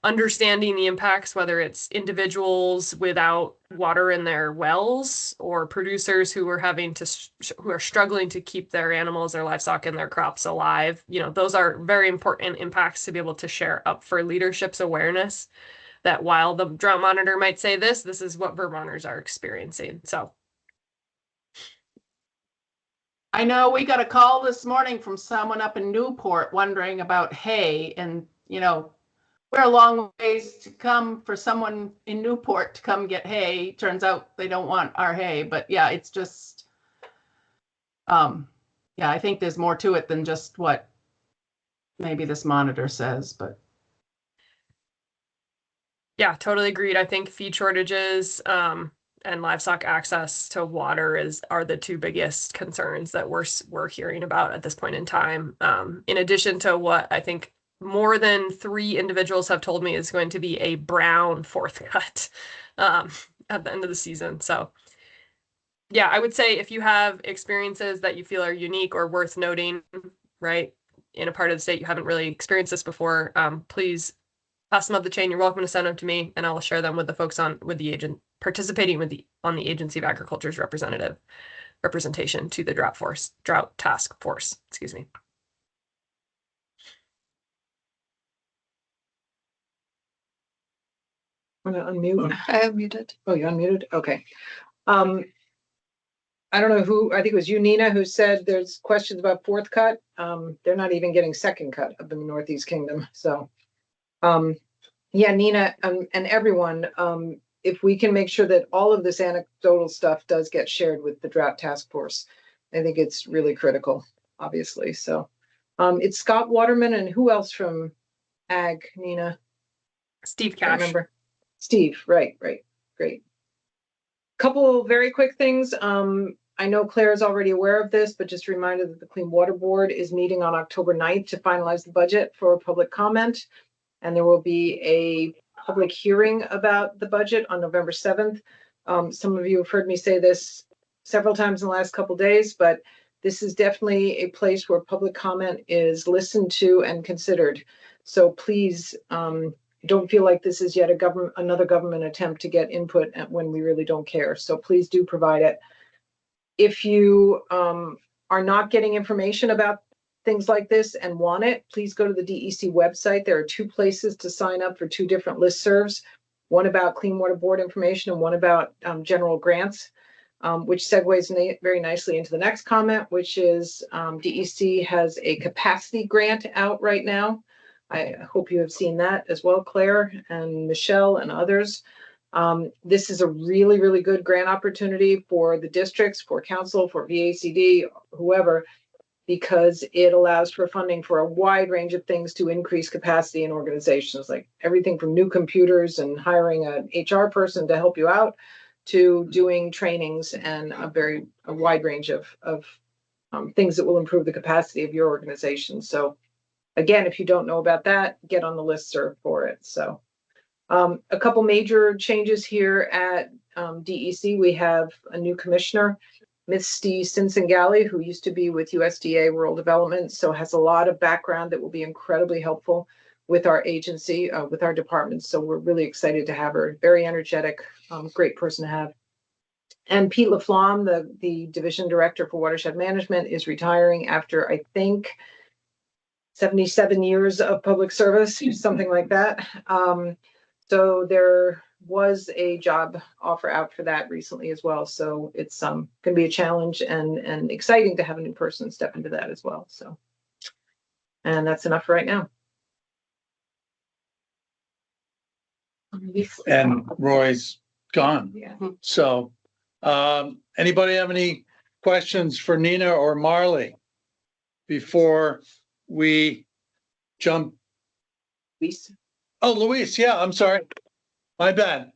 understanding the impacts, whether it's individuals without water in their wells or producers who are struggling to keep their animals, their livestock, and their crops alive, those are very important impacts to be able to share up for leadership's awareness that while the drought monitor might say this is what Vermonters are experiencing. So I know we got a call this morning from someone up in Newport wondering about hay, and we're a long ways to come for someone in Newport to come get hay. Turns out they don't want our hay, but yeah, it's just, I think there's more to it than just what maybe this monitor says, but. Yeah, totally agreed. I think feed shortages and livestock access to water are the 2 biggest concerns that we're hearing about at this point in time. In addition to what I think more than 3 individuals have told me is going to be a brown 4th cut at the end of the season. So yeah, I would say if you have experiences that you feel are unique or worth noting, right, in a part of the state you haven't really experienced this before, please pass them up the chain. You're welcome to send them to me, and I'll share them with the folks on participating on the Agency of Agriculture's representation to the drought task force. Excuse me. I'm gonna unmute. I have muted. Oh, you unmuted? Okay. I don't know who, I think it was you, Nina, who said there's questions about fourth cut. They're not even getting second cut up in the Northeast Kingdom. So, yeah, Nina, and everyone, if we can make sure that all of this anecdotal stuff does get shared with the drought task force, I think it's really critical, obviously. So, it's Scott Waterman and who else from Ag, Nina? Steve Can't Cash. remember. Steve, right, great. Couple very quick things. I know Claire is already aware of this, but just a reminder that the Clean Water Board is meeting on October 9th to finalize the budget for public comment. And there will be a public hearing about the budget on November 7th. Some of you have heard me say this several times in the last couple of days, but this is definitely a place where public comment is listened to and considered. So please, don't feel like this is yet another government attempt to get input when we really don't care. So please do provide it. If you are not getting information about things like this and want it, please go to the DEC website. There are 2 places to sign up for 2 different listservs, one about Clean Water Board information and one about general grants, which segues very nicely into the next comment, which is DEC has a capacity grant out right now. I hope you have seen that as well, Claire and Michelle and others. This is a really, really good grant opportunity for the districts, for council, for VACD, whoever, because it allows for funding for a wide range of things to increase capacity in organizations, like everything from new computers and hiring an HR person to help you out to doing trainings and a wide range of things that will improve the capacity of your organization. So again, if you don't know about that, get on the listserv for it. So a couple major changes here at DEC. We have a new commissioner, Misty Sinsengali, who used to be with USDA Rural Development, so has a lot of background that will be incredibly helpful with our agency, with our department. So we're really excited to have her. Very energetic, great person to have. And Pete Laflamme, the division director for watershed management, is retiring after, I think, 77 years of public service, something like that. So there was a job offer out for that recently as well. So it's going to be a challenge and exciting to have a new person step into that as well. So, and that's enough for right now. And Roy's gone. Yeah. So, anybody have any questions for Nina or Marley before we jump? Luis? Oh, Luis, yeah, I'm sorry. My bad.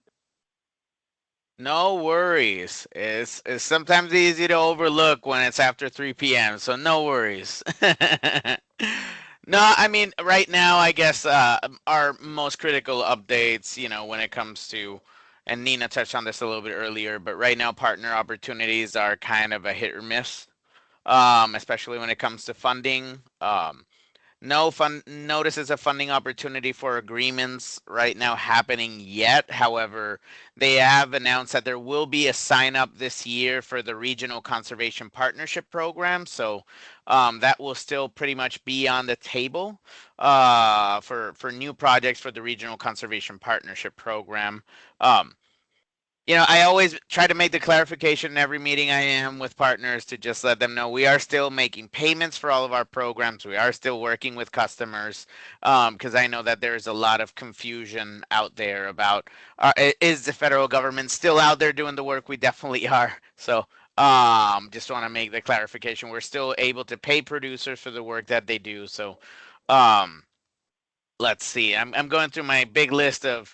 No worries. It's sometimes easy to overlook when it's after 3 p.m. So no worries. No, I mean, right now, I guess our most critical updates, when it comes to, and Nina touched on this a little bit earlier, but right now, partner opportunities are kind of a hit or miss, especially when it comes to funding. No notices of funding opportunity for agreements right now happening yet. However, they have announced that there will be a sign up this year for the Regional Conservation Partnership Program. So that will still pretty much be on the table for new projects for the Regional Conservation Partnership Program. I always try to make the clarification in every meeting I am with partners to just let them know we are still making payments for all of our programs. We are still working with customers because I know that there's a lot of confusion out there about is the federal government still out there doing the work? We definitely are. So just want to make the clarification. We're still able to pay producers for the work that they do. So let's see. I'm going through my big list of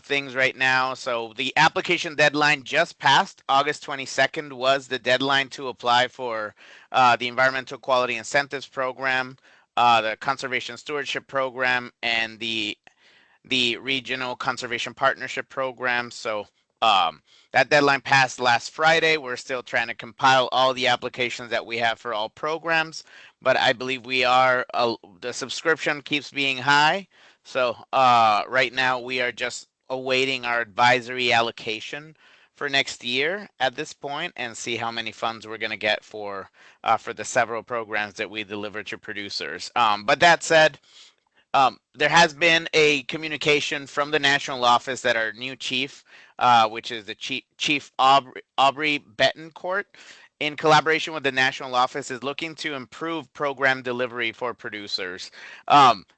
things right now. So the application deadline just passed. August 22nd was the deadline to apply for the Environmental Quality Incentives Program, the Conservation Stewardship Program, and the Regional Conservation Partnership Program. So that deadline passed last Friday. We're still trying to compile all the applications that we have for all programs, but I believe we are, the subscription keeps being high. So right now we are just awaiting our advisory allocation for next year at this point and see how many funds we're going to get for the several programs that we deliver to producers. But that said, there has been a communication from the national office that our new chief which is the Chief Aubrey Betancourt, in collaboration with the national office, is looking to improve program delivery for producers.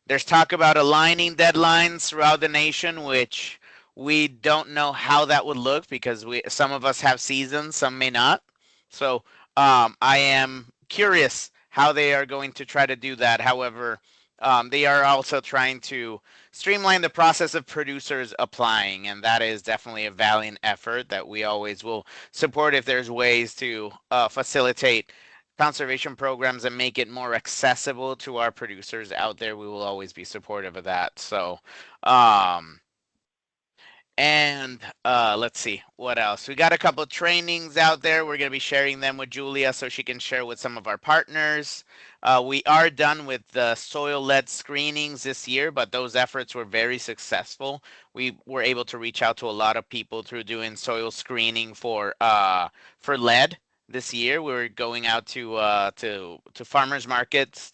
There's talk about aligning deadlines throughout the nation, which we don't know how that would look because some of us have seasons, some may not. So I am curious how they are going to try to do that. However, they are also trying to streamline the process of producers applying, and that is definitely a valiant effort that we always will support if there's ways to facilitate conservation programs and make it more accessible to our producers out there. We will always be supportive of that. So and let's see what else. We got a couple of trainings out there. We're going to be sharing them with Julia so she can share with some of our partners. We are done with the soil-led screenings this year, but those efforts were very successful. We were able to reach out to a lot of people through doing soil screening for lead. This year, we were going out to farmers markets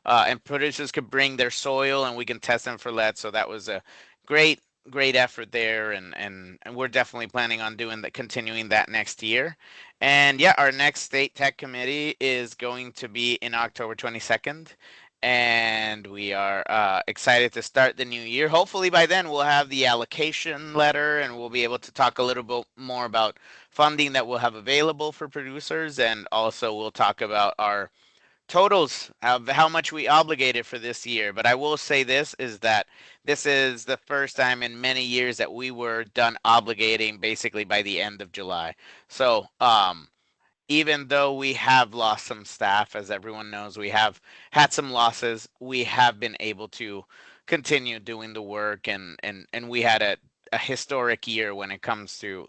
and producers could bring their soil and we can test them for lead. So that was a great effort there, and we're definitely planning on continuing that next year. And yeah, our next state tech committee is going to be in October 22nd, and we are excited to start the new year. Hopefully by then we'll have the allocation letter and we'll be able to talk a little bit more about funding that we'll have available for producers, and also we'll talk about our totals of how much we obligated for this year. But I will say this is that this is the first time in many years that we were done obligating basically by the end of July. So even though we have lost some staff, as everyone knows, we have had some losses, we have been able to continue doing the work, and we had a historic year when it comes to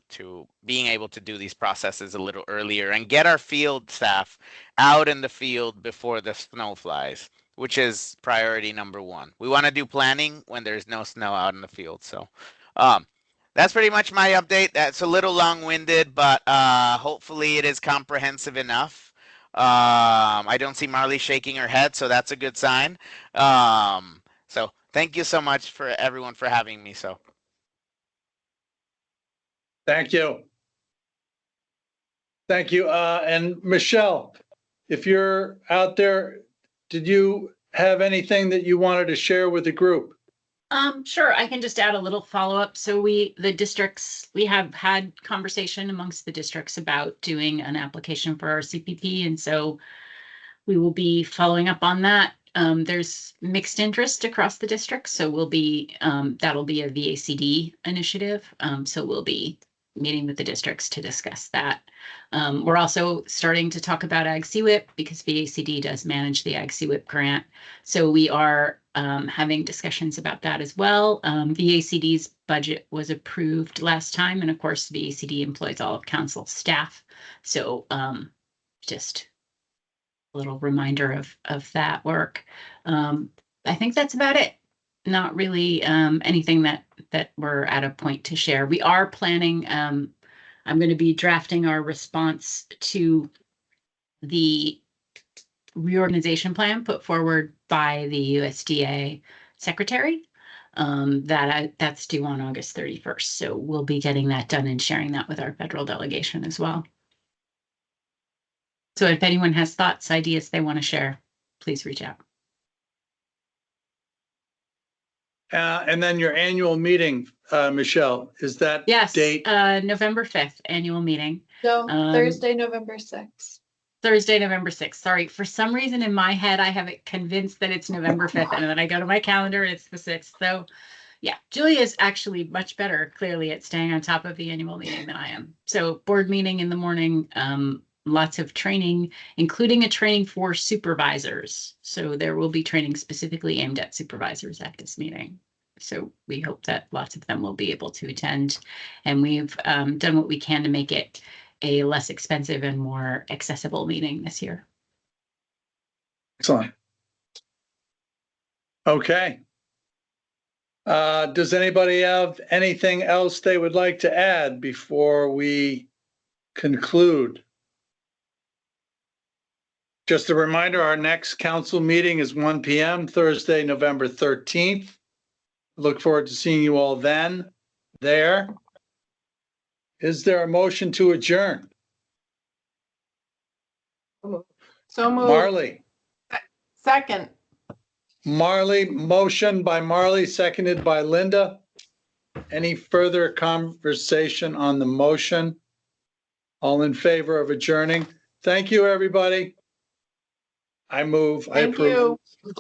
being able to do these processes a little earlier and get our field staff out in the field before the snow flies, which is priority number one. We want to do planning when there's no snow out in the field. So that's pretty much my update. That's a little long-winded, but hopefully it is comprehensive enough. I don't see Marley shaking her head, so that's a good sign. So thank you so much for everyone for having me. So. Thank you. Thank you. And Michelle, if you're out there, did you have anything that you wanted to share with the group? Sure, I can just add a little follow-up. So we have had conversation amongst the districts about doing an application for our CPP, and so we will be following up on that. There's mixed interest across the district, so that'll be a VACD initiative. So we'll be meeting with the districts to discuss that. We're also starting to talk about Ag CWIP because VACD does manage the Ag CWIP grant. So we are having discussions about that as well. VACD's budget was approved last time, and of course, VACD employs all of council staff. So just a little reminder of that work. I think that's about it. Not really anything that we're at a point to share. We are planning, I'm going to be drafting our response to the reorganization plan put forward by the USDA secretary. That's due on August 31st. So we'll be getting that done and sharing that with our federal delegation as well. So if anyone has thoughts, ideas they want to share, please reach out. And then your annual meeting, Michelle, is that date? November 5th, annual meeting. No, Thursday, November 6th. Thursday, November 6th. Sorry, for some reason in my head, I have it convinced that it's November 5th, and then I go to my calendar, it's the 6th. So yeah, Julia is actually much better, clearly, at staying on top of the annual meeting than I am. So board meeting in the morning, lots of training, including a training for supervisors. So there will be training specifically aimed at supervisors at this meeting. So we hope that lots of them will be able to attend. And we've done what we can to make it a less expensive and more accessible meeting this year. Excellent. Okay. Does anybody have anything else they would like to add before we conclude? Just a reminder, our next council meeting is 1 p.m. Thursday, November 13th. Look forward to seeing you all then there. Is there a motion to adjourn? So moved. Marley, Second. motion by Marley, seconded by Linda. Any further conversation on the motion? All in favor of adjourning? Thank you, everybody. I Thank approve. you.